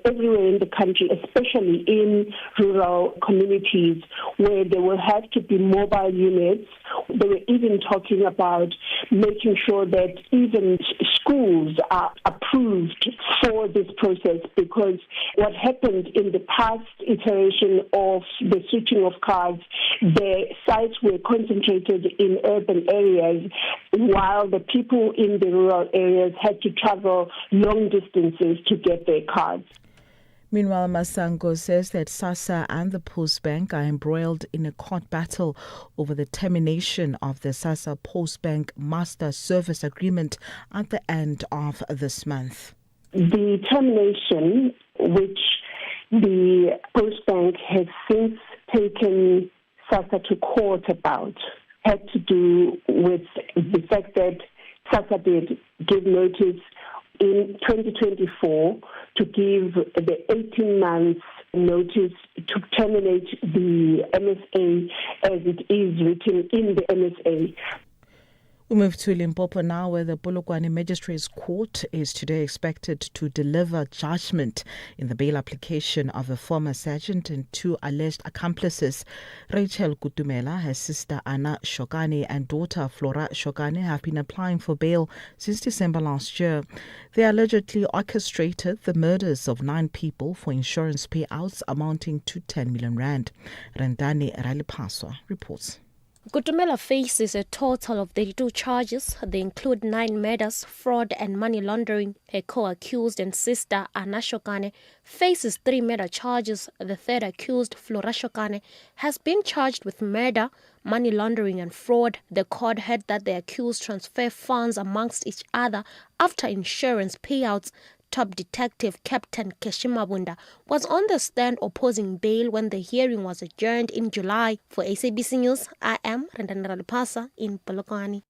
everywhere in the country, especially in rural communities, where there will have to be mobile units. They were even talking about making sure that even schools are approved for this process, because what happened in the past iteration of the switching of cards, the sites were concentrated in urban areas, while the people in the rural areas had to travel long distances to get their cards. Meanwhile, Masango says that SASSA and the Postbank are embroiled in a court battle over the termination of the SASSA Postbank Master Service Agreement at the end of this month. The termination, which the Postbank has since taken SASSA to court about, had to do with the fact that SASSA did give notice in 2024 to give the 18 months notice to terminate the MSA as it is written in the MSA. We move to Limpopo now, where the Polokwane Magistrates Court is today expected to deliver judgment in the bail application of a former sergeant and 2 alleged accomplices. Rachel Kutumela, her sister Anna Shokane and daughter Flora Shokane have been applying for bail since December last year. They allegedly orchestrated the murders of 9 people for insurance payouts amounting to 10 million rand. Rendani Ralipaswa reports. Kutumela faces a total of 32 charges. They include 9 murders, fraud and money laundering. Her co-accused and sister, Anna Shokane, faces 3 murder charges. The third accused, Flora Shokane, has been charged with murder, money laundering and fraud. The court heard that the accused transfer funds amongst each other after insurance payouts. Top Detective Captain Keshimabunda was on the stand opposing bail when the hearing was adjourned in July. For SABC News, I am Rendana Ralipasa in Polokwane.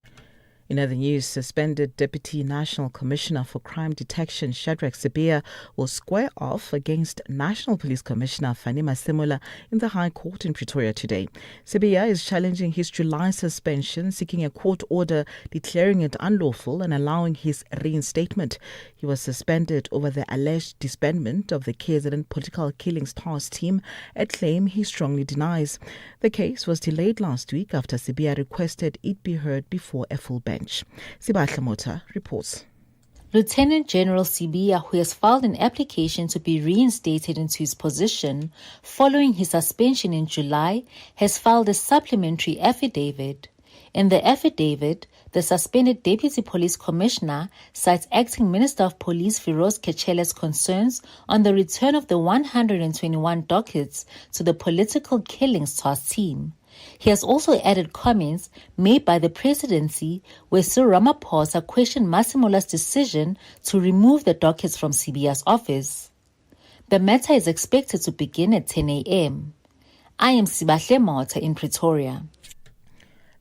In other news, suspended Deputy National Commissioner for Crime Detection Shadrack Sibiya will square off against National Police Commissioner Fani Masemola in the High Court in Pretoria today. Sibiya is challenging his July suspension, seeking a court order declaring it unlawful and allowing his reinstatement. He was suspended over the alleged disbandment of the KZN Political Killings Task Team, a claim he strongly denies. The case was delayed last week after Sibiya requested it be heard before a full bench. Sibahla Mota reports. Lieutenant General Sibiya, who has filed an application to be reinstated into his position following his suspension in July, has filed a supplementary affidavit. In the affidavit, the suspended Deputy Police Commissioner cites Acting Minister of Police Firoz Kechele's concerns on the return of the 121 dockets to the Political Killings Task Team. He has also added comments made by the presidency where Cyril Ramaphosa questioned Masemola's decision to remove the dockets from Sibiya's office. The matter is expected to begin at 10 a.m. I am Sibahle Mota in Pretoria.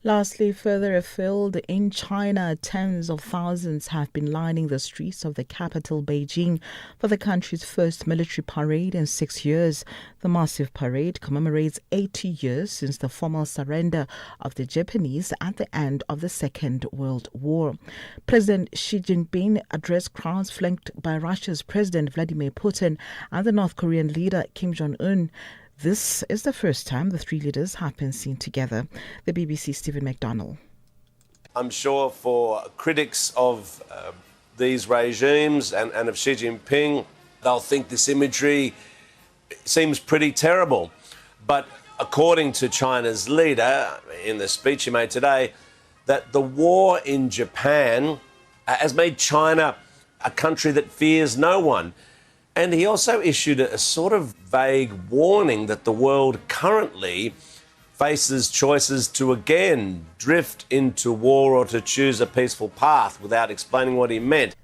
Lastly, further afield in China, tens of thousands have been lining the streets of the capital, Beijing, for the country's first military parade in 6 years. The massive parade commemorates 80 years since the formal surrender of the Japanese at the end of the Second World War. President Xi Jinping addressed crowds flanked by Russia's President Vladimir Putin and the North Korean leader Kim Jong-un. This is the first time the 3 leaders have been seen together. The BBC's Stephen McDonnell. I'm sure for critics of these regimes and of Xi Jinping, they'll think this imagery seems pretty terrible. But according to China's leader, in the speech he made today, that the war in Japan has made China a country that fears no one. And he also issued a sort of vague warning that the world currently faces choices to again drift into war or to choose a peaceful path without explaining what he meant.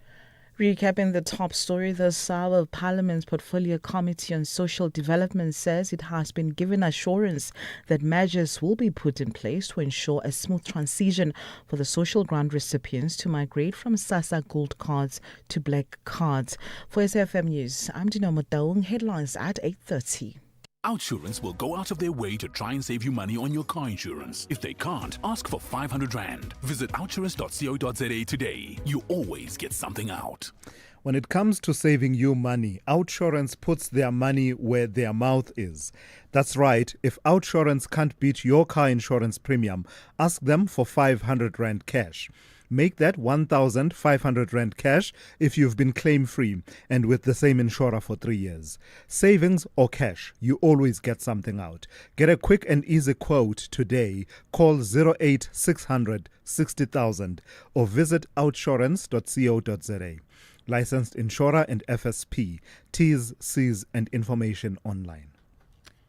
Recapping the top story, the SAWA Parliament's Portfolio Committee on Social Development says it has been given assurance that measures will be put in place to ensure a smooth transition for the social grant recipients to migrate from SASSA Gold cards to black cards. For SFM News, I'm Dinamo Daung. Headlines at 8:30. Outsurance will go out of their way to try and save you money on your car insurance. If they can't, ask for 500 Rand. Visit outsurance.co.za today. You always get something out. When it comes to saving you money, Outsurance puts their money where their mouth is. That's right. If Outsurance can't beat your car insurance premium, ask them for 500 Rand cash. Make that 1,500 Rand cash if you've been claim-free and with the same insurer for 3 years. Savings or cash, you always get something out. Get a quick and easy quote today. Call 08600 60,000 or visit outsurance.co.za. Licensed insurer and FSP. T's, C's and information online.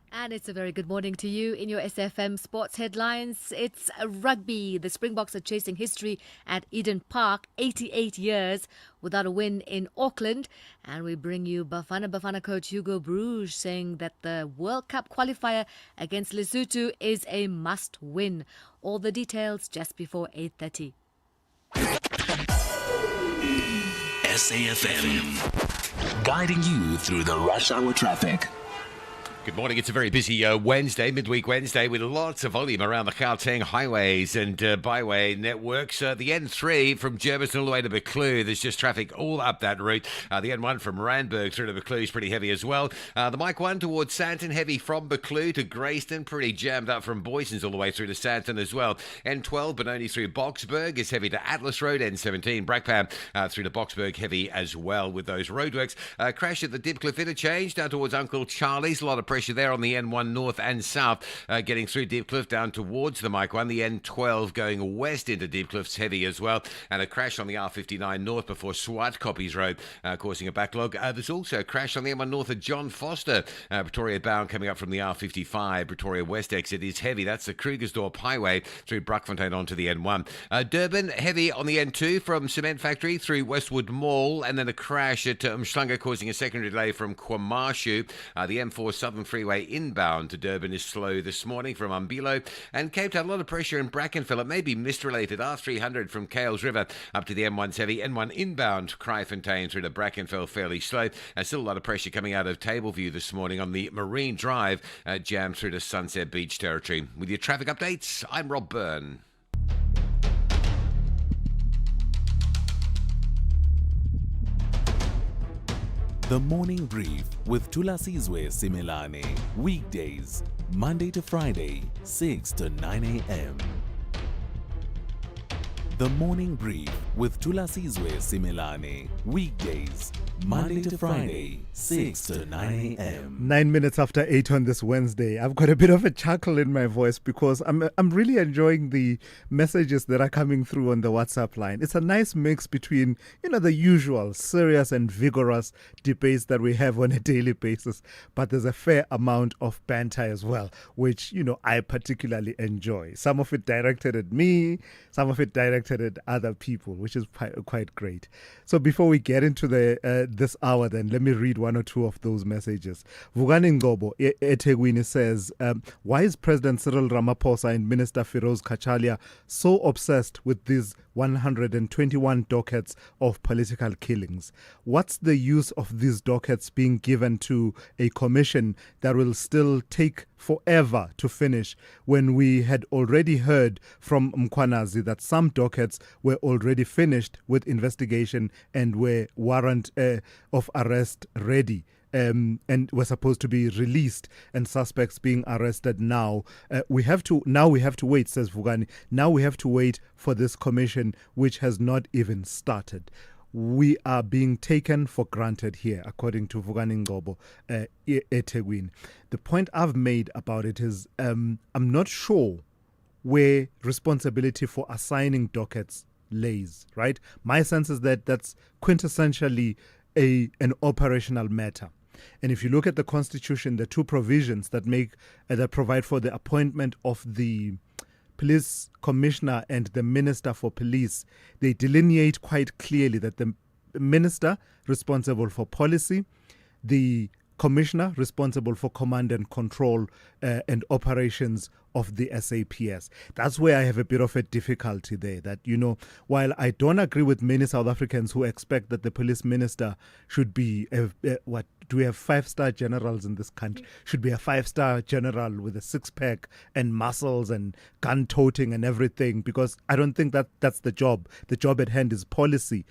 And it's a very good morning to you in your SFM sports headlines. It's rugby. The Springboks are chasing history at Eden Park, 88 years without a win in Auckland. And we bring you Bafana coach Hugo Bruges saying that the World Cup qualifier against Lesotho is a must win. All the details just before 8:30. SAFM, guiding you through the rush hour traffic. Good morning. It's a very busy Wednesday, midweek Wednesday, with lots of volume around the Gauteng highways and byway networks. The N3 from Germiston all the way to Buccleuch, there's just traffic all up that route. The N1 from Randburg through to Buccleuch is pretty heavy as well. The Mike 1 towards Santon, heavy from Buccleuch to Greyston, pretty jammed up from Boysons all the way through to Santon as well. N12 Benoni through Boxburg is heavy to Atlas Road. N17 Brackpam through to Boxburg, heavy as well with those roadworks. Crash at the Dipcliffe interchange down towards Uncle Charlie's. A lot of pressure there on the N1 north and south, getting through Deepcliff down towards the Mike 1. The N12 going west into Deepcliff's heavy as well, and a crash on the R59 north before Swart Copies Road, causing a backlog. There's also a crash on the M1 north at John Foster, Pretoria bound coming up from the R55. Pretoria west exit is heavy. That's the Krugersdorp Highway through Bruckfontein onto the N1. Durban heavy on the N2 from Cement Factory through Westwood Mall, and then a crash at Umhlanga causing a secondary delay from Kwamashu. The M4 Southern Freeway inbound to Durban is slow this morning from Umbilo, and Cape Town, a lot of pressure in Brackenfell. It may be mist-related. R300 from Kales River up to the M1's heavy. N1 inbound Kraaifontein through to Brackenfell fairly slow. Still a lot of pressure coming out of Tableview this morning on the Marine Drive, jammed through to Sunset Beach territory. With your traffic updates, I'm Rob Byrne. The Morning Brief with Thulasizwe Simelane. Weekdays, Monday to Friday, 6 to 9 a.m. The Morning Brief with Thulasizwe Simelane. Weekdays, Monday to Friday, 6 to 9 a.m. 9 minutes after 8 on this Wednesday. I've got a bit of a chuckle in my voice because I'm really enjoying the messages that are coming through on the WhatsApp line. It's a nice mix between, the usual serious and vigorous debates that we have on a daily basis, but there's a fair amount of banter as well, which, I particularly enjoy. Some of it directed at me, some of it directed at other people, which is quite great. So before we get into this hour, then let me read one or two of those messages. Vugani Ngobo eThekwini says, why is President Cyril Ramaphosa and Minister Firoz Kachalia so obsessed with these 121 dockets of political killings? What's the use of these dockets being given to a commission that will still take forever to finish, when we had already heard from Mkwanazi that some dockets were already finished with investigation and were warrant of arrest ready? And were supposed to be released, and suspects being arrested now. We have to wait, says Vugani. Now we have to wait for this commission, which has not even started. We are being taken for granted here, according to Vugani Ngobo eThekwini. The point I've made about it is I'm not sure where responsibility for assigning dockets lays, right? My sense is that that's quintessentially an operational matter. And if you look at the Constitution, the two provisions that provide for the appointment of the police commissioner and the minister for police, they delineate quite clearly that the minister responsible for policy, the commissioner responsible for command and control and operations of the SAPS. That's where I have a bit of a difficulty there, that, while I don't agree with many South Africans who expect that the police minister should be, do we have 5-star generals in this country? Should be a 5-star general with a six-pack and muscles and gun-toting and everything, because I don't think that's the job. The job at hand is policy,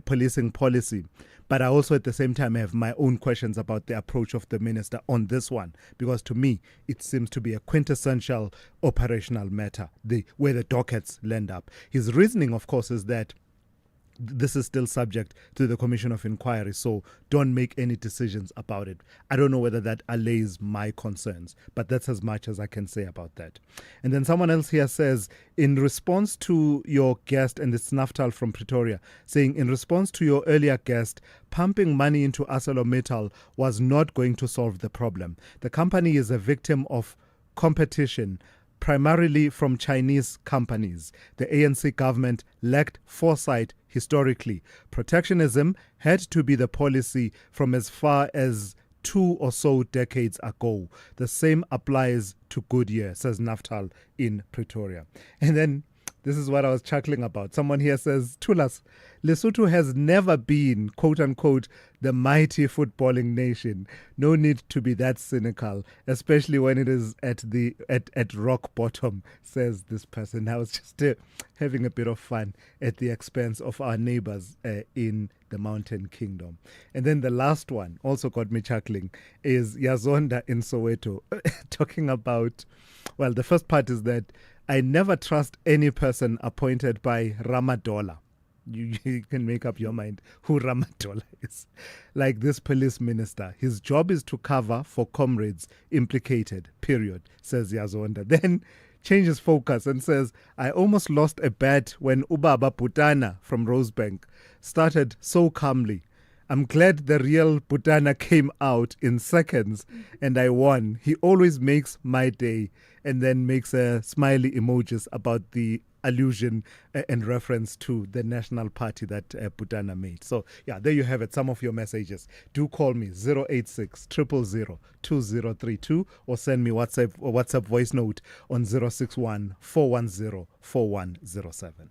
policing policy. But I also, at the same time, have my own questions about the approach of the minister on this one, because to me, it seems to be a quintessential operational matter, where the dockets land up. His reasoning, of course, is that this is still subject to the Commission of Inquiry, so don't make any decisions about it. I don't know whether that allays my concerns, but that's as much as I can say about that. And then someone else here says, in response to your guest, and it's Naftal from Pretoria, saying, in response to your earlier guest, pumping money into ArcelorMittal was not going to solve the problem. The company is a victim of competition, primarily from Chinese companies. The ANC government lacked foresight historically. Protectionism had to be the policy from as far as 2 or so decades ago. The same applies to Goodyear, says Naftal in Pretoria. And then This is what I was chuckling about. Someone here says, Thulas, Lesotho has never been, quote unquote, the mighty footballing nation. No need to be that cynical, especially when it is at rock bottom, says this person. I was just having a bit of fun at the expense of our neighbors in the Mountain Kingdom. And then the last one also got me chuckling is Yazonda in Soweto talking about, well, the first part is that I never trust any person appointed by Ramadola. You can make up your mind who Ramadola is. Like this police minister. His job is to cover for comrades implicated, period, says Yazonda. Then changes focus and says, I almost lost a bet when Ubaba Putana from Rosebank started so calmly. I'm glad the real Putana came out in seconds and I won. He always makes my day, and then makes a smiley emojis about the allusion and reference to the national party that Putana made. So, yeah, there you have it. Some of your messages. Do call me 086 000 2032 or send me WhatsApp voice note on 061 410 4107.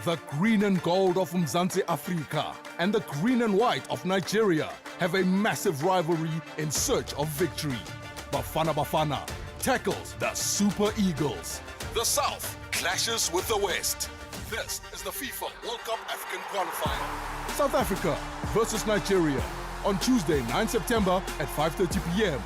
The green and gold of Mzansi Africa and the green and white of Nigeria have a massive rivalry in search of victory. Bafana tackles the Super Eagles. The South clashes with the West. This is the FIFA World Cup African qualifier. South Africa versus Nigeria on Tuesday, 9 September at 5:30 p.m.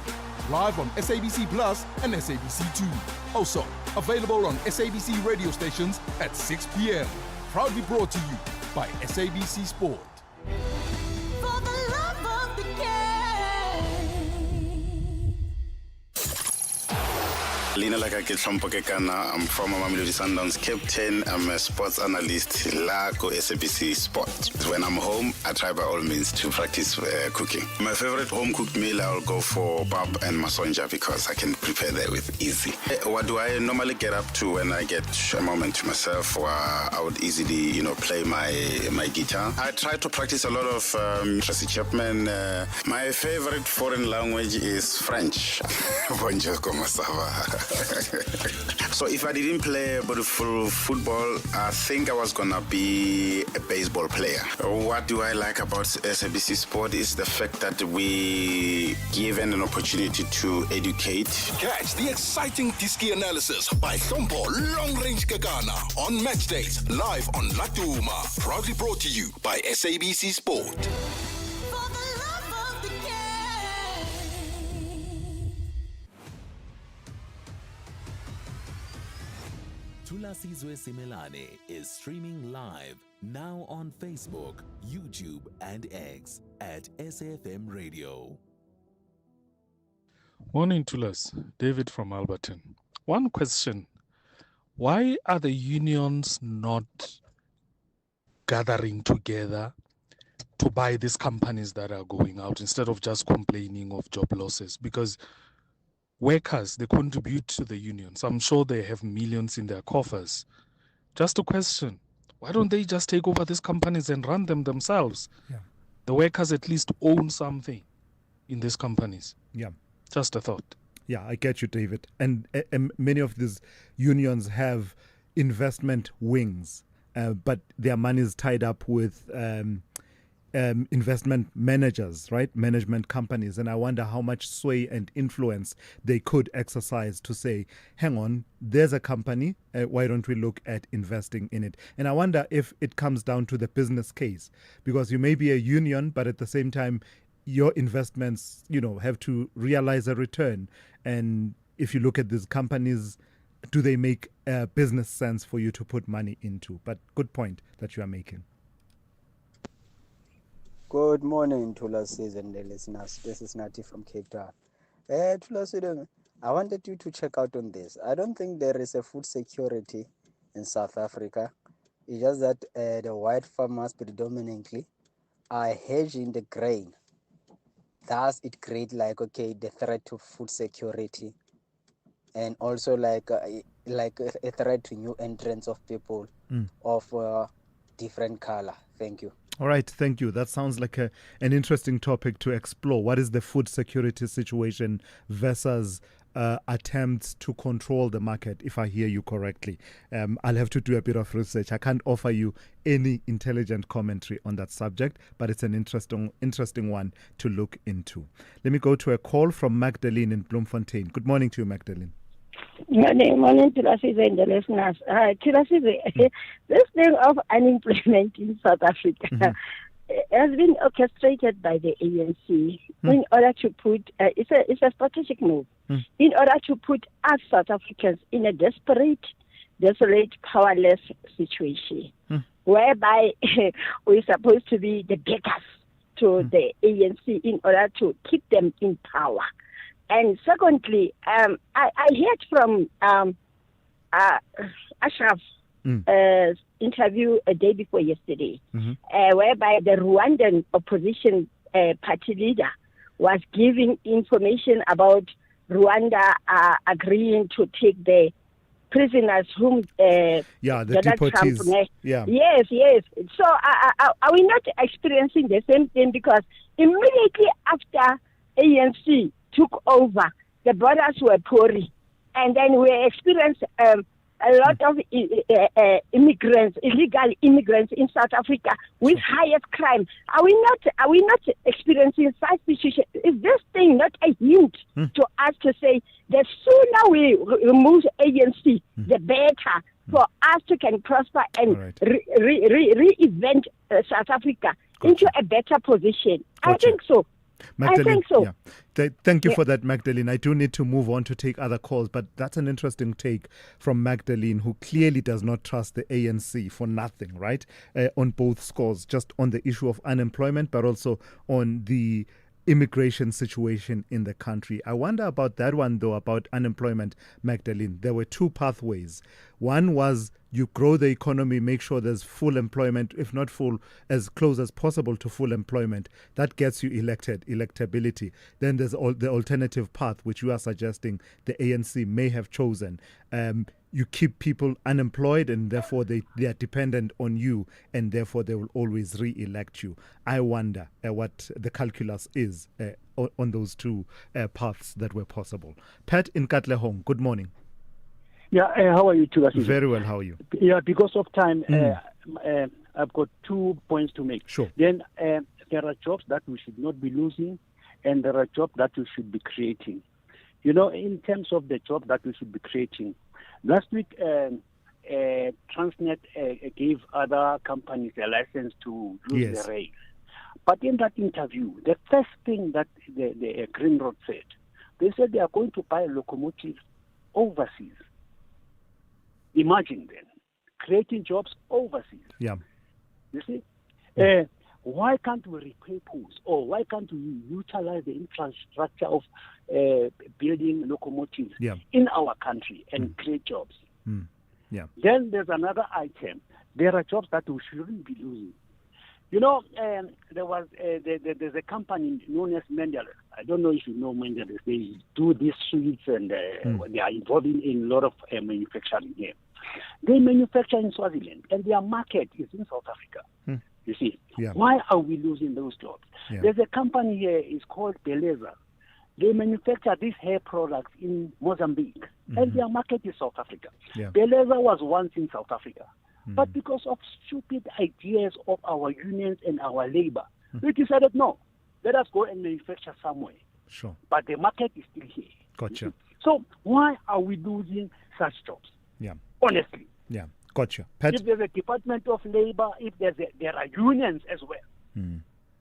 Live on SABC Plus and SABC2. Also available on SABC radio stations at 6 p.m. Proudly brought to you by SABC Sport. For the love of the game. Lina Lakake Tlompokekana, I'm from Mamelodi Sundowns captain. I'm a sports analyst la go SABC Sport. When I'm home, I try by all means to practice cooking. My favorite home cooked meal, I'll go for pap and masonja because I can prepare that with easy. What do I normally get up to when I get a moment to myself? I would easily, play my guitar. I try to practice a lot of Tracy Chapman. My favorite foreign language is French. Bonjour, comment ça va? So if I didn't play beautiful football, I think I was gonna be a baseball player. What do I like about SABC Sport is the fact that we given an opportunity to educate. Catch the exciting Diski analysis by Thompo Long Range Gagana on match days live on Latuma. Proudly brought to you by SABC Sport. Thulasizwe Simelane is streaming live now on Facebook, YouTube, and X at SAFM Radio. Morning, Thulas. David from Alberton. One question. Why are the unions not gathering together to buy these companies that are going out instead of just complaining of job losses? Because workers, they contribute to the unions. I'm sure they have millions in their coffers. Just a question. Why don't they just take over these companies and run them themselves? Yeah. The workers at least own something in these companies. Yeah. Just a thought. Yeah, I get you, David. And many of these unions have investment wings, but their money is tied up with investment managers, right? Management companies. And I wonder how much sway and influence they could exercise to say, hang on, there's a company, why don't we look at investing in it? And I wonder if it comes down to the business case, because you may be a union, but at the same time, your investments, have to realize a return. And if you look at these companies, do they make business sense for you to put money into? But good point that you are making. Good morning, Thulasizwe and the listeners. This is Nati from Cape Town. Thulasizwe, I wanted you to check out on this. I don't think there is a food security in South Africa. It's just that the white farmers predominantly are hedging the grain. Thus, it creates the threat to food security, and also a threat to new entrants of people of different color. Thank you. All right, thank you. That sounds like an interesting topic to explore. What is the food security situation versus attempts to control the market, if I hear you correctly. I'll have to do a bit of research. I can't offer you any intelligent commentary on that subject, but it's an interesting one to look into. Let me go to a call from Magdalene in Bloemfontein. Good morning to you, Magdalene. Morning, Thulasizwe and the listeners. Thulasizwe, this thing of unemployment in South Africa has been orchestrated by the ANC in order to put, it's a strategic move, in order to put us South Africans in a desolate, powerless situation, whereby we're supposed to be the beggars to the ANC in order to keep them in power. And secondly, I heard from Ashraf interview a day before yesterday, whereby the Rwandan opposition party leader was giving information about Rwanda agreeing to take the prisoners whom the Donald Trump. Yeah. Yes. So are we not experiencing the same thing? Because immediately after ANC took over, the borders were porous, and then we experienced a lot of immigrants, illegal immigrants in South Africa with highest crime. Are we not experiencing such situation? Is this thing not a hint to us to say the sooner we remove ANC, the better for us to can prosper and re-event South Africa into a better position? I think so. Magdalene, I think so. Yeah. Thank you for that, Magdalene. I do need to move on to take other calls, but that's an interesting take from Magdalene, who clearly does not trust the ANC for nothing, right? On both scores, just on the issue of unemployment, but also on the immigration situation in the country. I wonder about that one, though, about unemployment, Magdalene. There were two pathways. One was you grow the economy, make sure there's full employment, if not full, as close as possible to full employment. That gets you electability. Then there's the alternative path, which you are suggesting the ANC may have chosen. You keep people unemployed, and therefore they are dependent on you, and therefore they will always re-elect you. I wonder what the calculus is on those two paths that were possible. Pat in Katlehong, good morning. Yeah, how are you too? Very well, how are you? Yeah, because of time, I've got 2 points to make. Sure. Then there are jobs that we should not be losing, and there are jobs that we should be creating. You know, in terms of the job that we should be creating, last week Transnet gave other companies a license to use the rail. But in that interview, the first thing that the Green Road said, they said they are going to buy locomotives overseas. Imagine then, creating jobs overseas. Yeah. You see? Why can't we repurpose, or why can't we utilize the infrastructure of building locomotives in our country and create jobs? Yeah. Then there's another item. There are jobs that we shouldn't be losing. You know, there's a company known as Mendelez. I don't know if you know Mendelez. They do these sweets, and they are involved in a lot of manufacturing here. They manufacture in Swaziland, and their market is in South Africa. You see, why are we losing those jobs? There's a company here, it's called Beleza. They manufacture these hair products in Mozambique, and their market is South Africa. Beleza was once in South Africa, but because of stupid ideas of our unions and our labor, we decided, no, let us go and manufacture somewhere. Sure. But the market is still here. Gotcha. So why are we losing such jobs? Yeah. Honestly. Yeah. Gotcha. Pat? If there's a Department of Labor, if there are unions as well.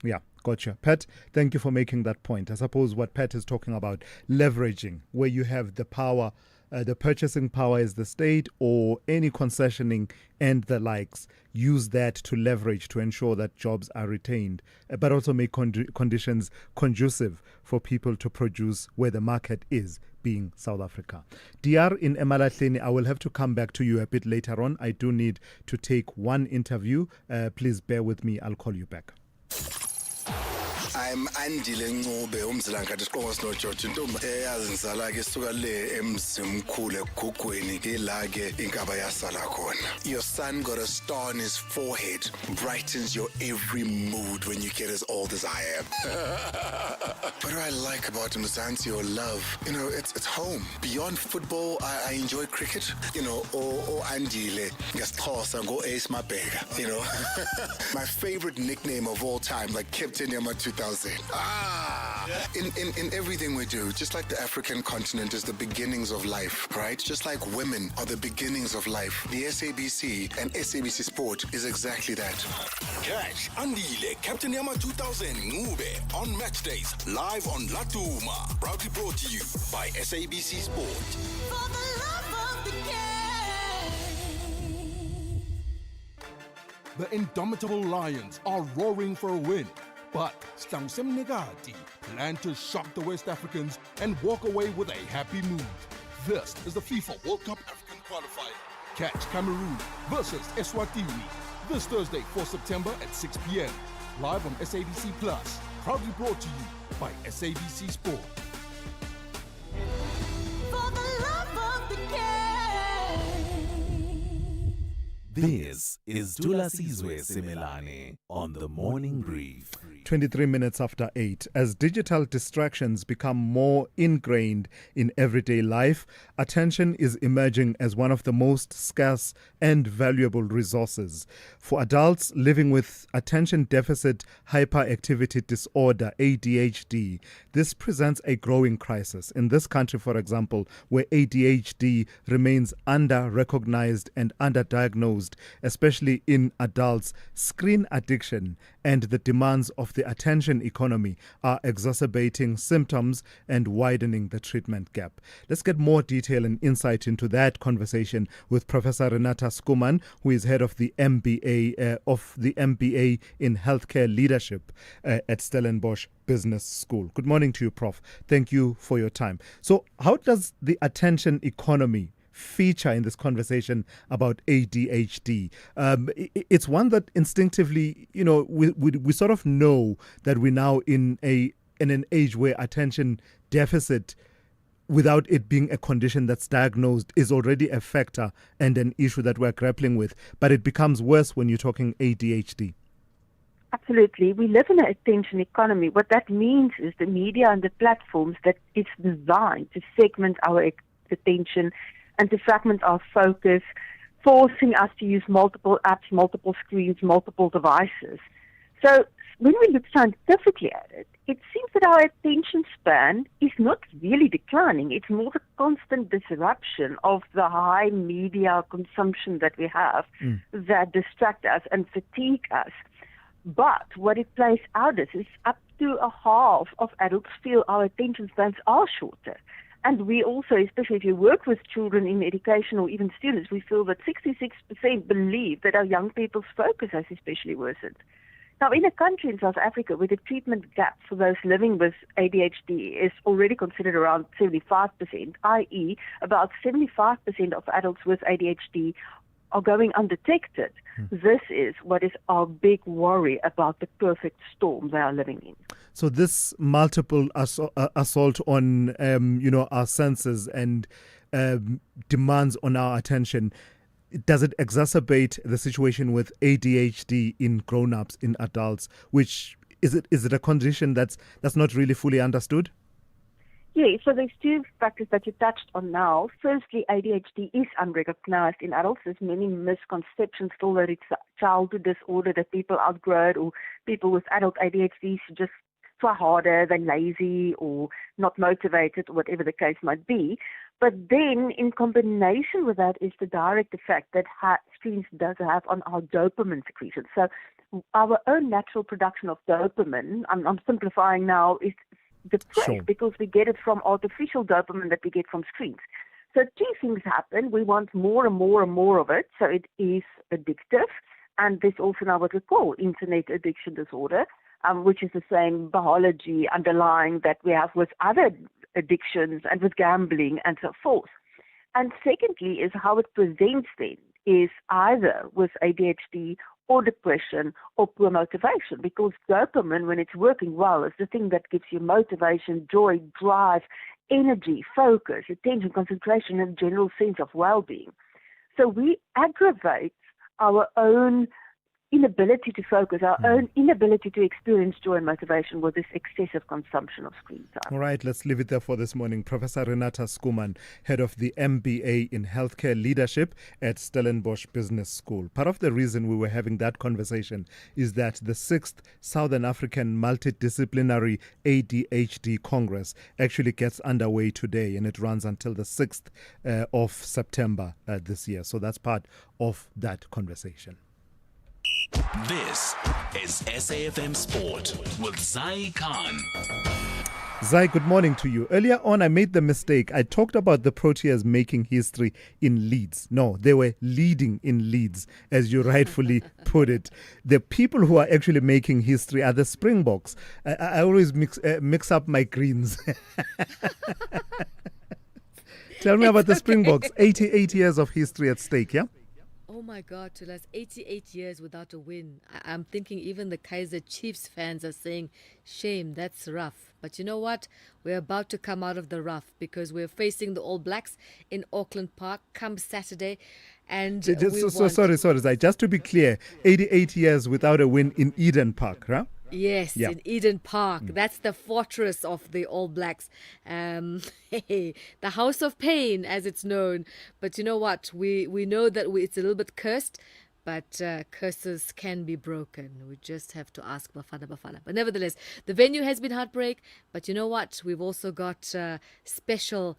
Yeah, gotcha. Pat, thank you for making that point. I suppose what Pat is talking about, leveraging, where you have the power, the purchasing power is the state, or any concessioning and the likes, use that to leverage to ensure that jobs are retained, but also make conditions conducive for people to produce where the market is, being South Africa. DR in Emalahleni, I will have to come back to you a bit later on. I do need to take one interview. Please bear with me. I'll call you back. I I'm Andile Ncube umzilankati isiqongo sinoJojo intombi eyazi ngizala ke suka le emzimkhulu egugweni ila ke inkaba yasala khona. Your son got a star on his forehead, brightens your every mood when you get as old as I am. What do I like about Mzansi or love? You know, it's home. Beyond football, I enjoy cricket. You know, or Andile ngesixhosa go Ace Mabheka, you know. My favorite nickname of all time, like Captain Yama 2000. In everything we do, just like the African continent is the beginnings of life, right? Just like women are the beginnings of life. The SABC and SABC Sport is exactly that. Catch Andile, Captain Yama 2000 Ncube on match days, live on Latuma. Proudly brought to you by SABC Sport. For the love of the game. The indomitable Lions are roaring for a win, but Stangsem Negati plan to shock the West Africans and walk away with a happy mood. This is the FIFA World Cup African qualifier. Catch Cameroon versus Eswatini this Thursday, 4 September at 6 p.m. Live on SABC Plus. Proudly brought to you by SABC Sport. For the love of the game. This is Thulasizwe Simelane on the Morning Brief. 23 minutes after 8. As digital distractions become more ingrained in everyday life, attention is emerging as one of the most scarce and valuable resources. For adults living with attention deficit hyperactivity disorder, ADHD, this presents a growing crisis. In this country, for example, where ADHD remains under-recognized and underdiagnosed, especially in adults, screen addiction and the demands of the attention economy are exacerbating symptoms and widening the treatment gap. Let's get more detail and insight into that conversation with Professor Renata Skuman, who is head of the MBA in Healthcare Leadership at Stellenbosch Business School. Good morning to you, Prof. Thank you for your time. So, how does the attention economy feature in this conversation about ADHD? It's one that instinctively, you know, we sort of know that we're now in an age where attention deficit, without it being a condition that's diagnosed, is already a factor and an issue that we're grappling with. But it becomes worse when you're talking ADHD. Absolutely. We live in an attention economy. What that means is the media and the platforms that it's designed to segment our attention and to fragment our focus, forcing us to use multiple apps, multiple screens, multiple devices. So when we look scientifically at it, it seems that our attention span is not really declining. It's more the constant disruption of the high media consumption that we have that distract us and fatigue us. But what it plays out is up to a half of adults feel our attention spans are shorter. And we also, especially if you work with children in education or even students, we feel that 66% believe that our young people's focus has especially worsened. Now, in a country in South Africa where the treatment gap for those living with ADHD is already considered around 75%, i.e. about 75% of adults with ADHD are going undetected. This is what is our big worry about the perfect storm they are living in. So this multiple assault on, our senses and demands on our attention, does it exacerbate the situation with ADHD in grown-ups, in adults? Which is it a condition that's not really fully understood? Yeah, so there's two factors that you touched on now. Firstly, ADHD is unrecognized in adults. There's many misconceptions still that it's a childhood disorder, that people outgrow it, or people with adult ADHD just try harder, they're lazy or not motivated, or whatever the case might be. But then in combination with that is the direct effect that screens does have on our dopamine secretion. So our own natural production of dopamine, I'm simplifying now, is depressed because we get it from artificial dopamine that we get from screens. So two things happen. We want more and more and more of it, so it is addictive. And there's also now what we call internet addiction disorder, which is the same biology underlying that we have with other addictions and with gambling and so forth. And secondly is how it presents then is either with ADHD or depression or poor motivation, because dopamine, when it's working well, is the thing that gives you motivation, joy, drive, energy, focus, attention, concentration, and a general sense of well-being. So we aggravate our own inability to focus, our own inability to experience joy and motivation with this excessive consumption of screen time. All right, let's leave it there for this morning. Professor Renata Skuman, head of the MBA in Healthcare Leadership at Stellenbosch Business School. Part of the reason we were having that conversation is that the 6th Southern African Multidisciplinary ADHD Congress actually gets underway today, and it runs until the 6th of September this year. So that's part of that conversation. This is SAFM Sport with Zai Khan. Zai, good morning to you. Earlier on, I made the mistake. I talked about the Proteas making history in Leeds. No, they were leading in Leeds, as you rightfully put it. The people who are actually making history are the Springboks. I always mix up my greens. Tell me about the Springboks. 88 years of history at stake, yeah? Oh my God, Thulas, 88 years without a win. I'm thinking even the Kaizer Chiefs fans are saying, shame, that's rough. But you know what? We're about to come out of the rough because we're facing the All Blacks in Auckland Park come Saturday. And Sorry, Zai. Just to be clear, 88 years without a win in Eden Park, right? Yes, Yeah. in Eden Park. That's the fortress of the All Blacks. The House of Pain, as it's known. But you know what? We know that it's a little bit cursed, but curses can be broken. We just have to ask Bafana. But nevertheless, the venue has been heartbreak. But you know what? We've also got special,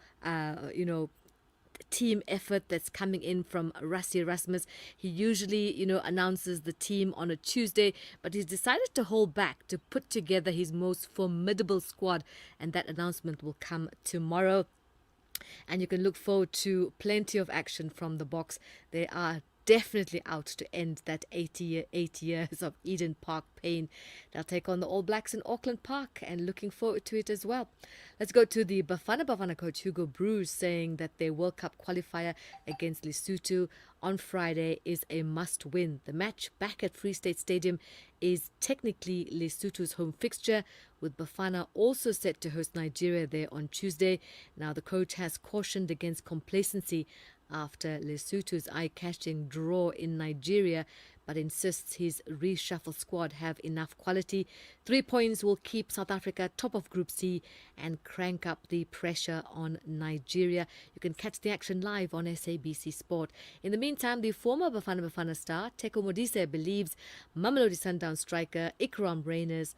team effort that's coming in from Rassie Erasmus. He usually, announces the team on a Tuesday, but he's decided to hold back to put together his most formidable squad, and that announcement will come tomorrow. And you can look forward to plenty of action from the Boks. They are definitely out to end that 8 years of Eden Park pain. They'll take on the All Blacks in Auckland Park, and looking forward to it as well. Let's go to the Bafana coach Hugo Broos, saying that their World Cup qualifier against Lesotho on Friday is a must win. The match back at Free State Stadium is technically Lesotho's home fixture, with Bafana also set to host Nigeria there on Tuesday. Now the coach has cautioned against complacency after Lesotho's eye-catching draw in Nigeria, but insists his reshuffled squad have enough quality. 3 points will keep South Africa top of Group C and crank up the pressure on Nigeria. You can catch the action live on SABC Sport. In the meantime, the former Bafana star, Teko Modise, believes Mamelodi Sundowns striker Ikram Reyners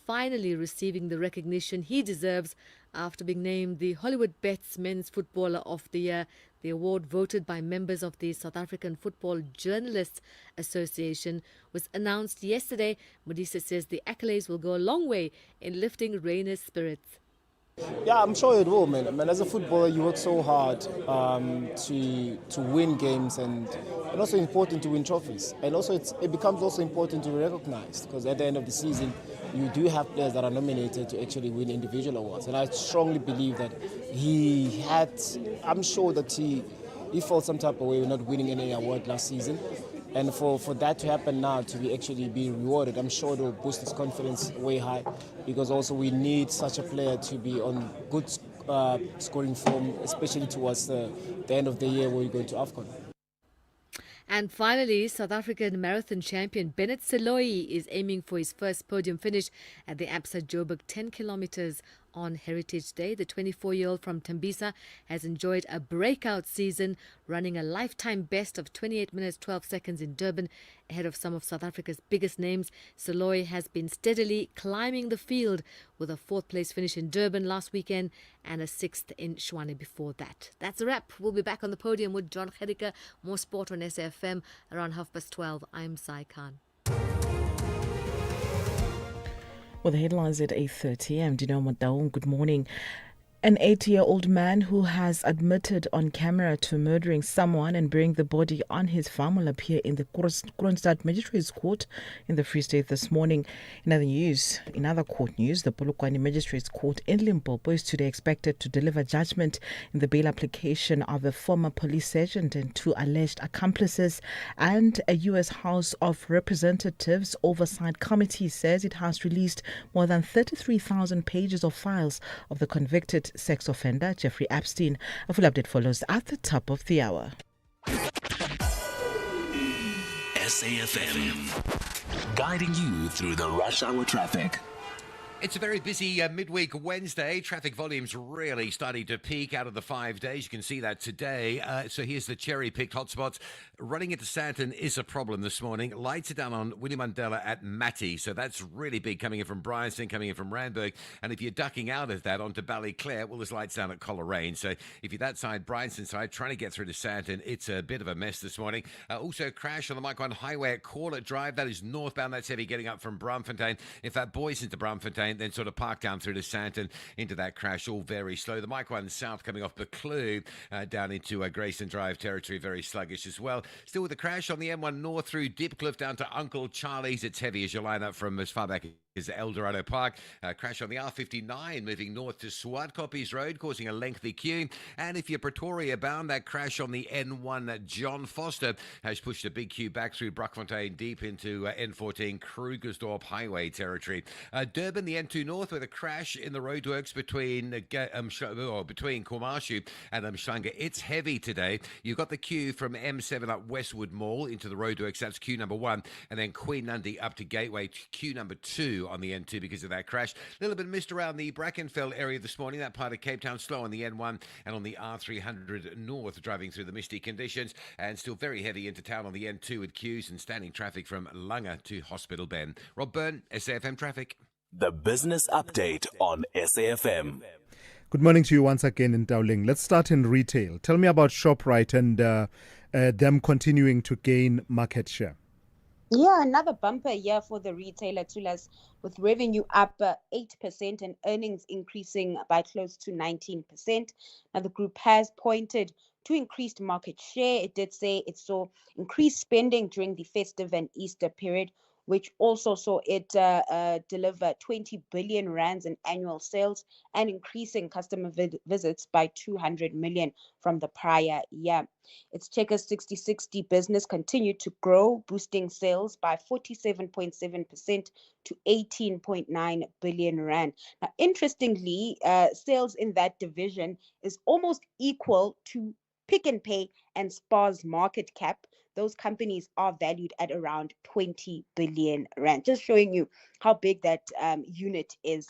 finally receiving the recognition he deserves after being named the Hollywood Bets Men's Footballer of the Year. The award, voted by members of the South African Football Journalists Association, was announced yesterday. Modise says the accolades will go a long way in lifting Reyners' spirits. Yeah, I'm sure it will, man. I mean, as a footballer, you work so hard to win games, and also important to win trophies. And also, it becomes also important to be recognized, because at the end of the season, you do have players that are nominated to actually win individual awards. And I strongly believe that I'm sure that he felt some type of way not winning any award last season. And for that to happen now, to be actually be rewarded, I'm sure it will boost his confidence way high, because also we need such a player to be on good scoring form, especially towards the end of the year when we go into AFCON. And finally, South African marathon champion Bennett Seloi is aiming for his first podium finish at the Absa Joburg 10 kilometers on Heritage Day. The 24-year-old from Tembisa has enjoyed a breakout season, running a lifetime best of 28 minutes 12 seconds in Durban, ahead of some of South Africa's biggest names. Seloi has been steadily climbing the field, with a 4th place finish in Durban last weekend and a 6th in Shwane before that. That's a wrap. We'll be back on the podium with John Gericke. More sport on SAFM around 12:30. I'm Sai Khan. Well, the headlines at 8:30. I'm Dinoma Daun. Good morning. An 80-year-old man who has admitted on camera to murdering someone and burying the body on his farm will appear in the Kroonstad Magistrates Court in the Free State this morning. In other court news, the Polokwane Magistrates Court in Limpopo is today expected to deliver judgment in the bail application of a former police sergeant and two alleged accomplices. And a U.S. House of Representatives Oversight Committee says it has released more than 33,000 pages of files of the convicted sex offender Jeffrey Epstein. A full update follows at the top of the hour. SAFM, guiding you through the rush hour traffic. It's a very busy midweek Wednesday. Traffic volumes really starting to peak out of the 5 days. You can see that today. So here's the cherry-picked hotspots. Running into Sandton is a problem this morning. Lights are down on Winnie Mandela at Matty. So that's really big coming in from Bryanston, coming in from Randburg. And if you're ducking out of that onto Ballyclare, well, there's lights down at Coleraine. So if you're that side, Bryanston side, trying to get through to Sandton, it's a bit of a mess this morning. Also, crash on the Mike 1 Highway at Corlett Drive. That is northbound. That's heavy getting up from Braamfontein. If that boys into Braamfontein, then sort of park down through to Sandton into that crash, all very slow. The Mike 1 South coming off Buccleuch down into Grayson Drive territory, very sluggish as well. Still with the crash on the M1 North through Dipcliffe down to Uncle Charlie's. It's heavy as you line up from as far back is El Dorado Park. Crash on the R59 moving north to Swartkoppes Road, causing a lengthy queue. And if you're Pretoria bound, that crash on the N1 John Foster has pushed a big queue back through Brockfontein deep into N14 Krugersdorp Highway territory. Durban, the N2 North, with a crash in the roadworks between Komarshu and Umhlanga. It's heavy today. You've got the queue from M7 up Westwood Mall into the roadworks. That's queue number 1. And then Queen Nundy up to Gateway, queue number 2 on the N2 because of that crash. A little bit of mist around the Brackenfell area this morning. That part of Cape Town slow on the N1 and on the R300 North, driving through the misty conditions, and still very heavy into town on the N2 with queues and standing traffic from Langa to Hospital Bend. Rob Byrne, SAFM Traffic. The business update on SAFM. Good morning to you once again in Dowling. Let's start in retail. Tell me about ShopRite and them continuing to gain market share. Yeah, another bumper year for the retailer, Thulas, with revenue up 8% and earnings increasing by close to 19%. Now, the group has pointed to increased market share. It did say it saw increased spending during the festive and Easter period, which also saw it deliver 20 billion rands in annual sales and increasing customer visits by 200 million from the prior year. Its Checkers 60/60 business continued to grow, boosting sales by 47.7% to 18.9 billion rand. Now, interestingly, sales in that division is almost equal to Pick n Pay and Spar's market cap. Those companies are valued at around 20 billion rand, just showing you how big that unit is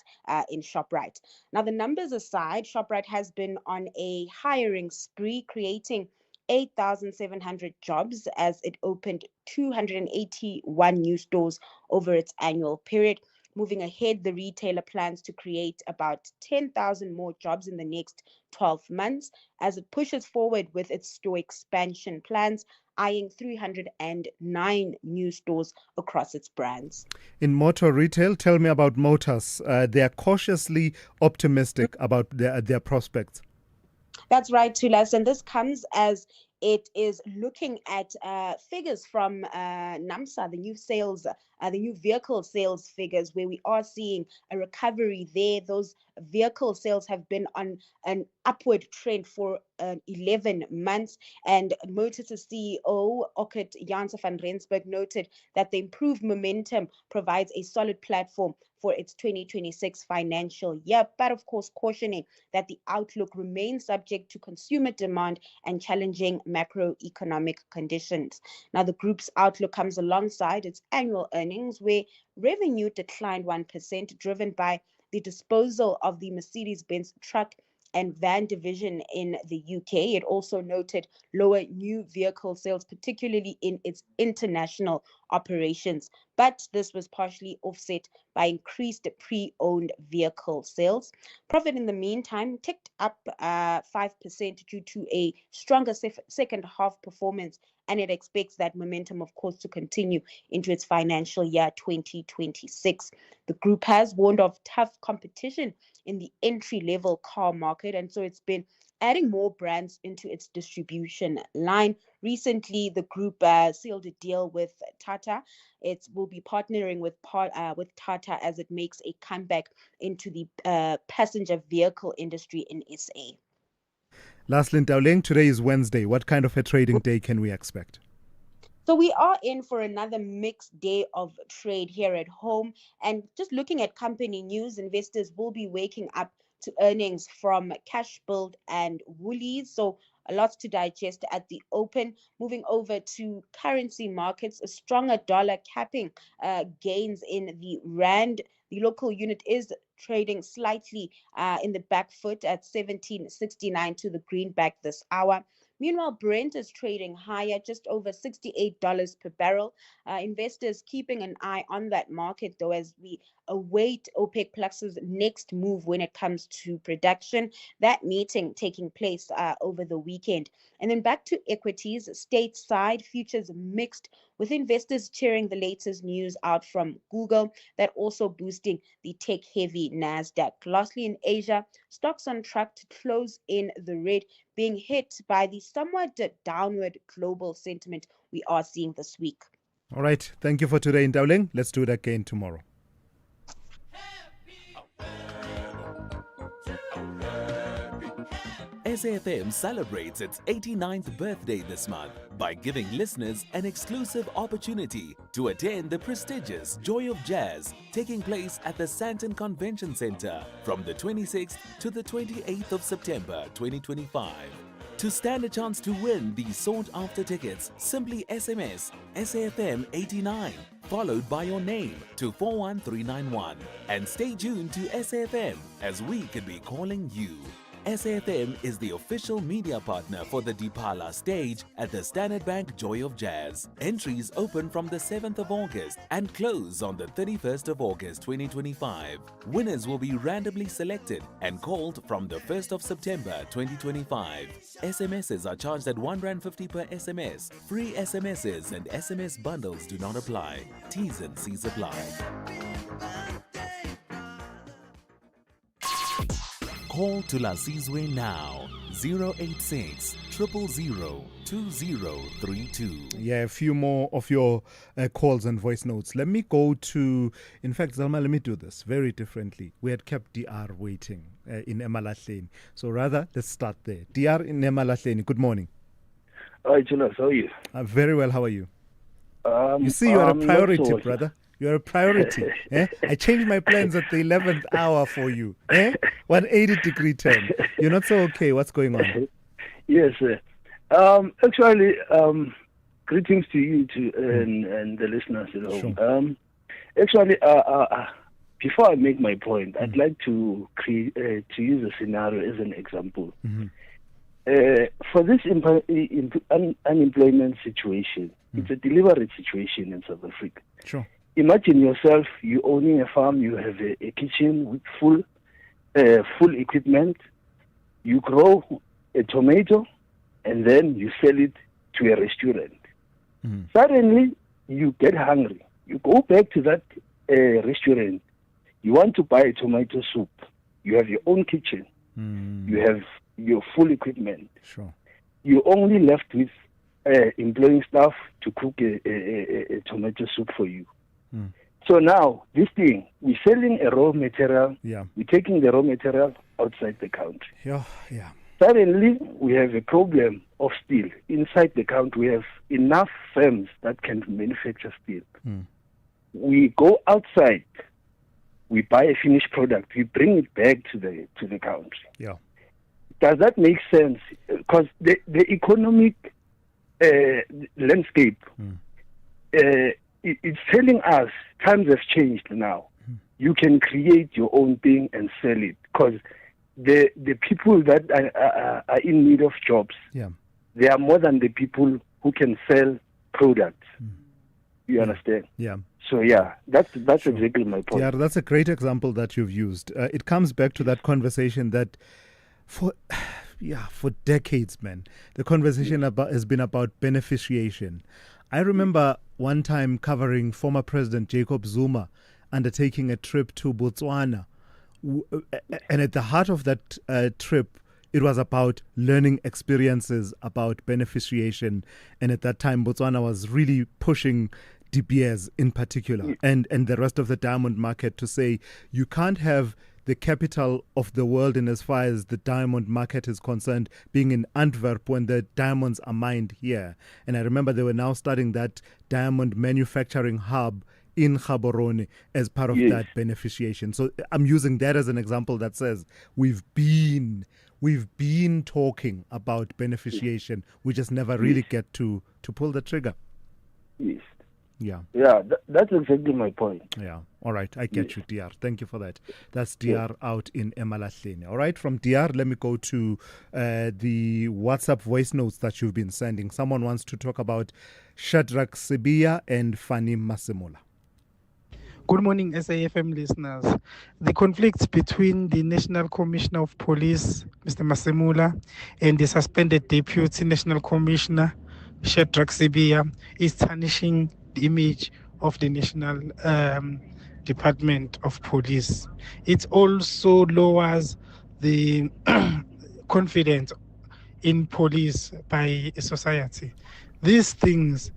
in ShopRite. Now, the numbers aside, ShopRite has been on a hiring spree, creating 8,700 jobs as it opened 281 new stores over its annual period. Moving ahead, the retailer plans to create about 10,000 more jobs in the next 12 months as it pushes forward with its store expansion plans, eyeing 309 new stores across its brands. In motor retail, tell me about Motors. They are cautiously optimistic about their prospects. That's right, Thulas, and this comes as it is looking at figures from NAMSA, the new vehicle sales figures, where we are seeing a recovery there. Those vehicle sales have been on an upward trend for 11 months, and Motors' CEO, Okert Janse van Rensburg, noted that the improved momentum provides a solid platform for its 2026 financial year, but of course cautioning that the outlook remains subject to consumer demand and challenging macroeconomic conditions. Now, the group's outlook comes alongside its annual earnings, where revenue declined 1%, driven by the disposal of the Mercedes-Benz truck and van division in the UK. It also noted lower new vehicle sales, particularly in its international operations. But this was partially offset by increased pre-owned vehicle sales. Profit in the meantime ticked up 5% due to a stronger second half performance and it expects that momentum, of course, to continue into its financial year 2026. The group has warned of tough competition in the entry-level car market, and so it's been adding more brands into its distribution line. Recently, the group sealed a deal with Tata. It will be partnering with Tata as it makes a comeback into the passenger vehicle industry in SA. Lastly, Tauleng, today is Wednesday. What kind of a trading day can we expect? So we are in for another mixed day of trade here at home. And just looking at company news, investors will be waking up to earnings from Cashbuild and Woolies. So a lot to digest at the open. Moving over to currency markets, a stronger dollar capping gains in the rand. The local unit is trading slightly in the back foot at 17.69 to the greenback this hour. Meanwhile, Brent is trading higher, just over $68 per barrel. Investors keeping an eye on that market, though, as we await OPEC Plus's next move when it comes to production. That meeting taking place over the weekend. And then back to equities, stateside futures mixed, with investors cheering the latest news out from Google, that also boosting the tech-heavy NASDAQ. Lastly, in Asia, stocks on track to close in the red, being hit by the somewhat downward global sentiment we are seeing this week. All right. Thank you for today, Tauleng. Let's do it again tomorrow. SAFM celebrates its 89th birthday this month by giving listeners an exclusive opportunity to attend the prestigious Joy of Jazz taking place at the Sandton Convention Centre from the 26th to the 28th of September 2025. To stand a chance to win these sought-after tickets, simply SMS SAFM 89 followed by your name to 41391 and stay tuned to SAFM as we could be calling you. SAFM is the official media partner for the Dipala stage at the Standard Bank Joy of Jazz. Entries open from the 7th of August and close on the 31st of August 2025. Winners will be randomly selected and called from the 1st of September 2025. SMSs are charged at R1.50 per SMS. Free SMSs and SMS bundles do not apply. T's and C's apply. Call Thulasizwe now, 086 000 2032. Yeah, a few more of your calls and voice notes. Let me go to, in fact, Zalma, let me do this very differently. We had kept DR waiting in Emalahleni. So rather, let's start there. DR in Emalahleni, good morning. Hi, Thulas, how are you? Very well, how are you? You see, you are a priority, brother. You're a priority. I changed my plans at the 11th hour for you. 180-degree turn. You're not so okay. What's going on? Yes, sir. Actually, greetings to you and the listeners at home. Sure. Actually, before I make my point, I'd like to use a scenario as an example. For this unemployment situation, it's a deliberate situation in South Africa. Sure. Imagine yourself, you owning a farm, you have a kitchen with full equipment, you grow a tomato, and then you sell it to a restaurant. Suddenly, you get hungry. You go back to that restaurant. You want to buy a tomato soup. You have your own kitchen. You have your full equipment. Sure. You're only left with employing staff to cook a tomato soup for you. So now, this thing, we're selling a raw material. Yeah. We're taking the raw material outside the country. Yeah. Suddenly, we have a problem of steel. Inside the country, we have enough firms that can manufacture steel. We go outside, we buy a finished product, we bring it back to the country. Yeah. Does that make sense? Because the economic landscape, it's telling us times have changed now. You can create your own thing and sell it, because the people that are in need of jobs, they are more than the people who can sell products. You understand? Yeah. So that's exactly my point. Yeah, that's a great example that you've used. It comes back to that conversation that for for decades, man. The conversation has been about beneficiation. I remember one time covering former President Jacob Zuma undertaking a trip to Botswana. And at the heart of that trip, it was about learning experiences about beneficiation. And at that time, Botswana was really pushing De Beers in particular and the rest of the diamond market to say you can't have the capital of the world in as far as the diamond market is concerned being in Antwerp when the diamonds are mined here. And I remember they were now starting that diamond manufacturing hub in Gaborone as part of that beneficiation. So I'm using that as an example that says we've been talking about beneficiation. We just never really get to pull the trigger. Yes. Yeah. Yeah, that's exactly my point. Yeah. All right. I get you, DR. Thank you for that. That's DR out in Emalahleni. All right. From DR, let me go to the WhatsApp voice notes that you've been sending. Someone wants to talk about Shadrach Sibiya and Fanny Masemola. Good morning, SAFM listeners. The conflict between the National Commissioner of Police, Mr. Masemola, and the suspended Deputy National Commissioner, Shadrach Sibiya, is tarnishing the image of the National Department of Police. It also lowers the confidence in police by society. These things,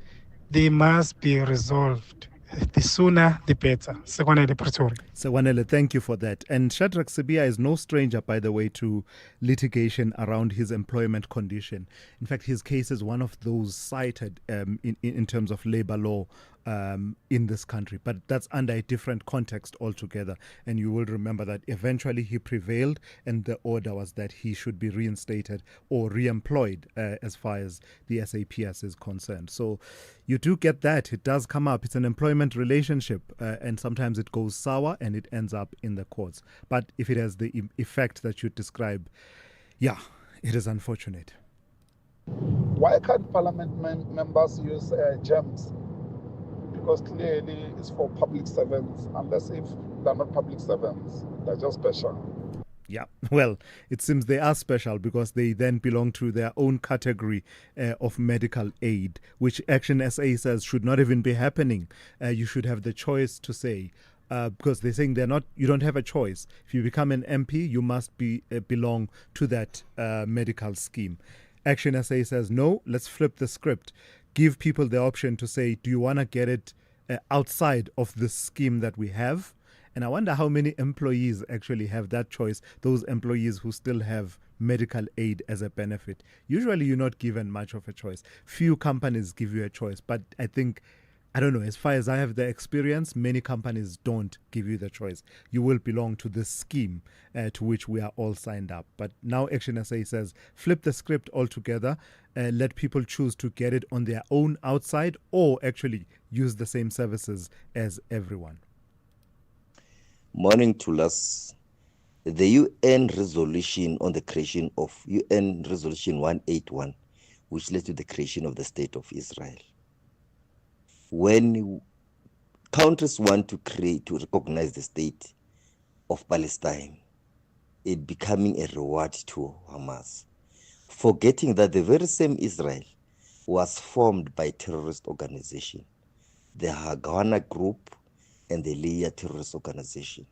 they must be resolved. The sooner, the better. Sekwanele Pretoria. Sekwanele, thank you for that. And Shadrach Sibiya is no stranger, by the way, to litigation around his employment condition. In fact, his case is one of those cited in terms of labor law in this country. But that's under a different context altogether. And you will remember that eventually he prevailed, and the order was that he should be reinstated or re-employed as far as the SAPS is concerned. So you do get that. It does come up. It's an employment relationship, and sometimes it goes sour and it ends up in the courts. But if it has the effect that you describe, yeah, it is unfortunate. Why can't parliament members use GEMS? Because clearly it's for public servants, unless if they're not public servants, they're just special. Yeah, well, it seems they are special because they then belong to their own category of medical aid, which Action SA says should not even be happening. You should have the choice to say, because they're saying you don't have a choice. If you become an MP, you must belong to that medical scheme. Action SA says, no, let's flip the script. Give people the option to say, do you want to get it outside of the scheme that we have? And I wonder how many employees actually have that choice, those employees who still have medical aid as a benefit. Usually you're not given much of a choice. Few companies give you a choice, but I think, I don't know, as far as I have the experience, many companies don't give you the choice. You will belong to this scheme to which we are all signed up. But now Action SA says, flip the script altogether, let people choose to get it on their own outside or actually use the same services as everyone. Morning to us. The UN resolution on the creation of UN Resolution 181, which led to the creation of the State of Israel. When countries want to recognize the state of Palestine, it becoming a reward to Hamas, forgetting that the very same Israel was formed by terrorist organization, the Haganah group and the Leah terrorist organization.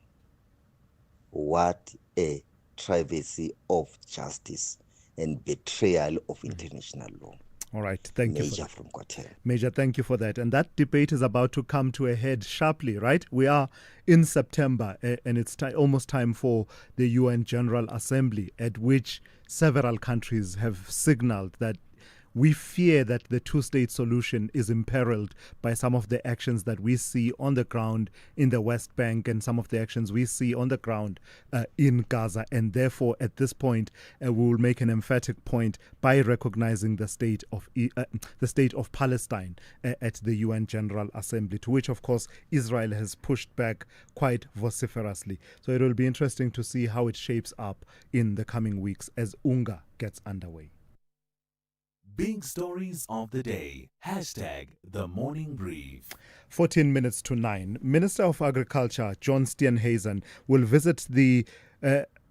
What a travesty of justice and betrayal of international law. All right, thank you. Major from Kwatel. Major, thank you for that. And that debate is about to come to a head sharply, right? We are in September, and it's almost time for the UN General Assembly, at which several countries have signaled that we fear that the two-state solution is imperiled by some of the actions that we see on the ground in the West Bank and some of the actions we see on the ground in Gaza. And therefore, at this point, we will make an emphatic point by recognizing the state of Palestine at the UN General Assembly, to which, of course, Israel has pushed back quite vociferously. So it will be interesting to see how it shapes up in the coming weeks as UNGA gets underway. Big stories of the day. #The Morning Brief. 14 minutes to 9. Minister of Agriculture John Steenhuisen will visit the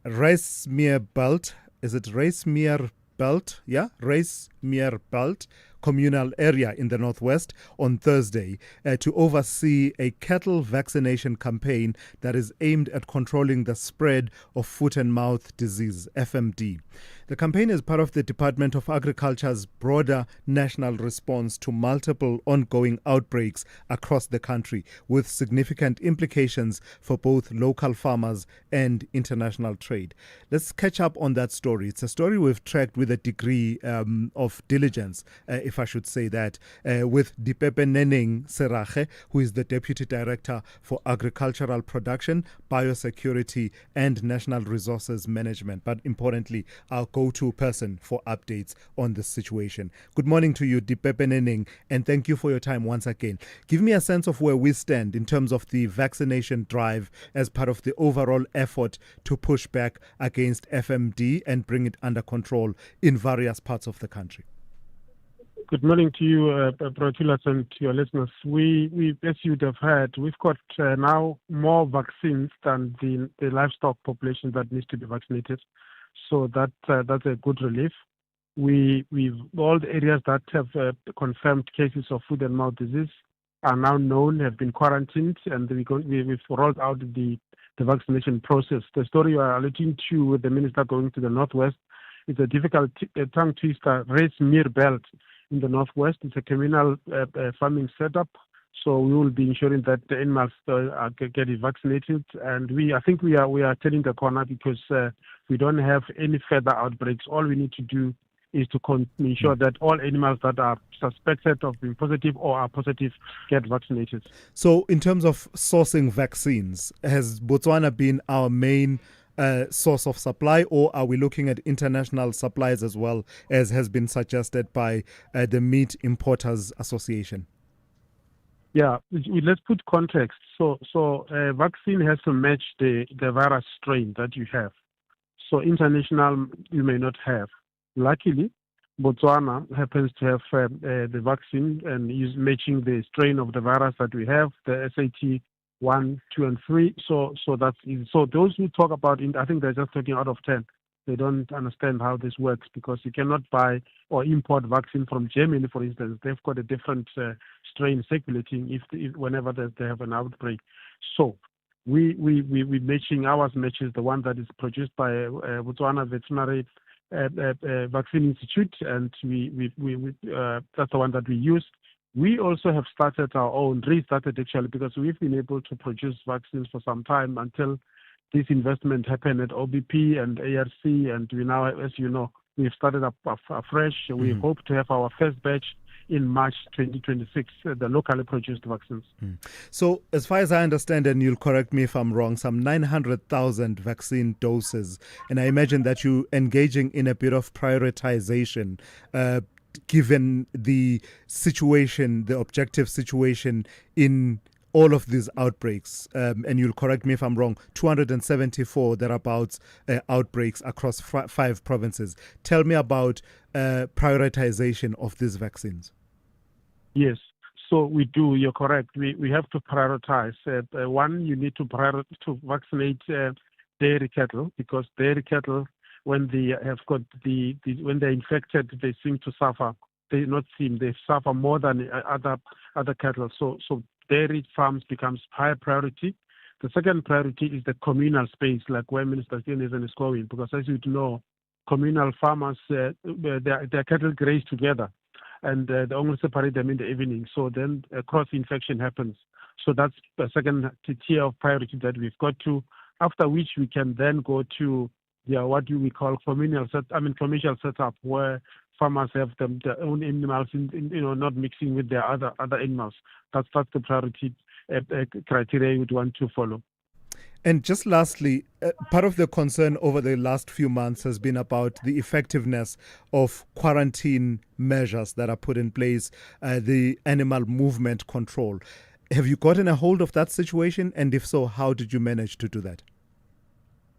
Rice Belt is it Racemeer Belt? Yeah, Racemeer Belt communal area in the northwest on Thursday to oversee a cattle vaccination campaign that is aimed at controlling the spread of foot and mouth disease, FMD. The campaign is part of the Department of Agriculture's broader national response to multiple ongoing outbreaks across the country, with significant implications for both local farmers and international trade. Let's catch up on that story. It's a story we've tracked with a degree of diligence, if I should say that, with Dipepe Neneng Serache, who is the Deputy Director for Agricultural Production, Biosecurity and National Resources Management, but importantly, our go-to person for updates on this situation. Good morning to you, Dipepe Neneng, and thank you for your time once again. Give me a sense of where we stand in terms of the vaccination drive as part of the overall effort to push back against FMD and bring it under control in various parts of the country. Good morning to you, Protulas, and to your listeners. We, as you'd have heard, we've got now more vaccines than the livestock population that needs to be vaccinated. So that's a good relief. We've all the areas that have confirmed cases of foot and mouth disease are now known, have been quarantined, and we've rolled out the vaccination process. The story you are alluding to with the minister going to the northwest is a difficult tongue twister. Racemeer Belt in the northwest. It's a communal farming setup, so we will be ensuring that the animals get vaccinated. And I think we are turning the corner because we don't have any further outbreaks. All we need to do is to ensure that all animals that are suspected of being positive or are positive get vaccinated. So in terms of sourcing vaccines, has Botswana been our main source of supply, or are we looking at international supplies as well, as has been suggested by the Meat Importers Association? Yeah, let's put context. So vaccine has to match the virus strain that you have. So international you may not have. Luckily, Botswana happens to have the vaccine and is matching the strain of the virus that we have, the SAT 1, 2, and 3. So those who talk about I think they're just talking out of 10. They don't understand how this works because you cannot buy or import vaccine from Germany, for instance. They've got a different strain circulating whenever they have an outbreak. So we matching ours matches the one that is produced by Botswana Veterinary Vaccine Institute, and that's the one that we use. We also have restarted actually, because we've been able to produce vaccines for some time until this investment happened at OBP and ARC, and we now, as you know, we've started up afresh. Mm-hmm. We hope to have our first batch in March 2026, the locally produced vaccines. So as far as I understand, and you'll correct me if I'm wrong, some 900,000 vaccine doses. And I imagine that you're engaging in a bit of prioritization, given the situation, the objective situation in all of these outbreaks. And you'll correct me if I'm wrong, 274 thereabouts outbreaks across 5 provinces. Tell me about prioritization of these vaccines. Yes, so we do. You're correct. We have to prioritize. One, you need to vaccinate dairy cattle, because dairy cattle, when they have got when they're infected, they seem to suffer. They suffer more than other cattle. So dairy farms becomes higher priority. The second priority is the communal space, like where Minister Simelane is going, because as you know, communal farmers, their cattle graze together, and they only separate them in the evening. So then cross-infection happens. So that's the second tier of priority that we've got to, after which we can then go to what do we call commercial setup, where farmers have their own animals, not mixing with their other animals. That's the priority criteria you'd want to follow. And just lastly, part of the concern over the last few months has been about the effectiveness of quarantine measures that are put in place, the animal movement control. Have you gotten a hold of that situation? And if so, how did you manage to do that?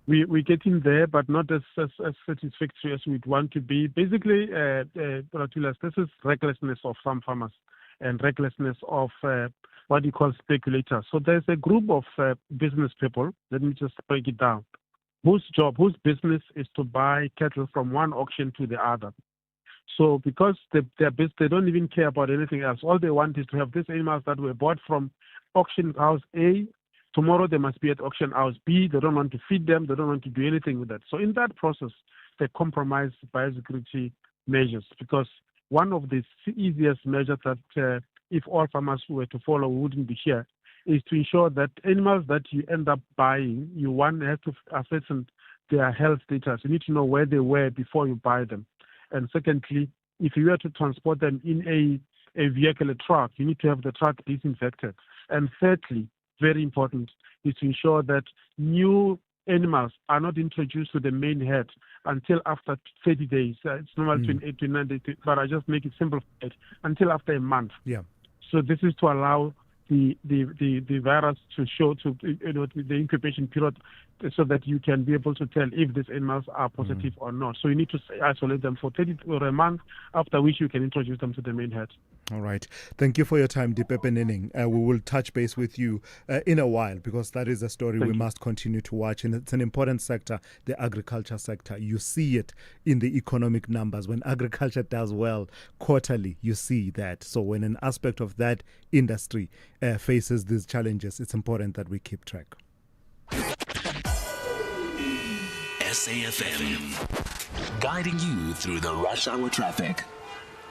We're getting there, but not as satisfactory as we'd want to be. Basically, this is recklessness of some farmers and recklessness of what you call speculators. So there's a group of business people. Let me just break it down. whose business is to buy cattle from one auction to the other. So because they don't even care about anything else. All they want is to have these animals that were bought from auction house A. Tomorrow they must be at auction house B. They don't want to feed them. They don't want to do anything with that. So in that process, they compromise biosecurity measures, because one of the easiest measures that if all farmers were to follow wouldn't be here is to ensure that animals that you end up buying, you have to ascertain their health status. You need to know where they were before you buy them. And secondly, if you were to transport them in a vehicle, a truck, you need to have the truck disinfected. And thirdly, very important, is to ensure that new animals are not introduced to the main herd until after 30 days. It's normally 28 to 9 days, but I just make it simplified, until after a month. Yeah. So this is to allow the virus to show to the incubation period, so that you can be able to tell if these animals are positive or not. So you need to isolate them for 30 or a month, after which you can introduce them to the main herd. All right. Thank you for your time, Dipepe Nening. We will touch base with you in a while, because that is a story we must continue to watch. And it's an important sector, the agriculture sector. You see it in the economic numbers. When agriculture does well quarterly, you see that. So when an aspect of that industry faces these challenges, it's important that we keep track. SAFM, guiding you through the rush hour traffic.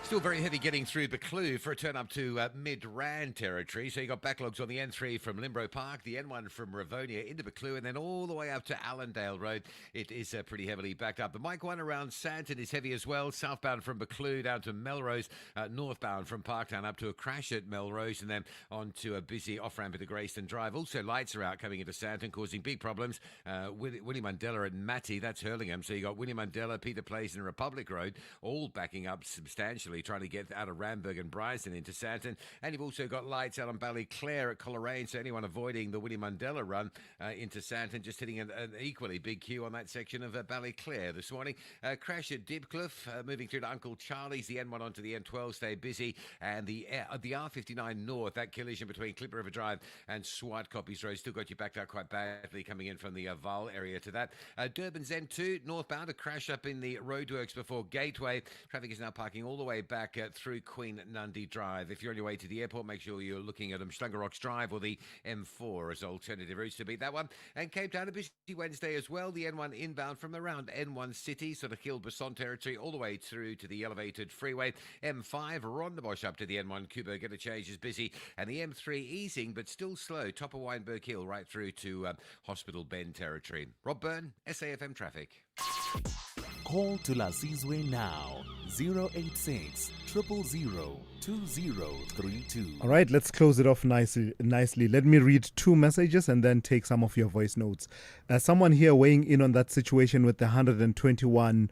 Still very heavy getting through Buccleuch for a turn up to mid-Rand territory. So you got backlogs on the N3 from Limbro Park, the N1 from Rivonia into Buccleuch, and then all the way up to Allendale Road. It is pretty heavily backed up. The Mike 1 around Santon is heavy as well. Southbound from Buccleuch down to Melrose, northbound from Parktown up to a crash at Melrose, and then on to a busy off-ramp at the Greyston Drive. Also, lights are out coming into Santon, causing big problems. Willie Mandela and Matty, that's Hurlingham. So you got Willie Mandela, Peter Place, and Republic Road all backing up substantially, trying to get out of Ramberg and Bryanston into Santon. And you've also got lights out on Ballyclare at Coleraine, so anyone avoiding the Willie Mandela run into Santon, just hitting an equally big queue on that section of Ballyclare this morning. Crash at Dibcliff, moving through to Uncle Charlie's, the N1 onto the N12, stay busy, and the R59 North, that collision between Clipper River Drive and Swart Copies Road, still got you backed up quite badly coming in from the Val area to that. Durban's N2, northbound, a crash up in the roadworks before Gateway. Traffic is now parking all the way back through Queen Nundy Drive. If you're on your way to the airport, make sure you're looking at Umhlanga Rocks Drive or the M4 as alternative routes to beat that one. And Cape Town, a busy Wednesday as well. The N1 inbound from around N1 City, sort of Hill-Basson territory, all the way through to the elevated freeway. M5, Rondebosch up to the N1 Kuba, get a change, is busy. And the M3 easing, but still slow. Top of Wynberg Hill, right through to Hospital Bend territory. Rob Byrne, SAFM Traffic. Call Thulasizwe now, 086 000 2032. All right, let's close it off nicely. Let me read two messages and then take some of your voice notes. Someone here weighing in on that situation with the 121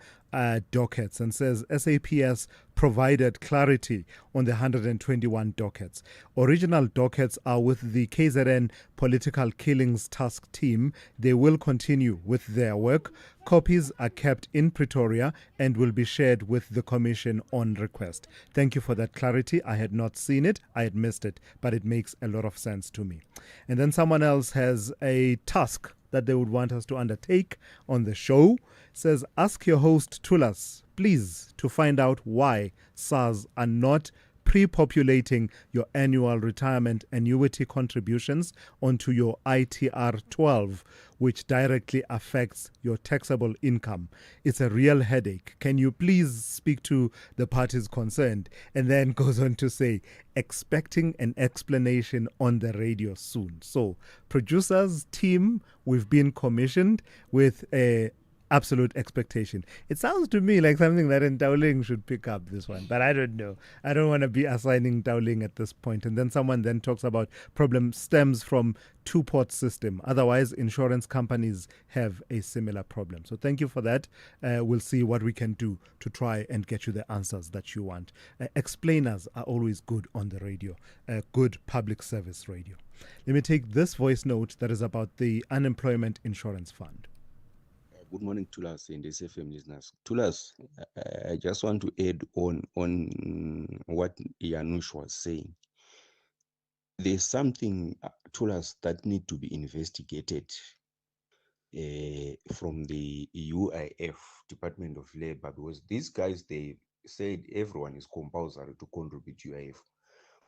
dockets and says SAPS provided clarity on the 121 dockets. Original dockets are with the KZN Political Killings Task Team. They will continue with their work. Copies are kept in Pretoria and will be shared with the Commission on request. Thank you for that clarity. I had not seen it. I had missed it, but it makes a lot of sense to me. And then someone else has a task that they would want us to undertake on the show. Says, ask your host Thulas, please, to find out why SARS are not pre-populating your annual retirement annuity contributions onto your ITR 12, which directly affects your taxable income. It's a real headache. Can you please speak to the parties concerned? And then goes on to say, expecting an explanation on the radio soon. So, producers, team, we've been commissioned with a absolute expectation. It sounds to me like something that Dowling should pick up, this one, but I don't know. I don't want to be assigning Dowling at this point. And then someone then talks about problem stems from two-port system. Otherwise, insurance companies have a similar problem. So thank you for that. We'll see what we can do to try and get you the answers that you want. Explainers are always good on the radio, good public service radio. Let me take this voice note that is about the Unemployment Insurance Fund. Good morning, Thulas and SFM listeners. Thulas, I just want to add on what Yanush was saying. There's something, Thulas, that need to be investigated. from the UIF, Department of Labor, because these guys, they said everyone is compulsory to contribute to UIF.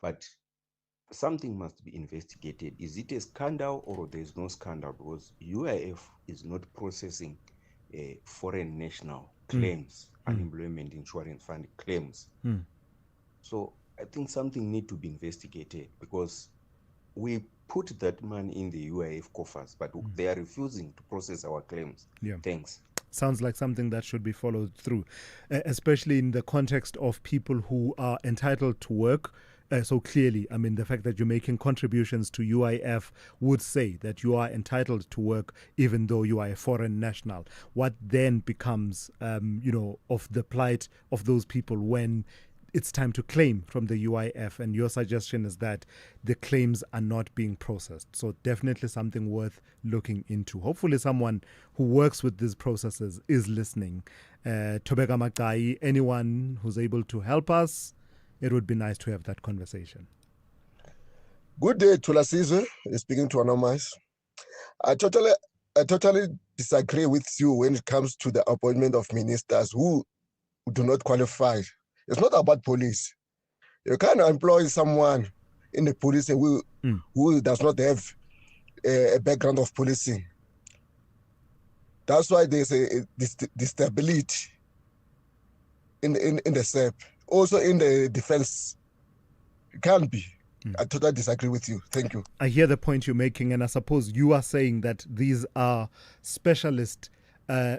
But something must be investigated. Is it a scandal or there is no scandal? Because UIF is not processing foreign national claims, unemployment insurance fund claims. So I think something need to be investigated, because we put that money in the UIF coffers, but they are refusing to process our claims. Yeah. Thanks. Sounds like something that should be followed through, especially in the context of people who are entitled to work. So clearly, I mean, the fact that you're making contributions to UIF would say that you are entitled to work even though you are a foreign national. What then becomes, of the plight of those people when it's time to claim from the UIF, and your suggestion is that the claims are not being processed. So definitely something worth looking into. Hopefully someone who works with these processes is listening. Tobeka Makai, anyone who's able to help us, it would be nice to have that conversation. Good day, Thulasizwe. Speaking to Anonymous. I totally disagree with you when it comes to the appointment of ministers who do not qualify. It's not about police. You can't employ someone in the police who does not have a background of policing. That's why there's a stability in the SEP. Also in the defense. It can't be. I totally disagree with you. Thank you. I hear the point you're making, and I suppose you are saying that these are specialist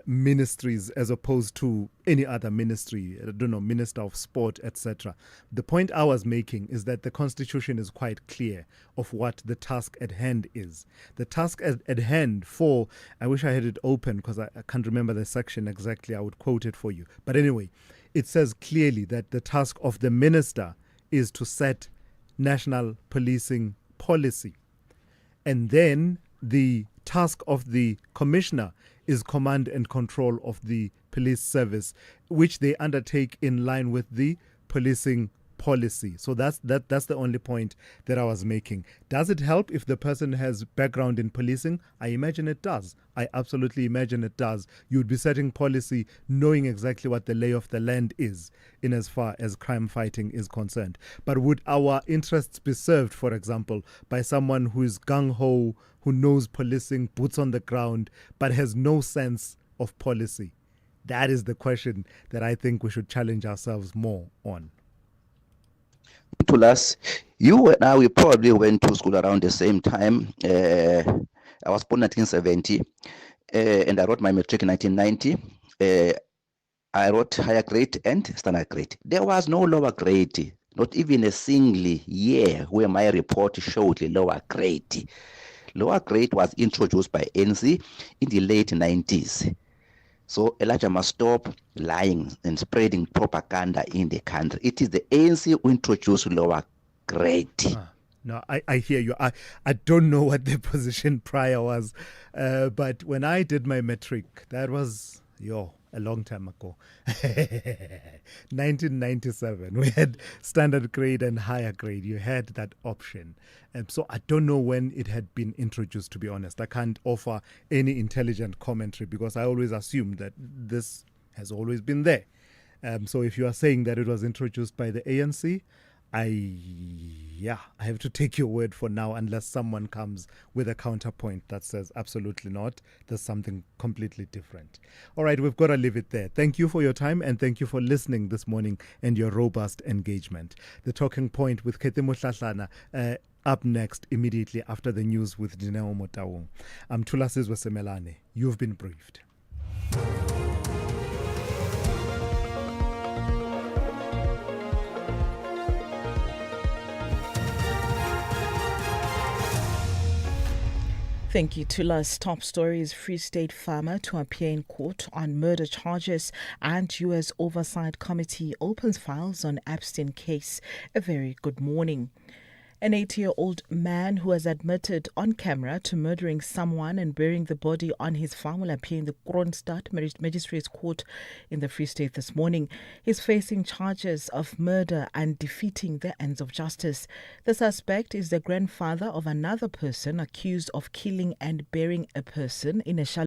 ministries as opposed to any other ministry, I don't know, Minister of Sport, etc. The point I was making is that the Constitution is quite clear of what the task at hand is. The task at hand for, I wish I had it open because I can't remember the section exactly, I would quote it for you. But anyway, it says clearly that the task of the minister is to set national policing policy. And then the task of the commissioner is command and control of the police service, which they undertake in line with the policing policy. So that's the only point that I was making. Does it help if the person has background in policing? I imagine it does. I absolutely imagine it does. You'd be setting policy knowing exactly what the lay of the land is in as far as crime fighting is concerned. But would our interests be served, for example, by someone who is gung-ho, who knows policing, boots on the ground, but has no sense of policy? That is the question that I think we should challenge ourselves more on. Thulas, you and I, we probably went to school around the same time. I was born in 1970, and I wrote my matric in 1990. I wrote higher grade and standard grade. There was no lower grade, not even a single year where my report showed the lower grade. Lower grade was introduced by ANC in the late 90s. So Elijah must stop lying and spreading propaganda in the country. It is the ANC who introduced lower grade. No, I hear you. I don't know what the position prior was, but when I did my matric, that was, a long time ago. 1997. We had standard grade and higher grade. You had that option. So I don't know when it had been introduced, to be honest. I can't offer any intelligent commentary because I always assume that this has always been there. So if you are saying that it was introduced by the ANC, I have to take your word for now unless someone comes with a counterpoint that says absolutely not. There's something completely different. All right, we've got to leave it there. Thank you for your time and thank you for listening this morning and your robust engagement. The Talking Point with Kete Motlatlana up next immediately after the news with Dineo Motaung. I'm Thulasizwe Simelane. You've been briefed. Thank you. Tula's top story is Free State farmer to appear in court on murder charges, and U.S. Oversight Committee opens files on Epstein case. A very good morning. An 80-year-old man who has admitted on camera to murdering someone and burying the body on his farm will appear in the Kroonstad Magistrates Court in the Free State this morning. He's facing charges of murder and defeating the ends of justice. The suspect is the grandfather of another person accused of killing and burying a person in a shallow